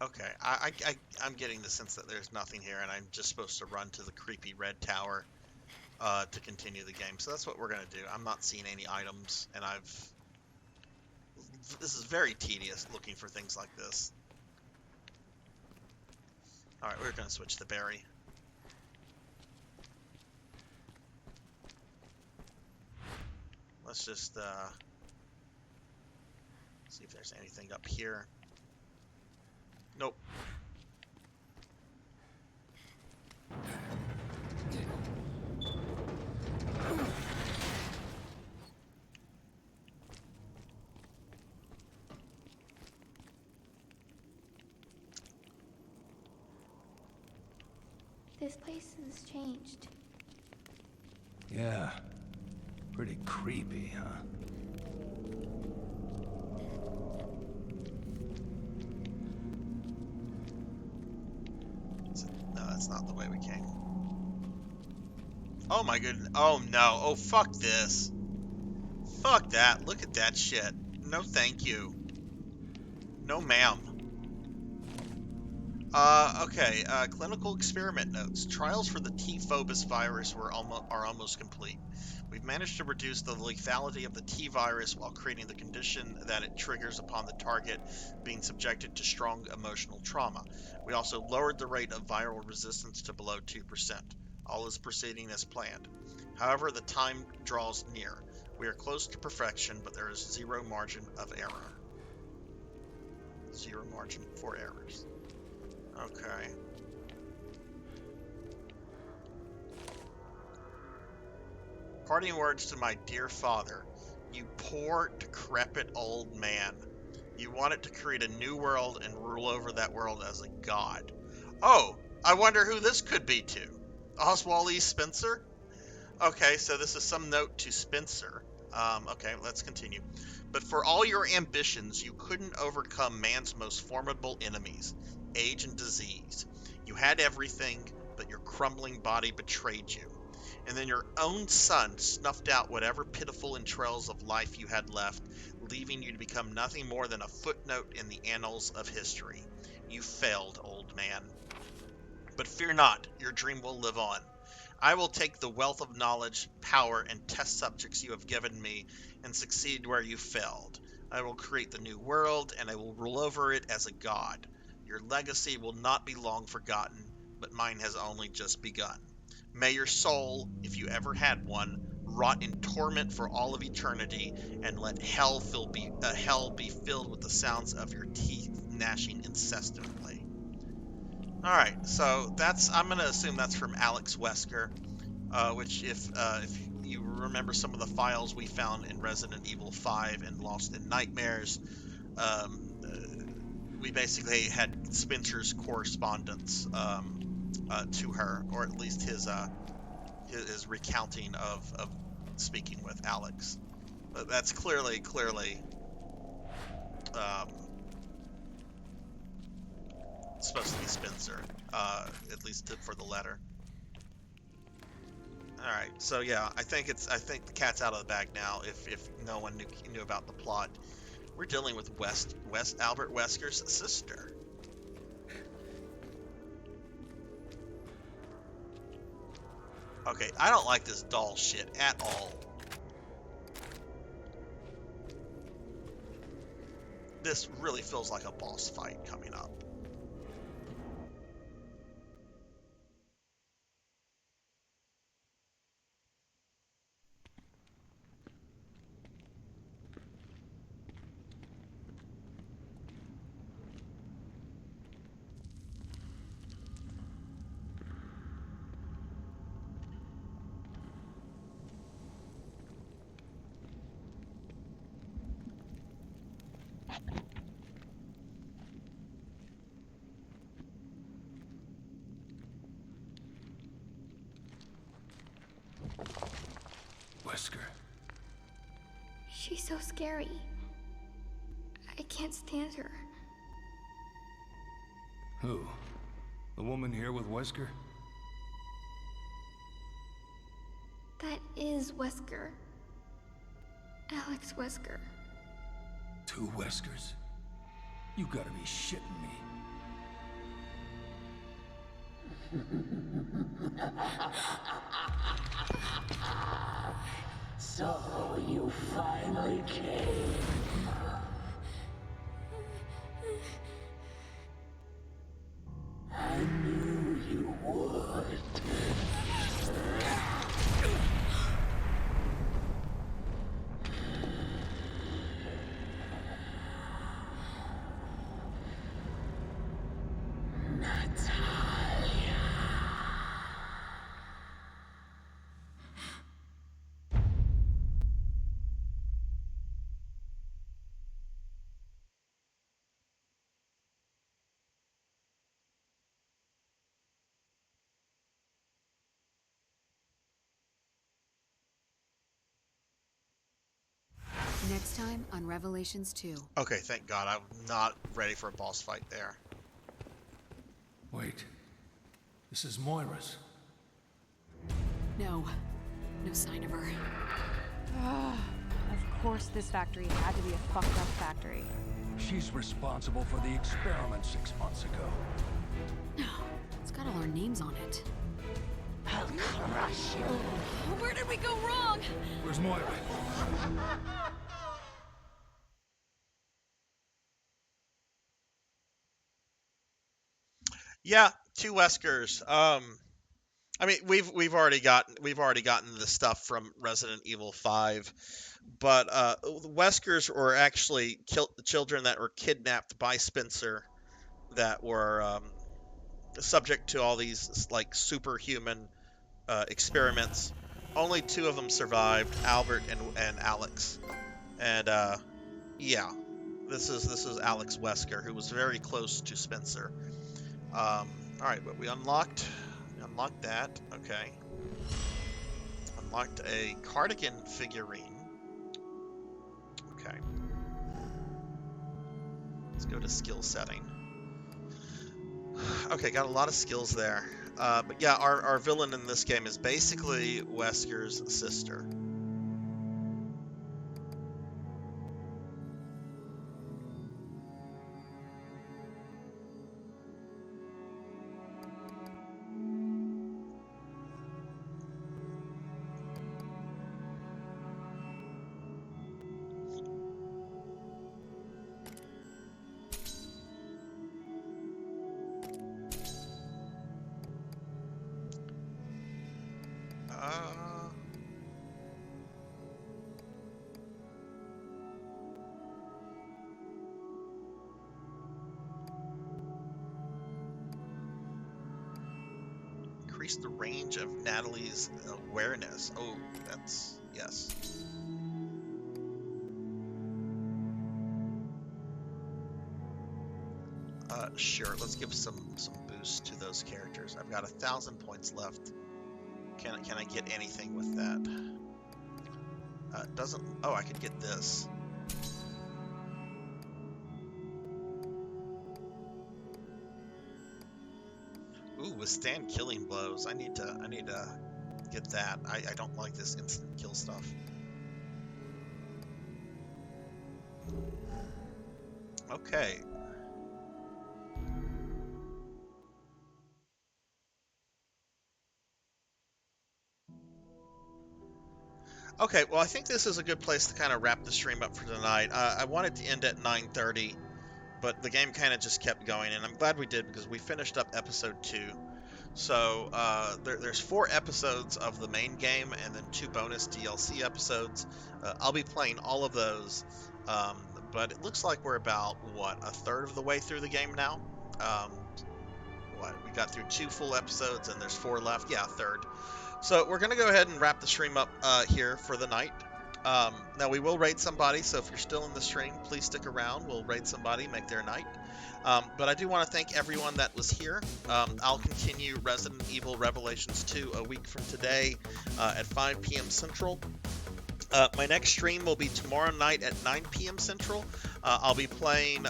Okay, I'm getting the sense that there's nothing here, and I'm just supposed to run to the creepy red tower to continue the game. So that's what we're gonna do. I'm not seeing any items, and this is very tedious looking for things like this. All right, we're gonna switch to Barry. Let's just see if there's anything up here. Nope. This place has changed. Yeah. Pretty creepy, huh? No, that's not the way we came. Oh my goodness. Oh no. Oh, fuck this. Fuck that. Look at that shit. No thank you. No ma'am. Okay. Clinical experiment notes. Trials for the T-Phobos virus are almost complete. We've managed to reduce the lethality of the T-virus while creating the condition that it triggers upon the target being subjected to strong emotional trauma. We also lowered the rate of viral resistance to below 2%. All is proceeding as planned. However, the time draws near. We are close to perfection, but there is zero margin of error. Zero margin for errors. Okay. Parting words to my dear father. You poor, decrepit old man. You wanted to create a new world and rule over that world as a god. Oh, I wonder who this could be to. Oswald E. Spencer? Okay, so this is some note to Spencer. Okay, let's continue. But for all your ambitions, you couldn't overcome man's most formidable enemies, age and disease. You had everything, but your crumbling body betrayed you. And then your own son snuffed out whatever pitiful entrails of life you had left, leaving you to become nothing more than a footnote in the annals of history. You failed, old man. But fear not, your dream will live on. I will take the wealth of knowledge, power, and test subjects you have given me and succeed where you failed. I will create the new world, and I will rule over it as a god. Your legacy will not be long forgotten, but mine has only just begun. May your soul, if you ever had one, rot in torment for all of eternity, and let hell be filled with the sounds of your teeth gnashing incessantly. Alright, so that's, I'm going to assume that's from Alex Wesker, which if you remember some of the files we found in Resident Evil 5 and Lost in Nightmares, we basically had Spencer's correspondence to her, or at least his recounting of speaking with Alex. But that's clearly supposed to be Spencer, at least for the letter. All right, so yeah, I think the cat's out of the bag now. If no one knew about the plot, we're dealing with Albert Wesker's sister. Okay, I don't like this doll shit at all. This really feels like a boss fight coming up. Wesker. She's so scary. I can't stand her. Who? The woman here with Wesker? That is Wesker. Alex Wesker. 2 Weskers? You gotta be shitting me. So you finally came. I knew you would. Next time on Revelations 2. Okay, thank God. I'm not ready for a boss fight there. Wait. This is Moira's. No. No sign of her. Of course this factory had to be a fucked up factory. She's responsible for the experiment 6 months ago. No. It's got all our names on it. I'll crush you. Where did we go wrong? Where's Moira? Yeah, 2 Weskers. I mean, we've already gotten the stuff from Resident Evil 5, but the Weskers were actually children that were kidnapped by Spencer, that were subject to all these like superhuman experiments. Only 2 of them survived, Albert and Alex. And yeah, this is Alex Wesker, who was very close to Spencer. All right, but we unlocked that. Okay. Unlocked a cardigan figurine. Okay. Let's go to skill setting. Okay, got a lot of skills there. But yeah, our villain in this game is basically Wesker's sister. Increase the range of Natalie's awareness. Oh, that's yes. Sure. Let's give some boost to those characters. I've got 1,000 points left. Can I get anything with that? Doesn't. Oh, I could get this. Ooh, withstand killing blows. I need to get that. I don't like this instant kill stuff. Okay. Okay, well, I think this is a good place to kind of wrap the stream up for tonight. I wanted to end at 9:30, but the game kind of just kept going, and I'm glad we did because we finished up episode 2. So there's 4 episodes of the main game and then 2 bonus DLC episodes. I'll be playing all of those, but it looks like we're about, what, a third of the way through the game now? We got through 2 full episodes and there's 4 left. Yeah, a third. So we're going to go ahead and wrap the stream up here for the night. Now we will raid somebody, so if you're still in the stream, please stick around. We'll raid somebody, make their night. But I do want to thank everyone that was here. I'll continue Resident Evil Revelations 2 a week from today at 5 p.m. Central. My next stream will be tomorrow night at 9 p.m. Central. I'll be playing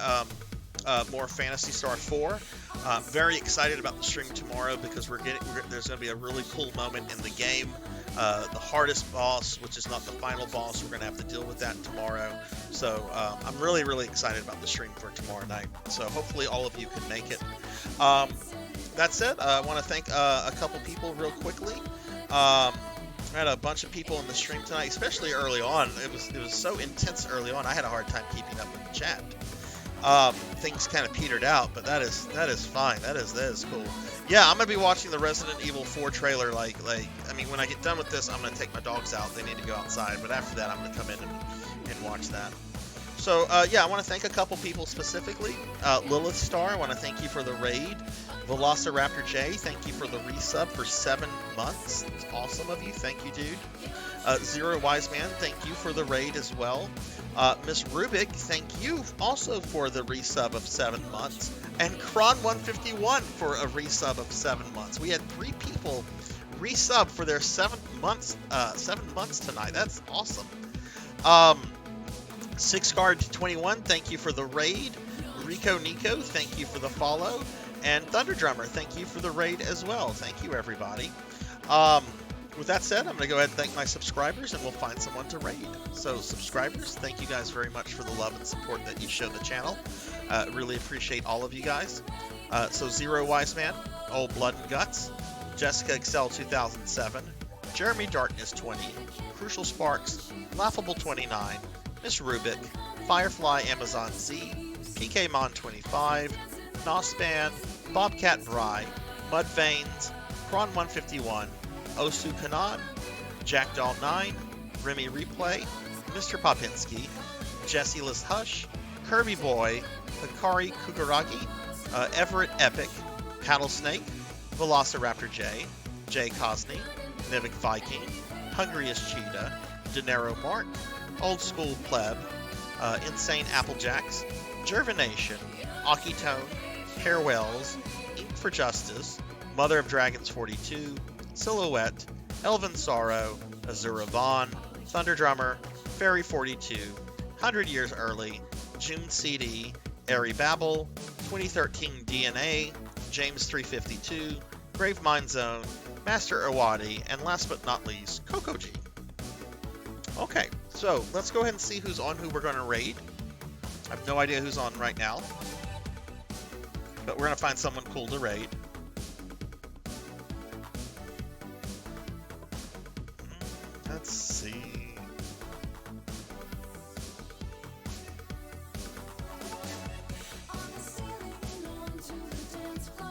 more Phantasy Star 4. Very excited about the stream tomorrow because there's going to be a really cool moment in the game. The hardest boss, which is not the final boss, we're going to have to deal with that tomorrow. So I'm really, really excited about the stream for tomorrow night. So hopefully all of you can make it. That said, I want to thank a couple people real quickly. I had a bunch of people in the stream tonight, especially early on. It was so intense early on. I had a hard time keeping up with the chat. Things kind of petered out, but that is fine. That is cool. Yeah, I'm gonna be watching the Resident Evil 4 trailer. I mean, when I get done with this, I'm gonna take my dogs out. They need to go outside. But after that, I'm gonna come in and watch that. So yeah, I want to thank a couple people specifically. Lilith Star, I want to thank you for the raid. Velociraptor J, thank you for the resub for 7 months. It's awesome of you. Thank you, dude. Zero Wise Man, thank you for the raid as well. Miss Rubik, thank you also for the resub of 7 months. And Kron151 for a resub of 7 months. We had 3 people resub for their 7 months tonight. That's awesome. SixGuard21, thank you for the raid. Rico Nico, thank you for the follow. And Thunder Drummer, thank you for the raid as well. Thank you, everybody. With that said, I'm going to go ahead and thank my subscribers, and we'll find someone to raid. So, subscribers, thank you guys very much for the love and support that you show the channel. Really appreciate all of you guys. So, Zero Wise Man, Old Blood and Guts, Jessica Excel 2007, Jeremy Darkness 20, Crucial Sparks, Laughable 29, Miss Rubik, Firefly Amazon Z, PK Mon 25, Nospan, Bobcat Bry, Mudveins, Kron 151, Osu Kanan, Jackdaw 9, Remy Replay, Mr. Popinski, Jesse Liz Hush, Kirby Boy, Hikari Kugaragi, Everett Epic, Paddlesnake, Velociraptor J, Jay Cosney, Nivik Viking, Hungriest Cheetah, Dinero Mark, Old School Pleb, Insane Applejacks, Jervination, Akitone, Hairwells, Ink for Justice, Mother of Dragons 42, Silhouette, Elven Sorrow, Azura Vaughn, Thunder Drummer, Fairy 42, 100 Years Early, June CD, Airy Babel, 2013 DNA, James 352, Grave Mind Zone, Master Awadi, and last but not least, Coco G. Okay, so let's go ahead and see who's on who we're going to raid. I have no idea who's on right now, but we're going to find someone cool to raid. Let's see.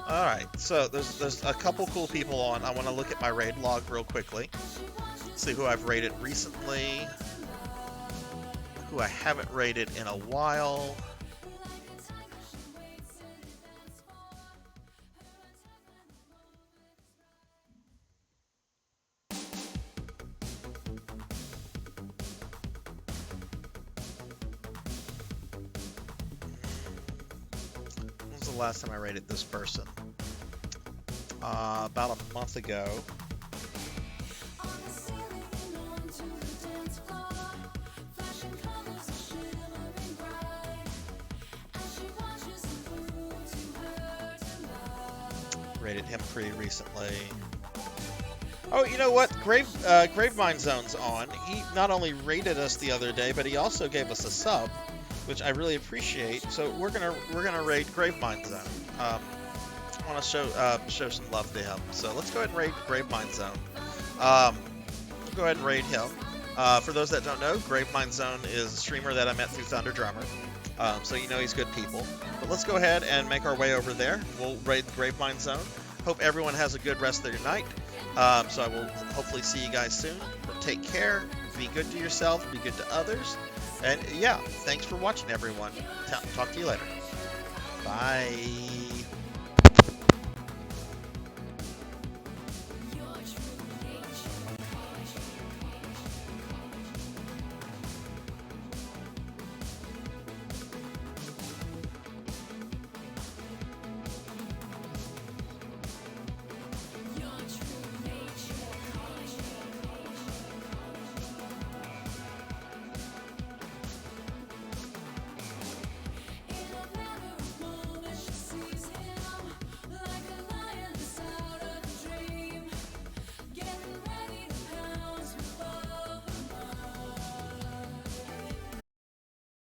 Alright, so there's a couple cool people on. I want to look at my raid log real quickly. See who I've raided recently. Who I haven't raided in a while. When was the last time I raided this person? About a month ago. Rated him pretty recently. Oh, you know what? Gravemind Zone's on. He not only rated us the other day, but he also gave us a sub, which I really appreciate. So we're gonna raid Gravemind Zone. I want to show some love to him. So let's go ahead and raid Gravemind Zone. We'll go ahead and raid him. For those that don't know, Gravemind Zone is a streamer that I met through Thunder Drummer. So you know he's good people. But let's go ahead and make our way over there. We'll raid Gravemind Zone. Hope everyone has a good rest of their night. So I will hopefully see you guys soon. But take care. Be good to yourself. Be good to others. And yeah, thanks for watching, everyone. Talk to you later. Bye.